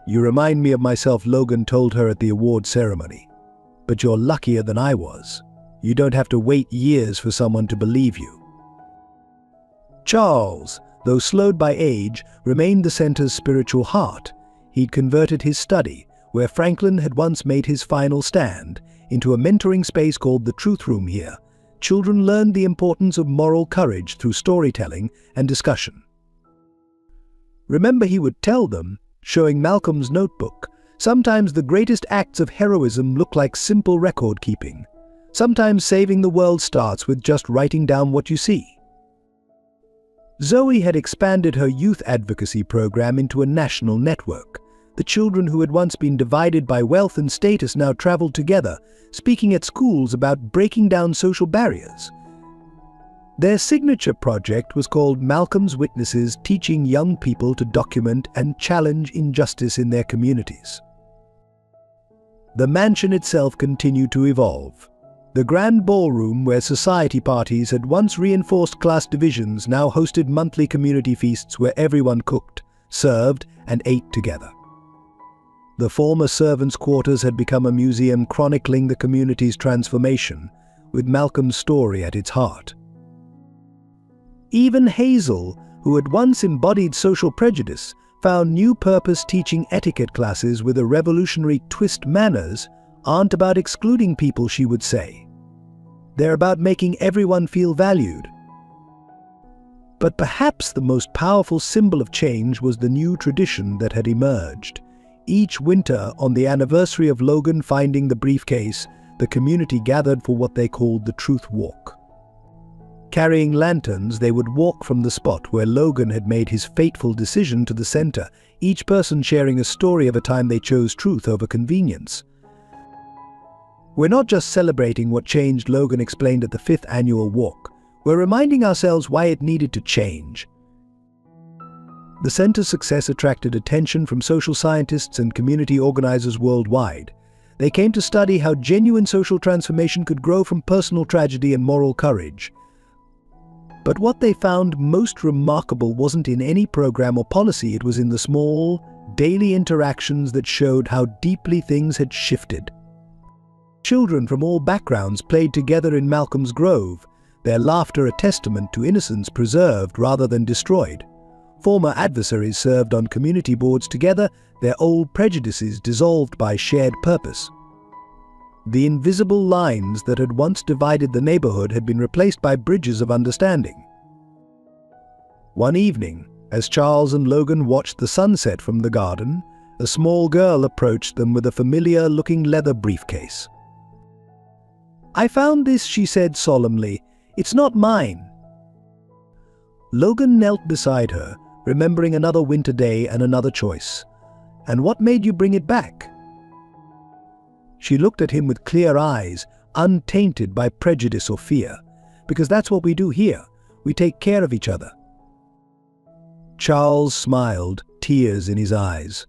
"You remind me of myself," Logan told her at the award ceremony. "But you're luckier than I was. You don't have to wait years for someone to believe you." Charles, though slowed by age, remained the center's spiritual heart. He'd converted his study, where Franklin had once made his final stand, into a mentoring space called the Truth Room. Here, children learned the importance of moral courage through storytelling and discussion. Remember, he would tell them, showing Malcolm's notebook, sometimes the greatest acts of heroism look like simple record keeping. Sometimes saving the world starts with just writing down what you see. Zoe had expanded her youth advocacy program into a national network. The children who had once been divided by wealth and status now traveled together, speaking at schools about breaking down social barriers. Their signature project was called Malcolm's Witnesses, teaching young people to document and challenge injustice in their communities. The mansion itself continued to evolve. The grand ballroom, where society parties had once reinforced class divisions, now hosted monthly community feasts where everyone cooked, served, and ate together. The former servants' quarters had become a museum chronicling the community's transformation, with Malcolm's story at its heart. Even Hazel, who had once embodied social prejudice, found new purpose teaching etiquette classes with a revolutionary twist. Manners aren't about excluding people, she would say. They're about making everyone feel valued. But perhaps the most powerful symbol of change was the new tradition that had emerged. Each winter, on the anniversary of Logan finding the briefcase, the community gathered for what they called the Truth Walk. Carrying lanterns, they would walk from the spot where Logan had made his fateful decision to the center, each person sharing a story of a time they chose truth over convenience. We're not just celebrating what changed, Logan explained at the 5th annual walk. We're reminding ourselves why it needed to change. The center's success attracted attention from social scientists and community organizers worldwide. They came to study how genuine social transformation could grow from personal tragedy and moral courage. But what they found most remarkable wasn't in any program or policy, it was in the small, daily interactions that showed how deeply things had shifted. Children from all backgrounds played together in Malcolm's Grove, their laughter a testament to innocence preserved rather than destroyed. Former adversaries served on community boards together, their old prejudices dissolved by shared purpose. The invisible lines that had once divided the neighborhood had been replaced by bridges of understanding. One evening, as Charles and Logan watched the sunset from the garden, a small girl approached them with a familiar-looking leather briefcase. "I found this," she said solemnly. "It's not mine." Logan knelt beside her, remembering another winter day and another choice. "And what made you bring it back?" She looked at him with clear eyes, untainted by prejudice or fear. "Because that's what we do here. We take care of each other." Charles smiled, tears in his eyes.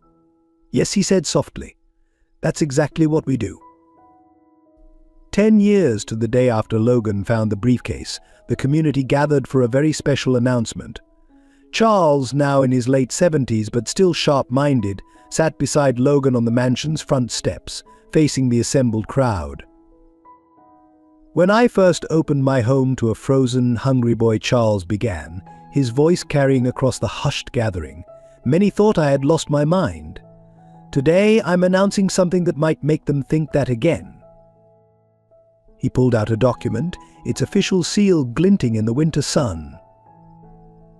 "Yes," he said softly. "That's exactly what we do." 10 years to the day after Logan found the briefcase, the community gathered for a very special announcement. Charles, now in his late 70s but still sharp-minded, sat beside Logan on the mansion's front steps, facing the assembled crowd. "When I first opened my home to a frozen, hungry boy," Charles began, his voice carrying across the hushed gathering, "many thought I had lost my mind. Today I'm announcing something that might make them think that again." He pulled out a document, its official seal glinting in the winter sun.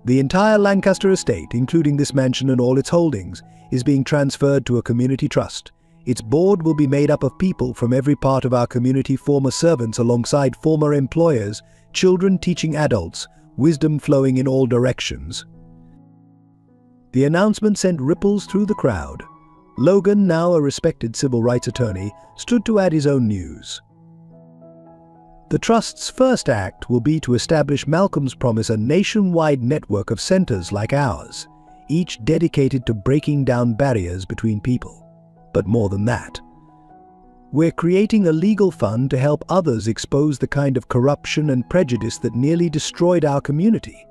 "The entire Lancaster estate, including this mansion and all its holdings, is being transferred to a community trust. Its board will be made up of people from every part of our community, former servants alongside former employers, children teaching adults, wisdom flowing in all directions." The announcement sent ripples through the crowd. Logan, now a respected civil rights attorney, stood to add his own news. "The Trust's first act will be to establish Malcolm's Promise, a nationwide network of centers like ours, each dedicated to breaking down barriers between people. But more than that, we're creating a legal fund to help others expose the kind of corruption and prejudice that nearly destroyed our community."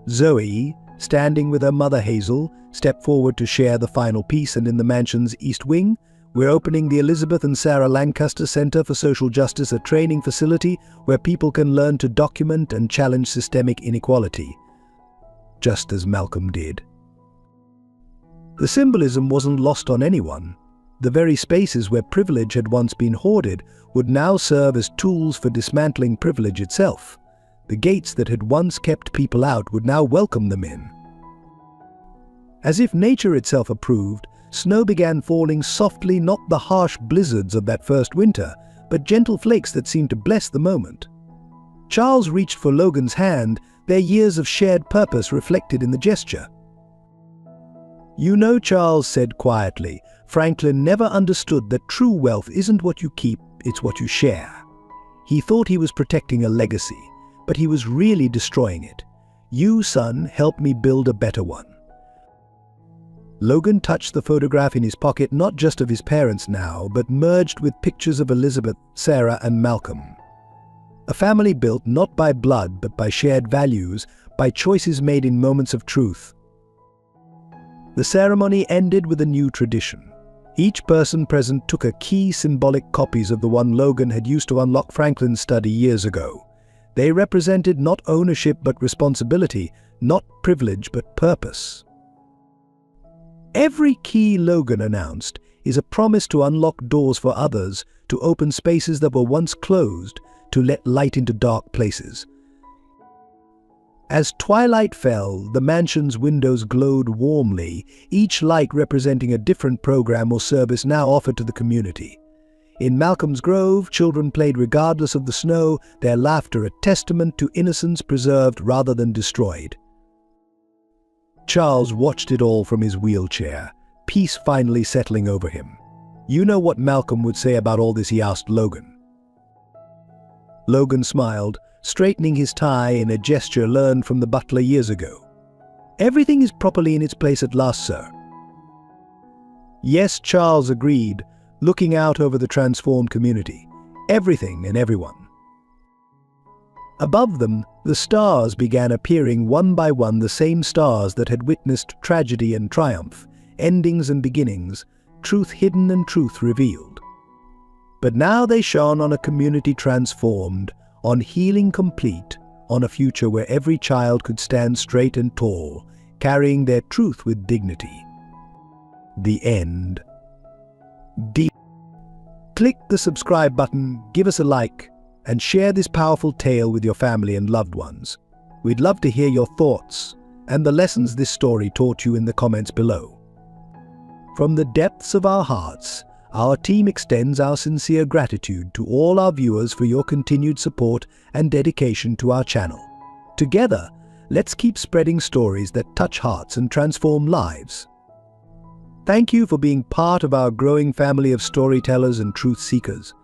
Zoe, standing with her mother Hazel, stepped forward to share the final piece, and in the mansion's East Wing, "We're opening the Elizabeth and Sarah Lancaster Center for Social Justice, a training facility where people can learn to document and challenge systemic inequality, just as Malcolm did." The symbolism wasn't lost on anyone. The very spaces where privilege had once been hoarded would now serve as tools for dismantling privilege itself. The gates that had once kept people out would now welcome them in. As if nature itself approved, snow began falling softly, not the harsh blizzards of that first winter, but gentle flakes that seemed to bless the moment. Charles reached for Logan's hand, their years of shared purpose reflected in the gesture. "You know," Charles said quietly, "Franklin never understood that true wealth isn't what you keep, it's what you share." He thought he was protecting a legacy, but he was really destroying it. You, son, help me build a better one. Logan touched the photograph in his pocket, not just of his parents now, but merged with pictures of Elizabeth, Sarah, and Malcolm. A family built not by blood, but by shared values, by choices made in moments of truth. The ceremony ended with a new tradition. Each person present took a key symbolic copies of the one Logan had used to unlock Franklin's study years ago. They represented not ownership but responsibility, not privilege but purpose. Every key, Logan announced, is a promise to unlock doors for others, to open spaces that were once closed, to let light into dark places. As twilight fell, the mansion's windows glowed warmly, each light representing a different program or service now offered to the community. In Malcolm's Grove, children played regardless of the snow, their laughter a testament to innocence preserved rather than destroyed. Charles watched it all from his wheelchair, peace finally settling over him. "You know what Malcolm would say about all this?" he asked Logan. Logan smiled, straightening his tie in a gesture learned from the butler years ago. "Everything is properly in its place at last, sir." "Yes," Charles agreed, looking out over the transformed community. "Everything and everyone." Above them, the stars began appearing one by one, the same stars that had witnessed tragedy and triumph, endings and beginnings, truth hidden and truth revealed. But now they shone on a community transformed, on healing complete, on a future where every child could stand straight and tall, carrying their truth with dignity. The end. Click the subscribe button, give us a like, and share this powerful tale with your family and loved ones. We'd love to hear your thoughts and the lessons this story taught you in the comments below. From the depths of our hearts, our team extends our sincere gratitude to all our viewers for your continued support and dedication to our channel. Together, let's keep spreading stories that touch hearts and transform lives. Thank you for being part of our growing family of storytellers and truth seekers.